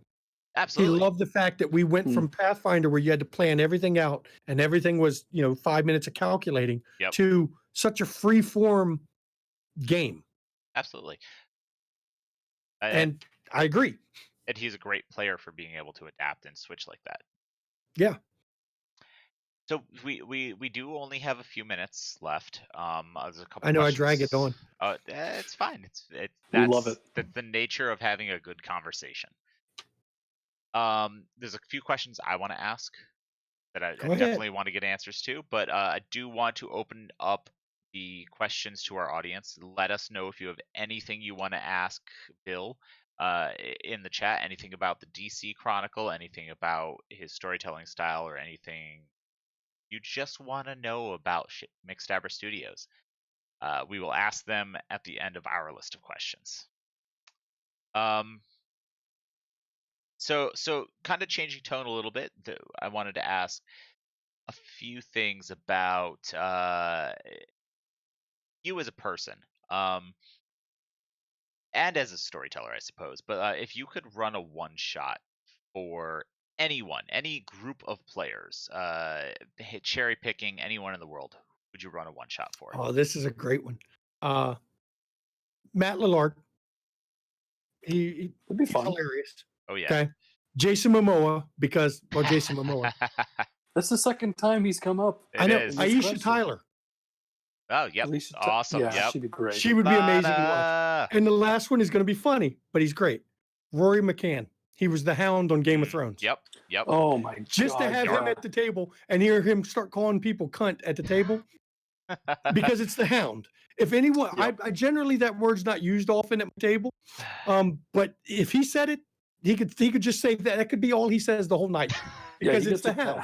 Speaker 1: Absolutely.
Speaker 2: He loved the fact that we went from Pathfinder where you had to plan everything out and everything was, 5 minutes of calculating to such a free form game.
Speaker 1: Absolutely.
Speaker 2: And I agree.
Speaker 1: And he's a great player for being able to adapt and switch like that.
Speaker 2: Yeah.
Speaker 1: So we do only have a few minutes left. There's a couple.
Speaker 2: I know
Speaker 1: questions.
Speaker 2: I drag it on.
Speaker 1: It's fine.
Speaker 4: We love it.
Speaker 1: The nature of having a good conversation. There's a few questions I want to ask that I definitely want to get answers to, but I do want to open up the questions to our audience. Let us know if you have anything you want to ask Bill in the chat, anything about the DC Chronicle, anything about his storytelling style, or anything you just want to know about McStabber Studios. We will ask them at the end of our list of questions. So kind of changing tone a little bit, I wanted to ask a few things about you as a person, and as a storyteller, I suppose. But if you could run a one-shot for anyone, any group of players, cherry picking anyone in the world, would you run a one-shot for?
Speaker 2: Oh, this is a great one. Matt Lillard. He'd be fun. Hilarious.
Speaker 1: Oh yeah.
Speaker 2: Okay. Jason Momoa, Jason Momoa.
Speaker 4: That's the second time he's come up.
Speaker 2: I know. Aisha Tyler.
Speaker 1: Oh, yep. Awesome.
Speaker 4: Yeah, she'd be great.
Speaker 2: She would be amazing to watch. And the last one is going to be funny, but he's great. Rory McCann. He was the Hound on Game of Thrones.
Speaker 1: Yep.
Speaker 4: Oh my god!
Speaker 2: Just to have him at the table and hear him start calling people cunt at the table, because it's the Hound. If anyone,
Speaker 4: Yep.
Speaker 2: I generally, that word's not used often at my table, but if he said it, he could just say that. That could be all he says the whole night, because
Speaker 4: he
Speaker 2: it's the
Speaker 4: gets a
Speaker 2: Hound.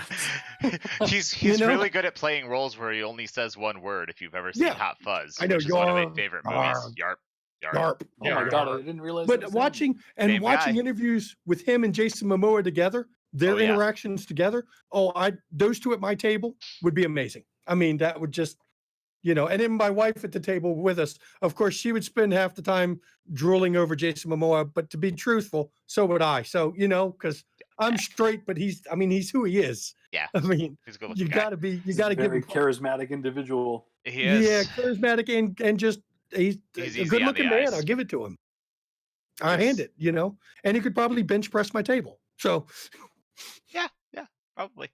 Speaker 4: pass.
Speaker 1: He's really good at playing roles where he only says one word. If you've ever seen
Speaker 2: Yeah.
Speaker 1: Hot Fuzz,
Speaker 2: I know,
Speaker 1: which is one of my
Speaker 2: yarp,
Speaker 1: favorite movies. Yarp.
Speaker 2: Yarp.
Speaker 4: Oh my god! I didn't realize. it
Speaker 2: But
Speaker 4: was
Speaker 2: watching
Speaker 1: Same guy.
Speaker 2: interviews with him and Jason Momoa together, their
Speaker 1: Oh, yeah.
Speaker 2: interactions together, those two at my table would be amazing. I mean, that would just, and then my wife at the table with us, of course, she would spend half the time drooling over Jason Momoa, but to be truthful, so would I. So, because I'm straight, but he's who he is.
Speaker 1: Yeah.
Speaker 2: I mean,
Speaker 1: He's a good-looking
Speaker 2: you
Speaker 1: guy.
Speaker 2: gotta give
Speaker 4: very
Speaker 2: him
Speaker 4: charismatic individual.
Speaker 1: He is.
Speaker 2: Yeah, charismatic and just he's
Speaker 1: easy
Speaker 2: a
Speaker 1: on
Speaker 2: good looking
Speaker 1: the
Speaker 2: man.
Speaker 1: eyes.
Speaker 2: I'll give it to him. I
Speaker 1: Yes.
Speaker 2: hand it, and he could probably bench press my table. So
Speaker 1: Yeah, probably.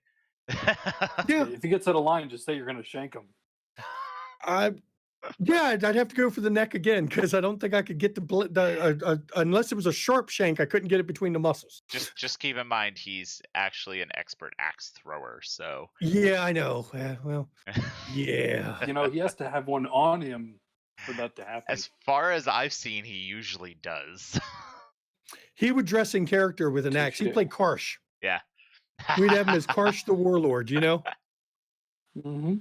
Speaker 2: yeah,
Speaker 4: If he gets out of line, just say you're going to shank him.
Speaker 2: I'd have to go for the neck again, because I don't think I could get unless it was a sharp shank, I couldn't get it between the muscles.
Speaker 1: Just keep in mind he's actually an expert axe thrower. So
Speaker 2: Yeah, I know. Well, yeah.
Speaker 4: He has to have one on him for that to happen.
Speaker 1: as far as I've seen, he usually does.
Speaker 2: He would dress in character with an axe. He
Speaker 4: Touche.
Speaker 2: played Karsh.
Speaker 1: Yeah.
Speaker 2: We'd have him as Karsh the Warlord,
Speaker 4: Mm-hmm.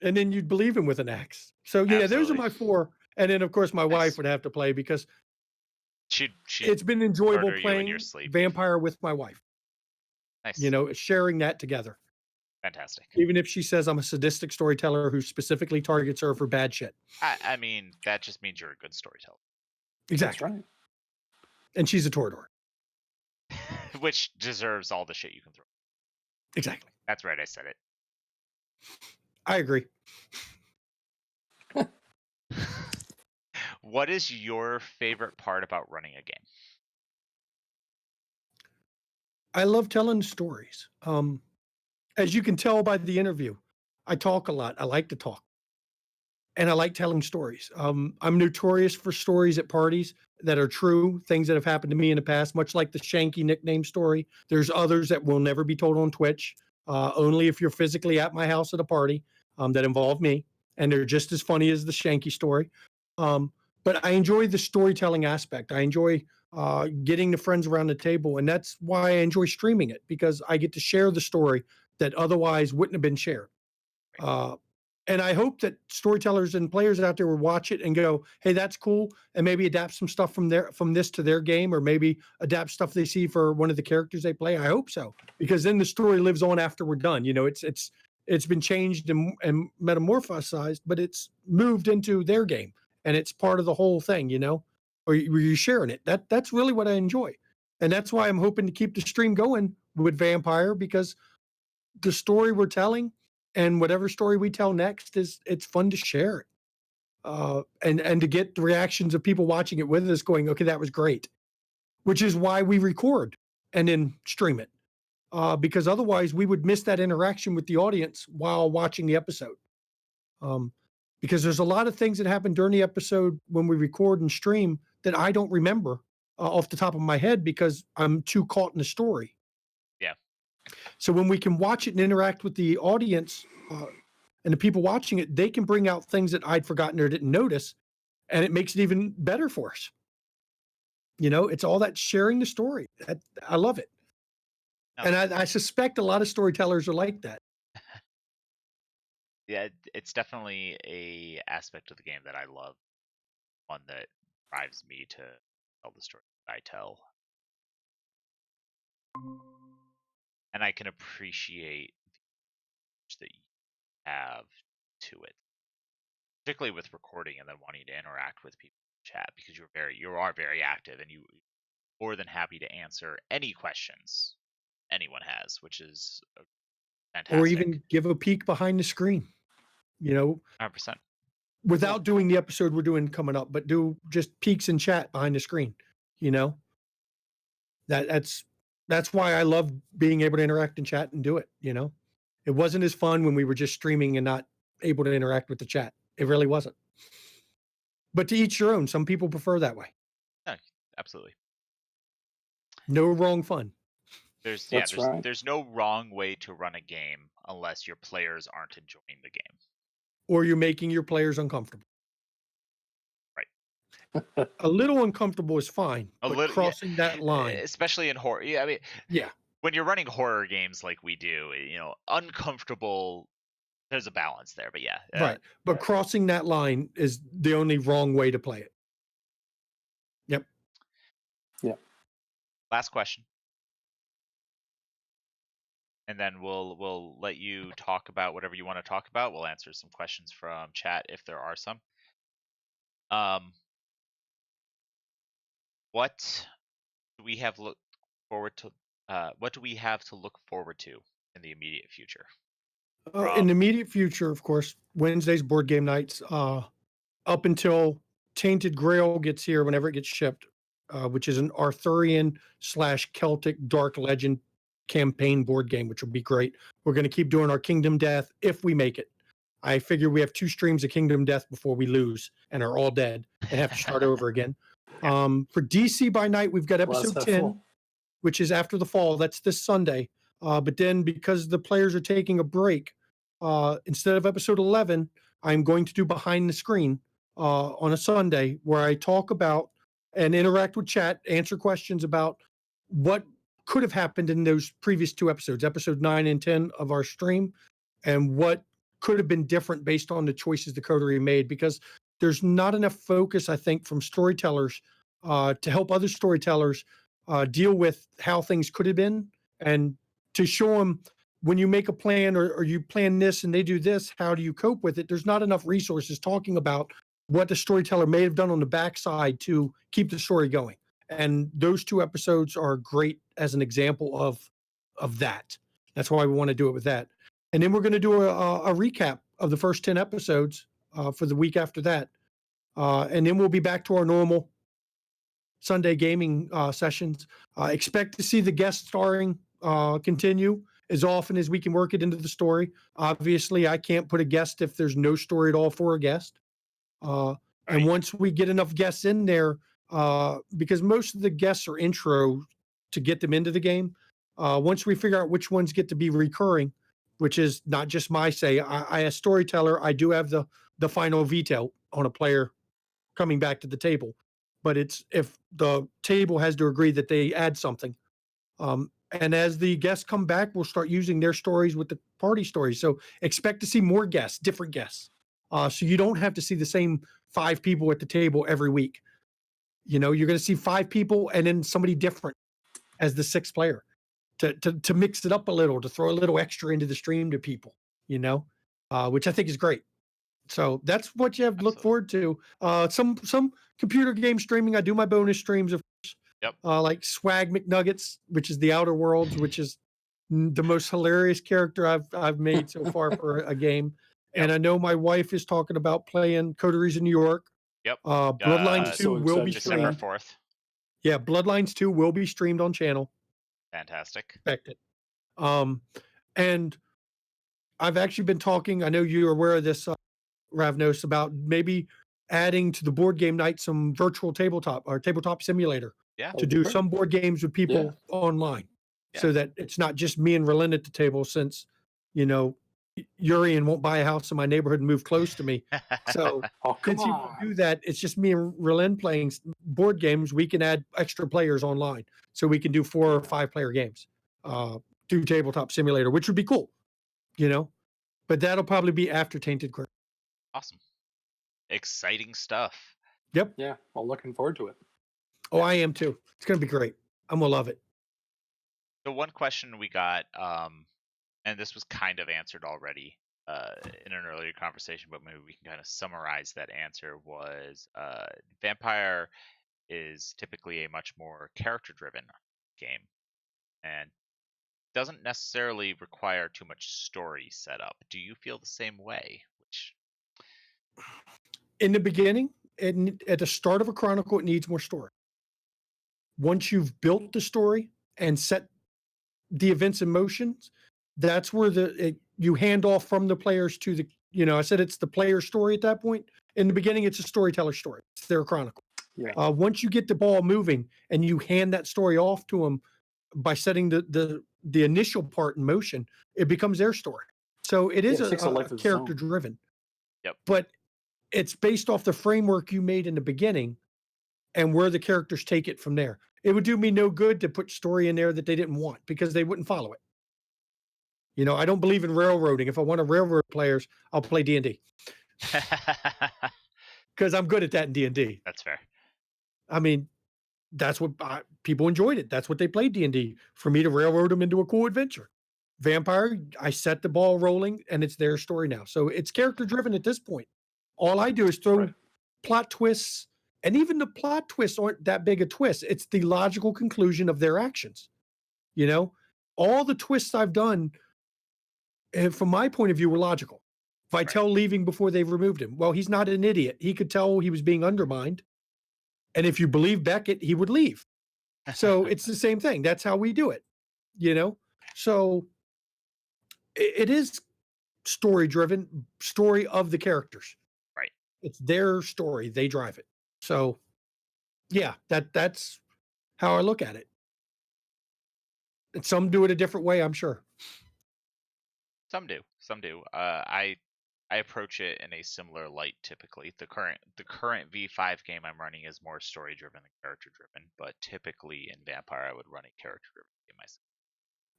Speaker 2: and then you'd believe him with an axe. So yeah, those are
Speaker 1: Absolutely.
Speaker 2: my four. And then of course my
Speaker 1: Nice.
Speaker 2: wife would have to play, because
Speaker 1: She'd
Speaker 2: it's been enjoyable
Speaker 1: murder you in
Speaker 2: playing
Speaker 1: your sleep.
Speaker 2: Vampire with my wife.
Speaker 1: Nice.
Speaker 2: Sharing that together.
Speaker 1: Fantastic.
Speaker 2: Even if she says I'm a sadistic storyteller who specifically targets her for bad shit.
Speaker 1: I mean, that just means you're a good storyteller.
Speaker 2: Exactly.
Speaker 4: That's right.
Speaker 2: And she's a Toreador.
Speaker 1: Which deserves all the shit you can throw.
Speaker 2: Exactly.
Speaker 1: That's right, I said it.
Speaker 2: I agree.
Speaker 1: What is your favorite part about running a game?
Speaker 2: I love telling stories. As you can tell by the interview, I talk a lot. I like to talk. And I like telling stories. I'm notorious for stories at parties that are true, things that have happened to me in the past, much like the Shanky nickname story. There's others that will never be told on Twitch, only if you're physically at my house at a party, that involve me. And they're just as funny as the Shanky story. But I enjoy the storytelling aspect. I enjoy getting the friends around the table. And that's why I enjoy streaming it, because I get to share the story that otherwise wouldn't have been shared. And I hope that storytellers and players out there will watch it and go, hey, that's cool. And maybe adapt some stuff from this to their game, or maybe adapt stuff they see for one of the characters they play. I hope so, because then the story lives on after we're done. It's been changed and metamorphosized, but it's moved into their game, and it's part of the whole thing, or you're sharing it. That's really what I enjoy. And that's why I'm hoping to keep the stream going with Vampire, because the story we're telling, and whatever story we tell next, it's fun to share it. And to get the reactions of people watching it with us going, okay, that was great, which is why we record and then stream it. Because otherwise we would miss that interaction with the audience while watching the episode. Because there's a lot of things that happen during the episode when we record and stream that I don't remember off the top of my head, because I'm too caught in the story.
Speaker 1: Yeah.
Speaker 2: So when we can watch it and interact with the audience and the people watching it, they can bring out things that I'd forgotten or didn't notice, and it makes it even better for us. It's all that sharing the story. I love it.
Speaker 1: No.
Speaker 2: And I suspect a lot of storytellers are like that.
Speaker 1: Yeah, it's definitely a aspect of the game that I love. One that drives me to tell the story that I tell. And I can appreciate the that you have to it, particularly with recording and then wanting to interact with people in chat, because you are very active, and you're more than happy to answer any questions anyone has, which is fantastic.
Speaker 2: Or even give a peek behind the screen,
Speaker 1: 100%.
Speaker 2: without doing the episode we're doing coming up, but do just peeks in chat behind the screen. That's why I love being able to interact in chat and do it. It wasn't as fun when we were just streaming and not able to interact with the chat. It really wasn't. But to each your own. Some people prefer that way.
Speaker 1: Yeah, absolutely.
Speaker 2: No wrong fun.
Speaker 4: That's right.
Speaker 1: There's no wrong way to run a game unless your players aren't enjoying the game.
Speaker 2: Or you're making your players uncomfortable.
Speaker 1: Right.
Speaker 2: A little uncomfortable is fine, but crossing that line,
Speaker 1: especially in horror. Yeah, I mean,
Speaker 2: yeah.
Speaker 1: When you're running horror games like we do, uncomfortable. There's a balance there, but yeah.
Speaker 2: Right. But crossing that line is the only wrong way to play it. Yep.
Speaker 4: Yeah.
Speaker 1: Last question. And then we'll let you talk about whatever you want to talk about. We'll answer some questions from chat if there are some. What do we have look forward to? What do we have to look forward to in the immediate future?
Speaker 2: In the immediate future, of course, Wednesday's board game nights. Up until Tainted Grail gets here, whenever it gets shipped, which is an Arthurian/Celtic dark legend campaign board game, which will be great. We're going to keep doing our Kingdom Death if we make it. I figure we have 2 streams of Kingdom Death before we lose and are all dead and have to start over again. For DC by Night, we've got episode 10, which is after the fall. That's this Sunday. But then because the players are taking a break, instead of episode 11, I'm going to do Behind the Screen on a Sunday where I talk about and interact with chat, answer questions about what could have happened in those previous 2 episodes, episode 9 and 10 of our stream, and what could have been different based on the choices the coterie made, because there's not enough focus, I think, from storytellers to help other storytellers deal with how things could have been, and to show them when you make a plan or you plan this and they do this, how do you cope with it? There's not enough resources talking about what the storyteller may have done on the backside to keep the story going. And those 2 episodes are great as an example of that. That's why we want to do it with that. And then we're going to do a recap of the first 10 episodes for the week after that. And then we'll be back to our normal Sunday gaming sessions. Expect to see the guest starring continue as often as we can work it into the story. Obviously, I can't put a guest if there's no story at all for a guest. And once we get enough guests in there, because most of the guests are intro to get them into the game. Once we figure out which ones get to be recurring, which is not just my say, I as storyteller, I do have the final veto on a player coming back to the table. But it's if the table has to agree that they add something. And as the guests come back, we'll start using their stories with the party stories. So expect to see more guests, different guests. So you don't have to see the same 5 people at the table every week. You're going to see 5 people and then somebody different as the 6th player to mix it up a little, to throw a little extra into the stream to people, which I think is great. So that's what you have to look forward to. Some computer game streaming. I do my bonus streams, of course.
Speaker 1: Yep.
Speaker 2: Like Swag McNuggets, which is the Outer Worlds, which is the most hilarious character I've made so far for a game. Yep. And I know my wife is talking about playing Coteries in New York.
Speaker 1: Yep.
Speaker 2: Bloodlines 2 will be
Speaker 1: December
Speaker 2: streamed.
Speaker 1: 4th.
Speaker 2: Yeah, Bloodlines 2 will be streamed on channel.
Speaker 1: Fantastic.
Speaker 2: Expected. And I've actually been talking, I know you're aware of this, Ravnos, about maybe adding to the board game night some virtual tabletop or tabletop simulator.
Speaker 1: Yeah.
Speaker 2: To do some board games with people online. Yeah. So that it's not just me and Relin at the table, since, Urian won't buy a house in my neighborhood and move close to me. So since he won't do that, it's just me and Relin playing board games. We can add extra players online. So we can do 4 or 5 player games through Tabletop Simulator, which would be cool, But that'll probably be after Tainted Grail.
Speaker 1: Awesome. Exciting stuff.
Speaker 2: Yep.
Speaker 4: Yeah. Well, looking forward to it.
Speaker 2: Oh, I am too. It's going to be great. I'm going to love it.
Speaker 1: So one question we got, and this was kind of answered already in an earlier conversation, but maybe we can kind of summarize that answer, was Vampire is typically a much more character-driven game and doesn't necessarily require too much story setup. Do you feel the same way?
Speaker 2: In the beginning, at the start of a Chronicle, it needs more story. Once you've built the story and set the events in motion, that's where you hand off from the players to I said it's the player story at that point. In the beginning, it's a storyteller story. It's their Chronicle.
Speaker 4: Yeah.
Speaker 2: Once you get the ball moving and you hand that story off to them by setting the initial part in motion, it becomes their story. So it is
Speaker 4: Yeah, it takes a life of its own.
Speaker 2: character driven.
Speaker 1: Yep.
Speaker 2: But it's based off the framework you made in the beginning and where the characters take it from there. It would do me no good to put story in there that they didn't want because they wouldn't follow it. You know, I don't believe in railroading. If I want to railroad players, I'll play D&D because I'm good at that in D&D.
Speaker 1: That's fair.
Speaker 2: I mean, that's what people enjoyed it. That's what they played D&D, for me to railroad them into a cool adventure. Vampire, I set the ball rolling and it's their story now. So it's character driven at this point. All I do is throw plot twists, and even the plot twists aren't that big a twist. It's the logical conclusion of their actions. You know, all the twists I've done, and from my point of view, were logical. Vitell leaving before they've removed him. Well, he's not an idiot. He could tell he was being undermined. And if you believe Beckett, he would leave. So it's the same thing. That's how we do it, you know? So it is story driven, story of the characters.
Speaker 1: Right.
Speaker 2: It's their story. They drive it. So yeah, that's how I look at it. And some do it a different way, I'm sure.
Speaker 1: Some do. I approach it in a similar light typically. The current V5 game I'm running is more story driven than character driven, but typically in Vampire I would run a character driven game myself.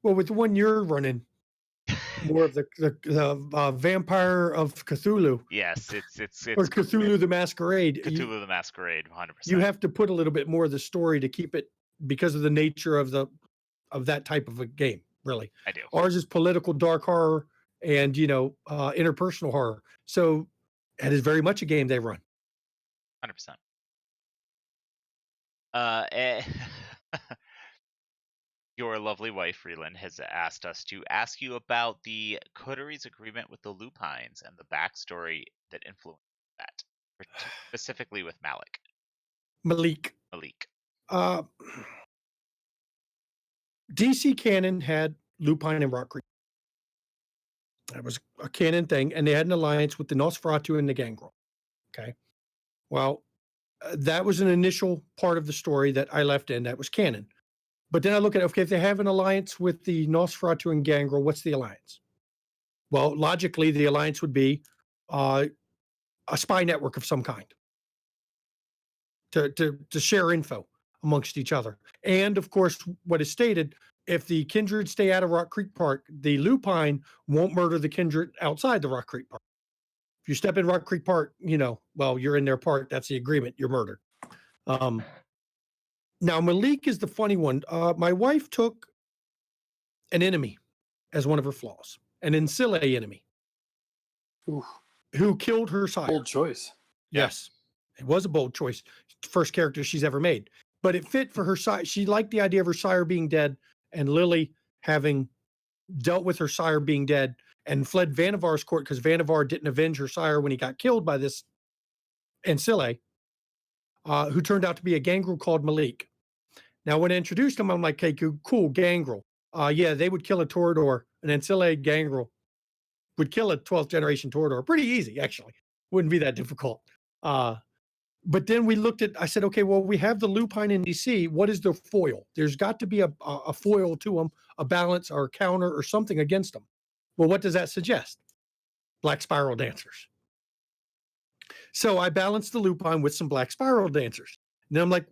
Speaker 2: Well, with the one you're running, more of the Vampire of Cthulhu.
Speaker 1: Yes, it's
Speaker 2: or Cthulhu the Masquerade.
Speaker 1: Cthulhu the Masquerade, 100%.
Speaker 2: You have to put a little bit more of the story to keep it, because of the nature of that type of a game. Really,
Speaker 1: I do.
Speaker 2: Ours is political dark horror and interpersonal horror. So that is very much a game they run.
Speaker 1: 100%. Your lovely wife, Freeland, has asked us to ask you about the Coteries agreement with the Lupines and the backstory that influenced that, specifically with
Speaker 2: Malik. DC canon had Lupine and Rock Creek. That was a canon thing, and they had an alliance with the Nosferatu and the Gangrel. Okay. Well, that was an initial part of the story that I left in. That was canon. But then I look at, okay, if they have an alliance with the Nosferatu and Gangrel, what's the alliance? Well, logically, the alliance would be a spy network of some kind to share info amongst each other. And of course, what is stated, if the kindred stay out of Rock Creek Park, the Lupine won't murder the kindred outside the Rock Creek Park. If you step in Rock Creek Park, you're in their park. That's the agreement. You're murdered. Now, Malik is the funny one. My wife took an enemy as one of her flaws, an Ancilla enemy.
Speaker 4: Oof.
Speaker 2: Who killed her sire.
Speaker 4: Bold choice.
Speaker 2: Yes, it was a bold choice. First character she's ever made. But it fit for her sire. She liked the idea of her sire being dead, and Lily having dealt with her sire being dead and fled Vanavar's court because Vanavar didn't avenge her sire when he got killed by this Ancilla, who turned out to be a gangrel called Malik. Now, when I introduced him, I'm like, hey, cool, gangrel. Yeah, they would kill a Toreador. An Ancilla gangrel would kill a 12th generation Toreador. Pretty easy, actually. Wouldn't be that difficult. But then we looked at, I said, okay, well, we have the Lupine in DC. What is the foil? There's got to be a foil to them, a balance or a counter or something against them. Well, what does that suggest? Black Spiral Dancers. So I balanced the Lupine with some Black Spiral Dancers. And then I'm like,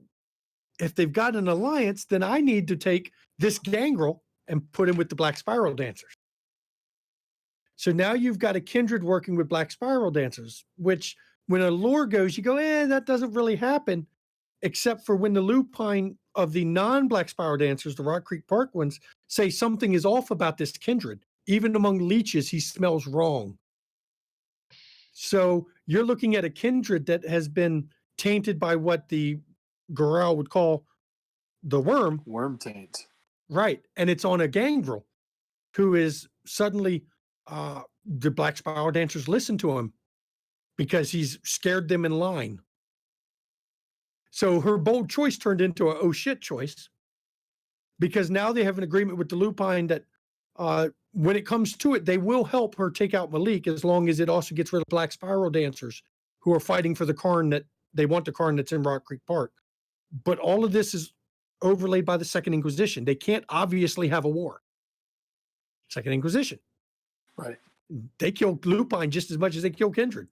Speaker 2: if they've got an alliance, then I need to take this gangrel and put him with the Black Spiral Dancers. So now you've got a kindred working with Black Spiral Dancers, which when a lore goes, you go, that doesn't really happen, except for when the Lupine of the non-Black Spiral Dancers, the Rock Creek Park ones, say something is off about this kindred. Even among leeches, he smells wrong. So you're looking at a kindred that has been tainted by what the Goral would call the worm.
Speaker 4: Worm taint.
Speaker 2: Right. And it's on a gangrel who is suddenly, the Black Spiral Dancers listen to him because he's scared them in line. So her bold choice turned into a oh shit choice, because now they have an agreement with the Lupine that when it comes to it, they will help her take out Malik as long as it also gets rid of Black Spiral Dancers who are fighting for the Karn that They want the Karn that's in Rock Creek Park. But all of this is overlaid by the Second Inquisition. They can't obviously have a war. Second Inquisition.
Speaker 4: Right.
Speaker 2: They kill Lupine just as much as they kill Kindred.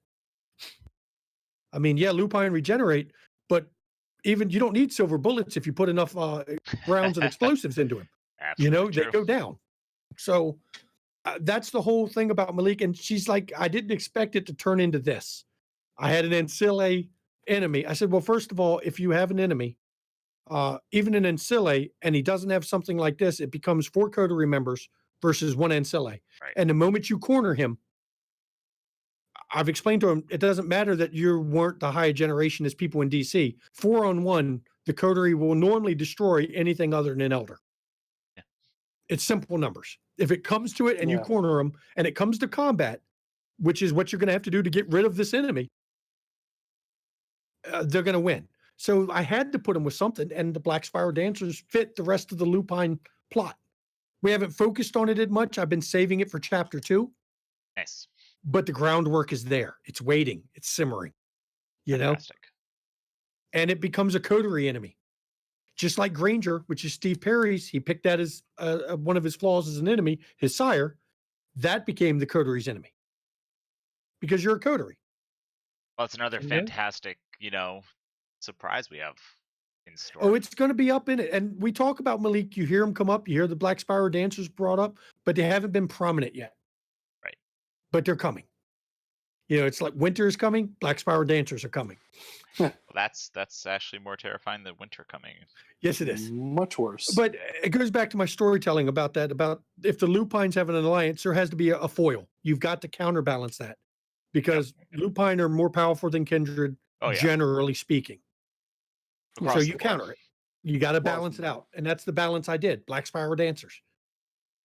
Speaker 2: I mean, yeah, Lupine regenerate, but even you don't need silver bullets if you put enough rounds and explosives into him.
Speaker 1: Absolutely
Speaker 2: They go down. So that's the whole thing about Malik. And she's like, I didn't expect it to turn into this. I had an Ancile enemy. I said, well, first of all, if you have an enemy, even an Ancile, and he doesn't have something like this, it becomes 4 coterie members versus 1 Ancile.
Speaker 1: Right.
Speaker 2: And the moment you corner him, I've explained to him, it doesn't matter that you weren't the high generation as people in DC. 4-on-1, the coterie will normally destroy anything other than an elder.
Speaker 1: Yeah.
Speaker 2: It's simple numbers. If it comes to it and you corner them and it comes to combat, which is what you're going to have to do to get rid of this enemy, they're going to win. So I had to put them with something, and the Black Spiral Dancers fit the rest of the Lupine plot. We haven't focused on it as much. I've been saving it for chapter 2.
Speaker 1: Nice.
Speaker 2: But the groundwork is there. It's waiting. It's simmering.
Speaker 1: Fantastic.
Speaker 2: And it becomes a coterie enemy. Just like Granger, which is Steve Perry's, he picked that as one of his flaws as an enemy, his sire. That became the coterie's enemy. Because you're a coterie.
Speaker 1: Well, it's another fantastic, surprise we have in store.
Speaker 2: Oh, it's going to be up in it. And we talk about Malik. You hear him come up. You hear the Black Spiral Dancers brought up, but they haven't been prominent yet.
Speaker 1: Right.
Speaker 2: But they're coming. It's like winter is coming. Black Spiral Dancers are coming.
Speaker 1: Well, that's actually more terrifying than winter coming.
Speaker 2: Yes, it is.
Speaker 4: Much worse.
Speaker 2: But it goes back to my storytelling about that, about if the Lupines have an alliance, there has to be a foil. You've got to counterbalance that because Lupine are more powerful than Kindred, generally speaking.
Speaker 1: Across
Speaker 2: so
Speaker 1: the
Speaker 2: you
Speaker 1: board.
Speaker 2: counter it. You got to balance it out. And that's the balance I did. Black Spiral Dancers.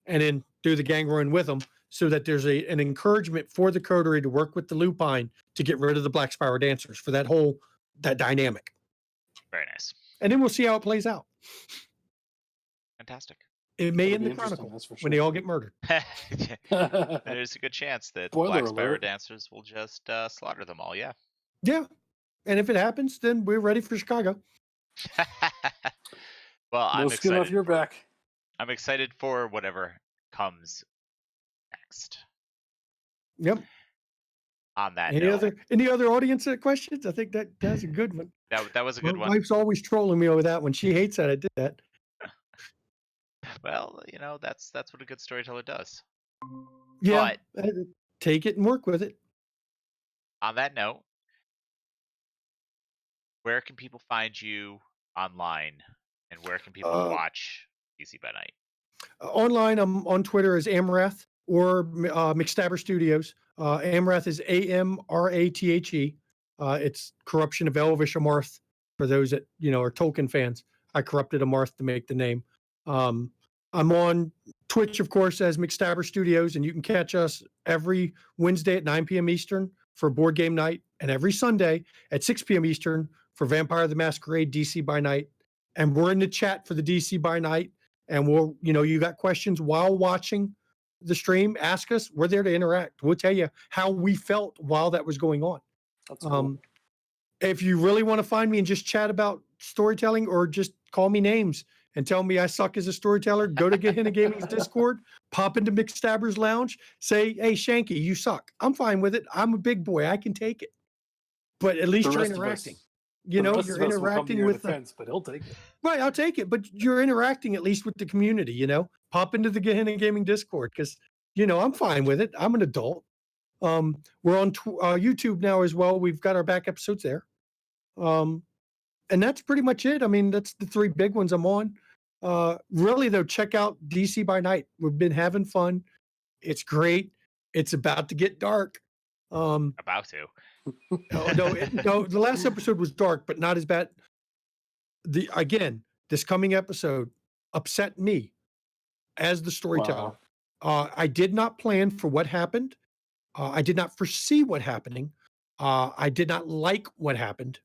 Speaker 2: And then do the gang run with them so that there's an encouragement for the coterie to work with the Lupine to get rid of the Black Spiral Dancers for that dynamic.
Speaker 1: Very nice.
Speaker 2: And then we'll see how it plays out.
Speaker 1: Fantastic.
Speaker 2: It may
Speaker 4: That'll
Speaker 2: end
Speaker 4: be
Speaker 2: the
Speaker 4: interesting,
Speaker 2: Chronicle
Speaker 4: that's for
Speaker 2: when they all get murdered.
Speaker 1: There's a good chance that
Speaker 4: Spoiler
Speaker 1: Black Spiral
Speaker 4: alert.
Speaker 1: Dancers will just slaughter them all. Yeah.
Speaker 2: Yeah. And if it happens, then we're ready for Chicago.
Speaker 1: Well,
Speaker 4: No
Speaker 1: I'm
Speaker 4: skin
Speaker 1: excited.
Speaker 4: off your back.
Speaker 1: I'm excited for whatever comes next.
Speaker 2: Yep.
Speaker 1: On that
Speaker 2: Any
Speaker 1: note,
Speaker 2: other audience questions? I think that's a good one.
Speaker 1: that was a good
Speaker 2: My
Speaker 1: one.
Speaker 2: wife's always trolling me over that one. She hates that I did that.
Speaker 1: Well, that's what a good storyteller does.
Speaker 2: Yeah. Take it and work with it.
Speaker 1: On that note, where can people find you online, and where can people watch DC by Night?
Speaker 2: Online, I'm on Twitter as Amrath or McStabber Studios. Amrath is AMRATHE. It's corruption of Elvish Amarth for those that are Tolkien fans. I corrupted Amarth to make the name. I'm on Twitch, of course, as McStabber Studios, and you can catch us every Wednesday at 9 p.m. Eastern for board game night, and every Sunday at 6 p.m. Eastern for Vampire the Masquerade DC by Night. And we're in the chat for the DC by Night. And we'll, you got questions while watching the stream, ask us. We're there to interact. We'll tell you how we felt while that was going on.
Speaker 4: That's cool.
Speaker 2: If you really want to find me and just chat about storytelling or just call me names and tell me I suck as a storyteller, go to Gehenna Gaming's Discord, pop into McStabber's Lounge, say, hey, Shanky, you suck. I'm fine with it. I'm a big boy. I can take it. But at least
Speaker 4: The
Speaker 2: you're
Speaker 4: rest of
Speaker 2: interacting.
Speaker 4: us-
Speaker 2: You're
Speaker 4: the rest of us will come to
Speaker 2: interacting
Speaker 4: your
Speaker 2: with
Speaker 4: defense, but he'll take it.
Speaker 2: Right, I'll take it. But you're interacting at least with the community, Pop into the Gehenna Gaming Discord because, I'm fine with it. I'm an adult. We're on YouTube now as well. We've got our back episodes there. And that's pretty much it. I mean, that's the 3 big ones I'm on. Really, though, check out DC by Night. We've been having fun. It's great. It's about to get dark.
Speaker 1: About to.
Speaker 2: No, the last episode was dark, but not as bad. This coming episode upset me as the storyteller.
Speaker 4: Wow.
Speaker 2: I did not plan for what happened. I did not foresee what happening. I did not like what happened,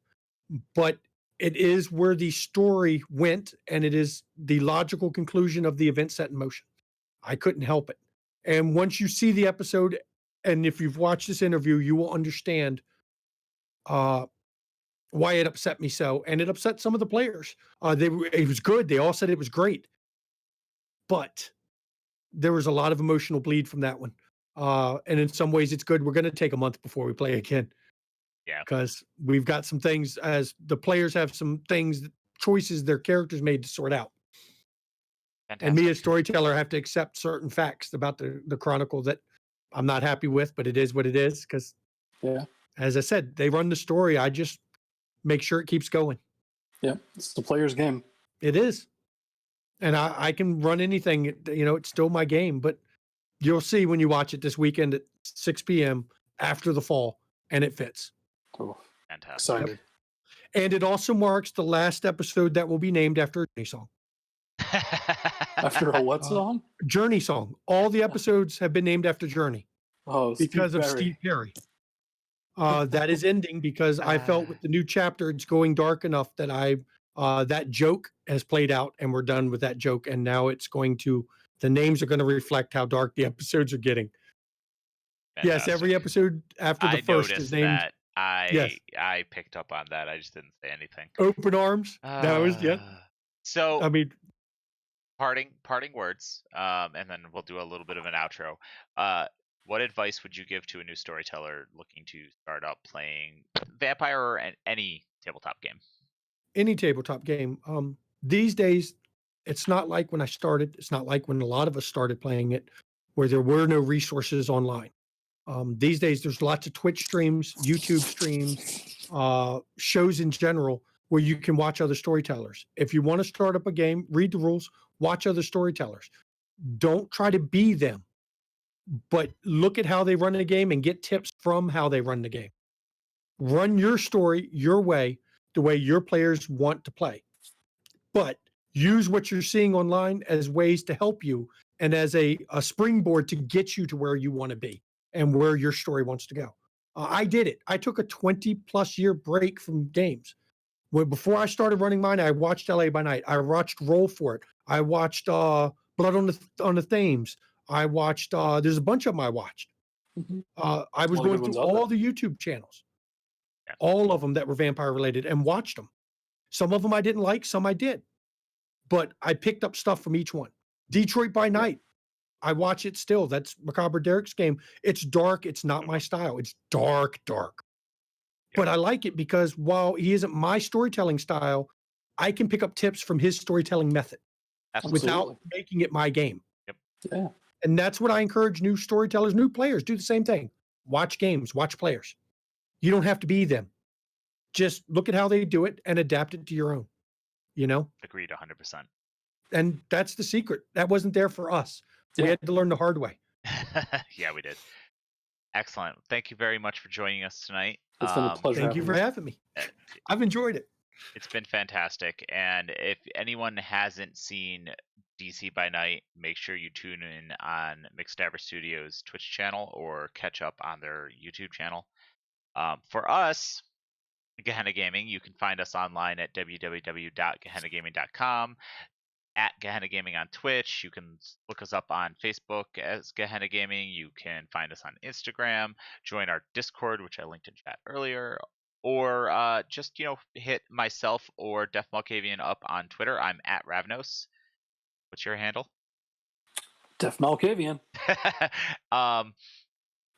Speaker 2: but it is where the story went, and it is the logical conclusion of the event set in motion. I couldn't help it. And once you see the episode, and if you've watched this interview, you will understand why it upset me so, and it upset some of the players. It was good. They all said it was great, but there was a lot of emotional bleed from that one. And in some ways, it's good. We're going to take a month before we play again.
Speaker 1: Yeah.
Speaker 2: Because we've got some things, as the players have some things, choices their characters made to sort out.
Speaker 1: Fantastic.
Speaker 2: And me as storyteller have to accept certain facts about the Chronicle that I'm not happy with, but it is what it is. Because, as I said, they run the story. I just make sure it keeps going.
Speaker 4: Yeah, it's the player's game.
Speaker 2: It is. And I can run anything, it's still my game, but you'll see when you watch it this weekend at 6 p.m. after the fall, and it fits.
Speaker 4: Oh,
Speaker 1: Fantastic.
Speaker 4: excited.
Speaker 2: And it also marks the last episode that will be named after a Journey song.
Speaker 4: After a what song?
Speaker 2: Journey song. All the episodes have been named after Journey.
Speaker 4: Oh,
Speaker 2: because of Steve Perry. That is ending because I felt with the new chapter, it's going dark enough that that joke has played out and we're done with that joke. And now the names are going to reflect how dark the episodes are getting.
Speaker 1: Fantastic.
Speaker 2: Yes, every episode after the first is named.
Speaker 1: That. I picked up on that. I just didn't say anything.
Speaker 2: Open Arms. That was,
Speaker 1: So,
Speaker 2: I mean,
Speaker 1: parting words, and then we'll do a little bit of an outro. What advice would you give to a new storyteller looking to start up playing Vampire or any tabletop game?
Speaker 2: Any tabletop game. These days, it's not like when I started. It's not like when a lot of us started playing it, where there were no resources online. These days, there's lots of Twitch streams, YouTube streams, shows in general, where you can watch other storytellers. If you want to start up a game, read the rules, watch other storytellers. Don't try to be them, but look at how they run the game and get tips from how they run the game. Run your story your way, the way your players want to play. But use what you're seeing online as ways to help you and as a springboard to get you to where you want to be and where your story wants to go. I did it. I took a 20+ year break from games. Before I started running mine, I watched LA by Night. I watched Roll for It. I watched Blood on the Thames. I watched, there's a bunch of them I watched.
Speaker 4: Mm-hmm.
Speaker 2: I was going through all the YouTube channels, all of them that were vampire related, and watched them. Some of them I didn't like, some I did. But I picked up stuff from each one. Detroit by Night. I watch it still. That's Macabre Derek's game. It's dark. It's not my style. It's dark. But I like it because while he isn't my storytelling style, I can pick up tips from his storytelling method without making it my game.
Speaker 4: Yeah.
Speaker 2: And that's what I encourage new storytellers, new players, do the same thing. Watch games, watch players. You don't have to be them. Just look at how they do it and adapt it to your own,
Speaker 1: Agreed 100%.
Speaker 2: And that's the secret. That wasn't there for us. We had to learn the hard way.
Speaker 1: Yeah, we did. Excellent. Thank you very much for joining us tonight.
Speaker 4: It's been a pleasure.
Speaker 2: Thank you for having me. I've enjoyed it.
Speaker 1: It's been fantastic. And if anyone hasn't seen DC by Night, make sure you tune in on McStabber Studios Twitch channel or catch up on their YouTube channel. For us, Gehenna Gaming, you can find us online at www.gehennagaming.com, at Gehenna Gaming on Twitch. You can look us up on Facebook as Gehenna Gaming. You can find us on Instagram, join our Discord, which I linked in chat earlier, or just, hit myself or Def Malkavian up on Twitter. I'm at Ravnos. What's your handle?
Speaker 4: Def Malkavian.
Speaker 1: And
Speaker 4: try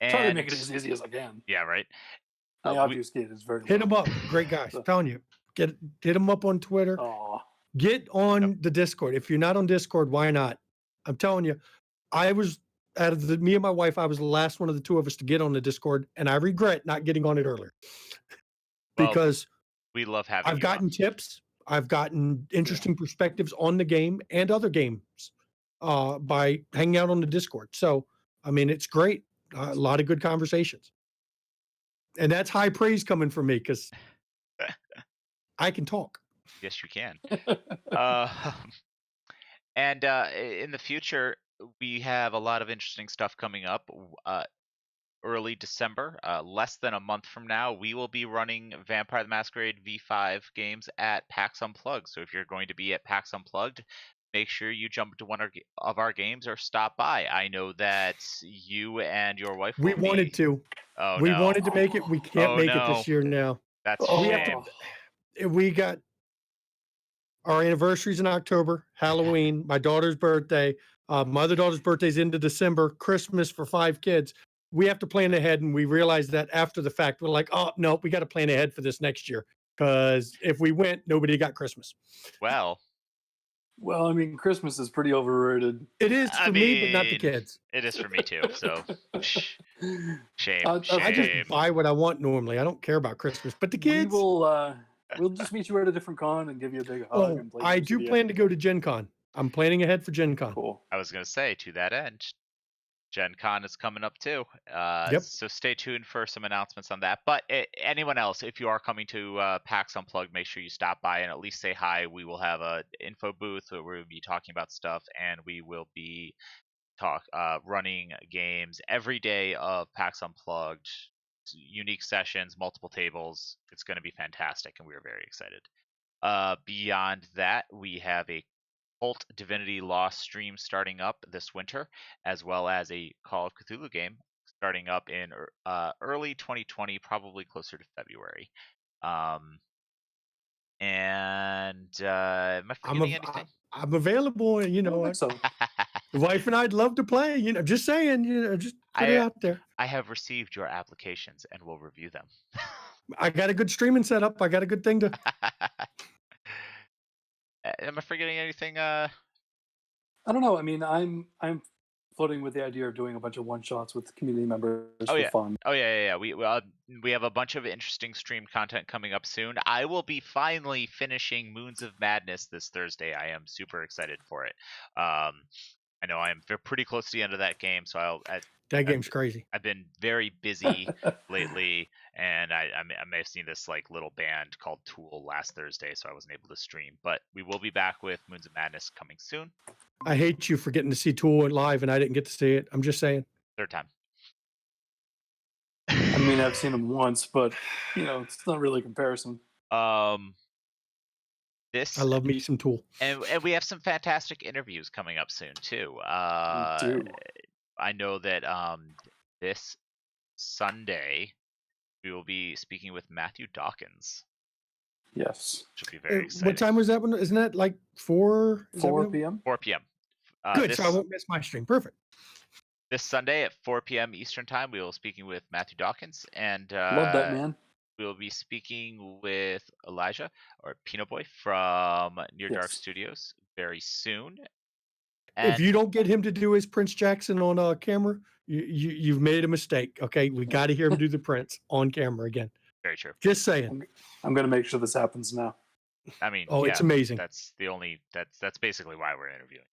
Speaker 4: to make it as easy as I can.
Speaker 1: Yeah, right.
Speaker 4: My obvious gate is very
Speaker 2: hit
Speaker 4: low.
Speaker 2: them up. Great guys. I'm telling you. Hit them up on Twitter.
Speaker 4: Aw.
Speaker 2: Get on the Discord. If you're not on Discord, why not? I'm telling you, I was out of me and my wife, I was the last one of the two of us to get on the Discord, and I regret not getting on it earlier. Because
Speaker 1: we love having
Speaker 2: I've gotten tips. I've gotten interesting perspectives on the game and other games by hanging out on the Discord. So, I mean, it's great. A lot of good conversations. And that's high praise coming from me because I can talk.
Speaker 1: Yes, you can. And in the future, we have a lot of interesting stuff coming up. Early December, less than a month from now, we will be running Vampire the Masquerade V5 games at PAX Unplugged. So if you're going to be at PAX Unplugged, make sure you jump into one of our games or stop by. I know that you and your wife
Speaker 2: We wanted to.
Speaker 1: Oh,
Speaker 2: we
Speaker 1: no.
Speaker 2: wanted to make it. We can't make it this year now.
Speaker 1: That's a
Speaker 4: Oh,
Speaker 1: shame.
Speaker 2: We got our anniversaries in October, Halloween, my daughter's birthday, my other daughter's birthday's into December, Christmas for 5 kids. We have to plan ahead, and we realized that after the fact. We're like, oh no, we got to plan ahead for this next year, because if we went, nobody got Christmas.
Speaker 1: Well,
Speaker 4: Well, I mean, Christmas is pretty overrated.
Speaker 2: It is
Speaker 1: I
Speaker 2: for me, but not the
Speaker 1: mean,
Speaker 2: kids.
Speaker 1: it is for me too. So shame,
Speaker 4: I
Speaker 2: I just
Speaker 1: shame.
Speaker 2: buy what I want normally. I don't care about Christmas, but the
Speaker 4: We
Speaker 2: kids.
Speaker 4: will. We'll just meet you at a different con and give you a big hug
Speaker 2: Oh,
Speaker 4: and play
Speaker 2: I
Speaker 4: games
Speaker 2: do
Speaker 4: with you.
Speaker 2: plan to go to Gen Con. I'm planning ahead for Gen Con.
Speaker 4: Cool.
Speaker 1: I was gonna say, to that end, Gen Con is coming up too.
Speaker 2: Yep.
Speaker 1: So stay tuned for some announcements on that. But anyone else, if you are coming to PAX Unplugged, make sure you stop by and at least say hi. We will have a info booth where we'll be talking about stuff, and we will be running games every day of PAX Unplugged. Unique sessions, multiple tables. It's going to be fantastic, and we are very excited. Beyond that, we have a Kult Divinity Lost stream starting up this winter, as well as a Call of Cthulhu game starting up in early 2020, probably closer to February. Am I forgetting anything?
Speaker 2: I'm available, you
Speaker 4: I don't
Speaker 2: know.
Speaker 4: think so.
Speaker 2: The wife and I'd love to play, you know, just saying, you know, just put it out there.
Speaker 1: I have received your applications and will review them.
Speaker 2: I got a good streaming setup. I got a good thing to.
Speaker 1: Am I forgetting anything?
Speaker 4: I don't know. I mean, I'm floating with the idea of doing a bunch of one shots with community members for fun.
Speaker 1: Oh yeah. We have a bunch of interesting stream content coming up soon. I will be finally finishing Moons of Madness this Thursday. I am super excited for it. I know I am pretty close to the end of that game, so
Speaker 2: That game's crazy.
Speaker 1: I've been very busy lately, and I may have seen this like little band called Tool last Thursday, so I wasn't able to stream. But we will be back with Moons of Madness coming soon.
Speaker 2: I hate you for getting to see Tool live, and I didn't get to see it. I'm just saying.
Speaker 1: Third time.
Speaker 4: I mean, I've seen them once, but you know, it's not really a comparison.
Speaker 1: This
Speaker 2: I love me some Tool,
Speaker 1: and we have some fantastic interviews coming up soon too.
Speaker 4: We do.
Speaker 1: I know that this Sunday we will be speaking with Matthew Dawkins.
Speaker 4: Yes.
Speaker 1: Which will be very exciting.
Speaker 2: What time was that one? Isn't that like 4?
Speaker 4: 4 p.m.
Speaker 1: 4 p.m.
Speaker 2: Good, so I won't miss my stream. Perfect.
Speaker 1: This Sunday at 4 p.m. Eastern time, we will be speaking with Matthew Dawkins, and
Speaker 4: Love that, man.
Speaker 1: we will be speaking with Elijah or Pino Boy from Near Dark
Speaker 4: Yes.
Speaker 1: Studios very soon.
Speaker 2: If you don't get him to do his Prince Jackson on camera, you've made a mistake. Okay, we got to hear him do the Prince on camera again.
Speaker 1: Very true.
Speaker 2: Just saying.
Speaker 4: I'm going to make sure this happens now.
Speaker 1: I mean,
Speaker 2: it's amazing.
Speaker 1: That's basically why we're interviewing.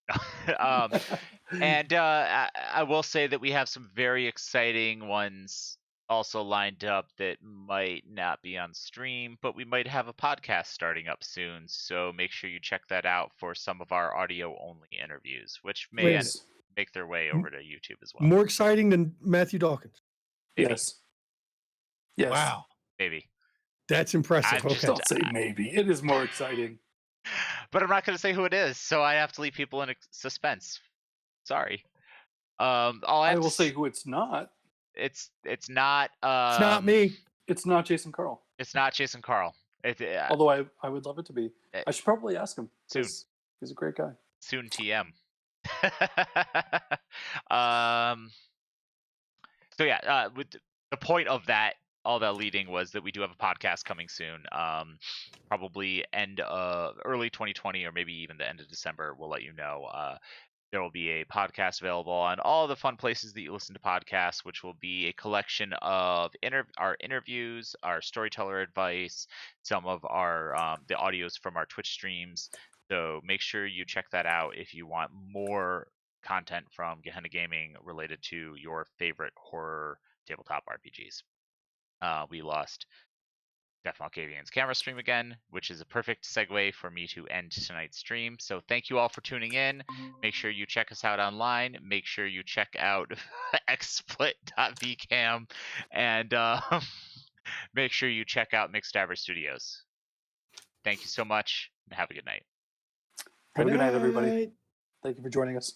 Speaker 1: And I will say that we have some very exciting ones also lined up that might not be on stream, but we might have a podcast starting up soon. So make sure you check that out for some of our audio only interviews, which may make their way over to YouTube as well.
Speaker 2: More exciting than Matthew Dawkins.
Speaker 1: Maybe.
Speaker 4: Yes. Yes.
Speaker 2: Wow.
Speaker 1: Maybe.
Speaker 2: That's impressive.
Speaker 4: Just don't say maybe. It is more exciting.
Speaker 1: But I'm not going to say who it is, so I have to leave people in suspense. Sorry.
Speaker 4: I will say who it's not.
Speaker 1: It's not.
Speaker 2: It's not me.
Speaker 4: It's not Jason Carl.
Speaker 1: It's not Jason Carl.
Speaker 4: Although I would love it to be. I should probably ask him.
Speaker 1: Soon.
Speaker 4: He's a great guy.
Speaker 1: Soon TM. So yeah, with the point of that, all that leading was that we do have a podcast coming soon. Probably early 2020 or maybe even the end of December. We'll let you know. There will be a podcast available on all the fun places that you listen to podcasts, which will be a collection of our interviews, our storyteller advice, some of our the audios from our Twitch streams. So make sure you check that out if you want more content from Gehenna Gaming related to your favorite horror tabletop RPGs. We lost Def Malkavian's camera stream again, which is a perfect segue for me to end tonight's stream. So thank you all for tuning in. Make sure you check us out online. Make sure you check out xsplit.vcam and make sure you check out McStabber Studios. Thank you so much and have a good night.
Speaker 4: Have a good night, everybody. Thank you for joining us.